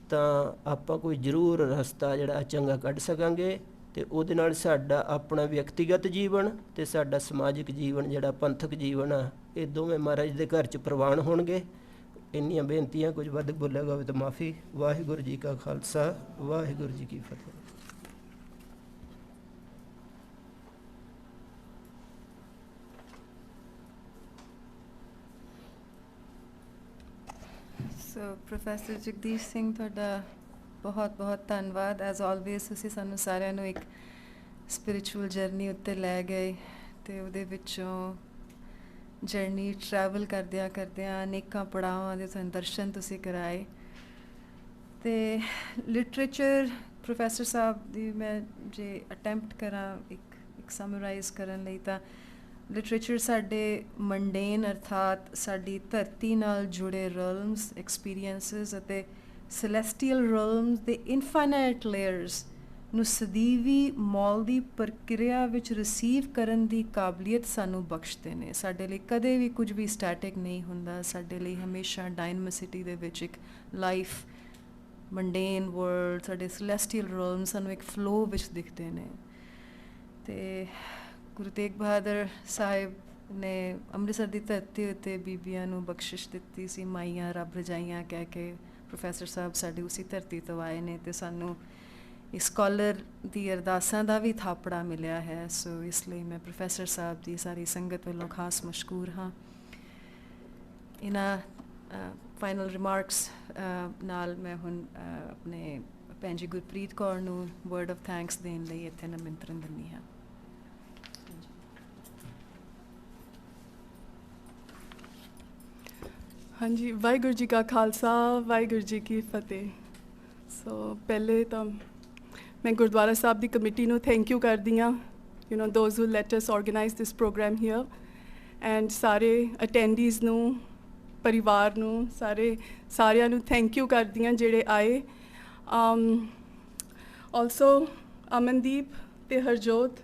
ਤਾਂ ਆਪਾਂ ਕੋਈ ਜ਼ਰੂਰ ਰਸਤਾ ਜਿਹੜਾ ਚੰਗਾ ਕੱਢ ਸਕਾਂਗੇ, ਅਤੇ ਉਹਦੇ ਨਾਲ ਸਾਡਾ ਆਪਣਾ ਵਿਅਕਤੀਗਤ ਜੀਵਨ ਅਤੇ ਸਾਡਾ ਸਮਾਜਿਕ ਜੀਵਨ, ਜਿਹੜਾ ਪੰਥਕ ਜੀਵਨ ਆ, ਇਹ ਦੋਵੇਂ ਮਹਾਰਾਜ ਦੇ ਘਰ 'ਚ ਪ੍ਰਵਾਨ ਹੋਣਗੇ। ਇੰਨੀਆਂ ਬੇਨਤੀਆਂ, ਕੁਝ ਵੱਧ ਬੋਲਿਆ ਹੋਵੇ ਤਾਂ ਮਾਫੀ। ਵਾਹਿਗੁਰੂ ਜੀ ਕਾ ਖਾਲਸਾ, ਵਾਹਿਗੁਰੂ ਜੀ ਕੀ ਫਤਿਹ। ਸੋ ਪ੍ਰੋਫੈਸਰ ਜਗਦੀਸ਼ ਸਿੰਘ, ਤੁਹਾਡਾ ਬਹੁਤ ਬਹੁਤ ਧੰਨਵਾਦ। ਐਜ਼ ਆਲਵੇਜ਼ ਤੁਸੀਂ ਸਾਨੂੰ ਸਾਰਿਆਂ ਨੂੰ ਇੱਕ ਸਪਿਰਿਚੁਅਲ ਜਰਨੀ ਉੱਤੇ ਲੈ ਗਏ, ਅਤੇ ਉਹਦੇ ਵਿੱਚੋਂ ਜਰਨੀ ਟਰੈਵਲ ਕਰਦਿਆਂ ਕਰਦਿਆਂ ਅਨੇਕਾਂ ਪੜਾਵਾਂ ਦੇ ਤੁਹਾਨੂੰ ਦਰਸ਼ਨ ਤੁਸੀਂ ਕਰਾਏ। ਅਤੇ ਲਿਟਰੇਚਰ ਪ੍ਰੋਫੈਸਰ ਸਾਹਿਬ ਦੀ ਮੈਂ ਜੇ ਅਟੈਂਪਟ ਕਰਾਂ ਇੱਕ ਸਮਰਾਈਜ਼ ਕਰਨ ਲਈ, ਤਾਂ ਲਿਟਰੇਚਰ ਸਾਡੇ ਮੰਡੇਨ ਅਰਥਾਤ ਸਾਡੀ ਧਰਤੀ ਨਾਲ ਜੁੜੇ ਰਲਮਸ, ਐਕਸਪੀਰੀਐਂਸਿਸ ਅਤੇ ਸੈਲੈਸਟੀਅਲ ਰਲਮਸ ਦੇ ਇਨਫਾਈਨਾਈਟ ਲੇਅਰਸ ਨੂੰ ਸਦੀਵੀ ਮੌਲ ਦੀ ਪ੍ਰਕਿਰਿਆ ਵਿੱਚ ਰਿਸੀਵ ਕਰਨ ਦੀ ਕਾਬਲੀਅਤ ਸਾਨੂੰ ਬਖਸ਼ਦੇ ਨੇ। ਸਾਡੇ ਲਈ ਕਦੇ ਵੀ ਕੁਝ ਵੀ ਸਟੈਟਿਕ ਨਹੀਂ ਹੁੰਦਾ, ਸਾਡੇ ਲਈ ਹਮੇਸ਼ਾ ਡਾਇਨਮਿਸਿਟੀ ਦੇ ਵਿੱਚ ਇੱਕ ਲਾਈਫ, ਮੰਡੇਨ ਵਰਲਡ, ਸਾਡੇ ਸੈਲੈਸਟੀਅਲ ਰਲਮ ਸਾਨੂੰ ਇੱਕ ਫਲੋ ਵਿੱਚ ਦਿਖਦੇ ਨੇ। ਅਤੇ ਗੁਰੂ ਤੇਗ ਬਹਾਦਰ ਸਾਹਿਬ ਨੇ ਅੰਮ੍ਰਿਤਸਰ ਦੀ ਧਰਤੀ ਉੱਤੇ ਬੀਬੀਆਂ ਨੂੰ ਬਖਸ਼ਿਸ਼ ਦਿੱਤੀ ਸੀ, ਮਾਈਆਂ ਰੱਬ ਰਜਾਈਆਂ ਕਹਿ ਕੇ। ਪ੍ਰੋਫੈਸਰ ਸਾਹਿਬ ਸਾਡੀ ਉਸੀ ਧਰਤੀ ਤੋਂ ਆਏ ਨੇ, ਅਤੇ ਸਾਨੂੰ ਇਸ ਸਕਾਲਰ ਦੀ ਅਰਦਾਸਾਂ ਦਾ ਵੀ ਥਾਪੜਾ ਮਿਲਿਆ ਹੈ। ਸੋ ਇਸ ਲਈ ਮੈਂ ਪ੍ਰੋਫੈਸਰ ਸਾਹਿਬ ਦੀ ਸਾਰੀ ਸੰਗਤ ਵੱਲੋਂ ਖਾਸ ਮਸ਼ਕੂਰ ਹਾਂ। ਇਹਨਾਂ ਫਾਈਨਲ ਰਿਮਾਰਕਸ ਨਾਲ ਮੈਂ ਹੁਣ ਆਪਣੇ ਭੈਣ ਜੀ ਗੁਰਪ੍ਰੀਤ ਕੌਰ ਨੂੰ ਵਰਡ ਆਫ ਥੈਂਕਸ ਦੇਣ ਲਈ ਇੱਥੇ ਨਿਮੰਤਰਣ ਦਿੰਦੀ ਹਾਂ। ਹਾਂਜੀ, ਵਾਹਿਗੁਰੂ ਜੀ ਕਾ ਖਾਲਸਾ, ਵਾਹਿਗੁਰੂ ਜੀ ਕੀ ਫਤਿਹ। ਸੋ ਪਹਿਲੇ ਤਾਂ ਮੈਂ ਗੁਰਦੁਆਰਾ ਸਾਹਿਬ ਦੀ ਕਮੇਟੀ ਨੂੰ ਥੈਂਕ ਯੂ ਕਰਦੀ ਹਾਂ, those who let us organise this programme here, and ਸਾਰੇ ਅਟੈਂਡੀਜ਼ ਨੂੰ, ਪਰਿਵਾਰ ਨੂੰ, ਸਾਰਿਆਂ ਨੂੰ ਥੈਂਕ ਯੂ ਕਰਦੀ ਹਾਂ ਜਿਹੜੇ ਆਏ। ਆਲਸੋ ਅਮਨਦੀਪ ਅਤੇ ਹਰਜੋਤ,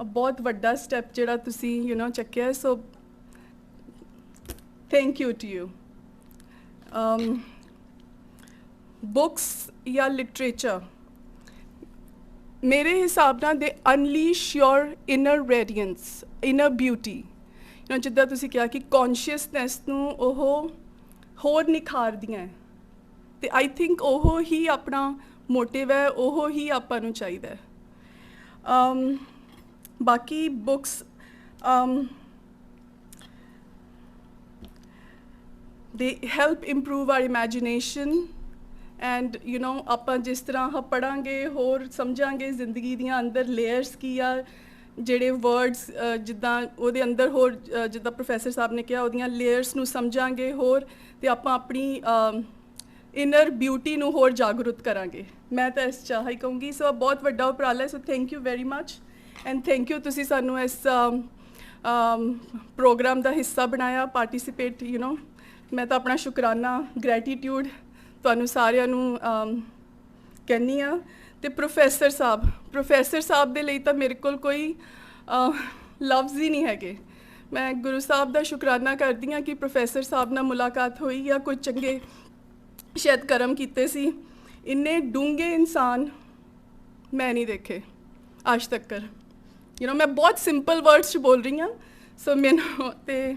ਬਹੁਤ ਵੱਡਾ ਸਟੈਪ ਜਿਹੜਾ ਤੁਸੀਂ ਚੱਕਿਆ, so thank you to you. Books ਜਾਂ ਲਿਟਰੇਚਰ ਮੇਰੇ ਹਿਸਾਬ ਨਾਲ ਦੇ unleash your inner radiance, inner beauty. ਜਿੱਦਾਂ ਤੁਸੀਂ ਕਿਹਾ ਕਿ ਕੌਨਸ਼ੀਅਸਨੈਸ ਨੂੰ ਉਹ ਹੋਰ ਨਿਖਾਰਦੀਆਂ, ਅਤੇ ਆਈ ਥਿੰਕ ਉਹ ਹੀ ਆਪਣਾ ਮੋਟਿਵ ਹੈ, ਉਹ ਹੀ ਆਪਾਂ ਨੂੰ ਚਾਹੀਦਾ ਹੈ। ਬਾਕੀ books they help improve our imagination, and ਆਪਾਂ ਜਿਸ ਤਰ੍ਹਾਂ ਪੜ੍ਹਾਂਗੇ ਹੋਰ ਸਮਝਾਂਗੇ ਜ਼ਿੰਦਗੀ ਦੀਆਂ ਅੰਦਰ ਲੇਅਰਸ ਕੀ ਆ, ਜਿਹੜੇ ਵਰਡਸ ਜਿੱਦਾਂ ਉਹਦੇ ਅੰਦਰ ਹੋਰ ਜਿੱਦਾਂ ਪ੍ਰੋਫੈਸਰ ਸਾਹਿਬ ਨੇ ਕਿਹਾ ਉਹਦੀਆਂ ਲੇਅਰਸ ਨੂੰ ਸਮਝਾਂਗੇ ਹੋਰ, ਅਤੇ ਆਪਾਂ ਆਪਣੀ ਇਨਰ ਬਿਊਟੀ ਨੂੰ ਹੋਰ ਜਾਗਰੂਕ ਕਰਾਂਗੇ। ਮੈਂ ਤਾਂ ਇਸ ਚਾਹ ਹੀ ਕਹੂੰਗੀ। ਸੋ ਬਹੁਤ ਵੱਡਾ ਉਪਰਾਲਾ, ਸੋ thank you very much, and thank you ਤੁਸੀਂ ਸਾਨੂੰ ਇਸ ਪ੍ਰੋਗਰਾਮ ਦਾ ਹਿੱਸਾ ਬਣਾਇਆ, ਪਾਰਟੀਸਿਪੇਟ ਮੈਂ ਤਾਂ ਆਪਣਾ ਸ਼ੁਕਰਾਨਾ, ਗ੍ਰੈਟੀਟਿਊਡ ਤੁਹਾਨੂੰ ਸਾਰਿਆਂ ਨੂੰ ਕਹਿੰਦੀ ਹਾਂ। ਅਤੇ ਪ੍ਰੋਫੈਸਰ ਸਾਹਿਬ ਦੇ ਲਈ ਤਾਂ ਮੇਰੇ ਕੋਲ ਕੋਈ ਲਫ਼ਜ਼ ਹੀ ਨਹੀਂ ਹੈਗੇ। ਮੈਂ ਗੁਰੂ ਸਾਹਿਬ ਦਾ ਸ਼ੁਕਰਾਨਾ ਕਰਦੀ ਹਾਂ ਕਿ ਪ੍ਰੋਫੈਸਰ ਸਾਹਿਬ ਨਾਲ ਮੁਲਾਕਾਤ ਹੋਈ, ਜਾਂ ਕੋਈ ਚੰਗੇ ਸ਼ਾਇਦ ਕਰਮ ਕੀਤੇ ਸੀ। ਇੰਨੇ ਡੂੰਘੇ ਇਨਸਾਨ ਮੈਂ ਨਹੀਂ ਦੇਖੇ ਅੱਜ ਤੱਕ। ਮੈਂ ਬਹੁਤ ਸਿੰਪਲ ਵਰਡਸ 'ਚ ਬੋਲ ਰਹੀ ਹਾਂ, ਸੋ ਮੈਨੂੰ ਅਤੇ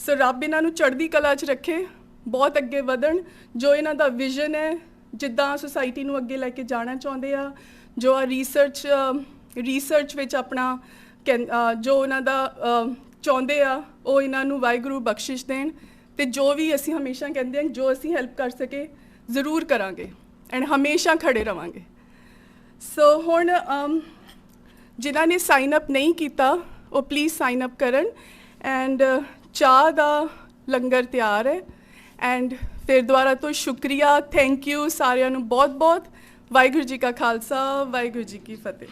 ਸੋ ਰੱਬ ਇਹਨਾਂ ਨੂੰ ਚੜ੍ਹਦੀ ਕਲਾ 'ਚ ਰੱਖੇ, ਬਹੁਤ ਅੱਗੇ ਵਧਣ। ਜੋ ਇਹਨਾਂ ਦਾ ਵਿਜ਼ਨ ਹੈ, ਜਿੱਦਾਂ ਸੁਸਾਇਟੀ ਨੂੰ ਅੱਗੇ ਲੈ ਕੇ ਜਾਣਾ ਚਾਹੁੰਦੇ ਆ, ਜੋ ਆ ਰਿਸਰਚ ਵਿੱਚ ਆਪਣਾ ਜੋ ਉਹਨਾਂ ਦਾ ਚਾਹੁੰਦੇ ਆ, ਉਹ ਇਹਨਾਂ ਨੂੰ ਵਾਹਿਗੁਰੂ ਬਖਸ਼ਿਸ਼ ਦੇਣ। ਅਤੇ ਜੋ ਵੀ ਅਸੀਂ ਹਮੇਸ਼ਾ ਕਹਿੰਦੇ ਹਾਂ, ਜੋ ਅਸੀਂ ਹੈਲਪ ਕਰ ਸਕੇ ਜ਼ਰੂਰ ਕਰਾਂਗੇ, ਐਂਡ ਹਮੇਸ਼ਾ ਖੜ੍ਹੇ ਰਵਾਂਗੇ। ਸੋ ਹੁਣ ਜਿਨ੍ਹਾਂ ਨੇ ਸਾਈਨ ਅਪ ਨਹੀਂ ਕੀਤਾ, ਉਹ ਪਲੀਜ਼ ਸਾਈਨ ਅਪ ਕਰਨ। ਐਂਡ ਚਾਹ ਦਾ ਲੰਗਰ ਤਿਆਰ ਹੈ। ਐਂਡ ਫਿਰ ਦੁਬਾਰਾ ਤੋਂ ਸ਼ੁਕਰੀਆ, ਥੈਂਕ ਯੂ ਸਾਰਿਆਂ ਨੂੰ ਬਹੁਤ ਬਹੁਤ। ਵਾਹਿਗੁਰੂ ਜੀ ਕਾ ਖਾਲਸਾ, ਵਾਹਿਗੁਰੂ ਜੀ ਕੀ ਫਤਿਹ।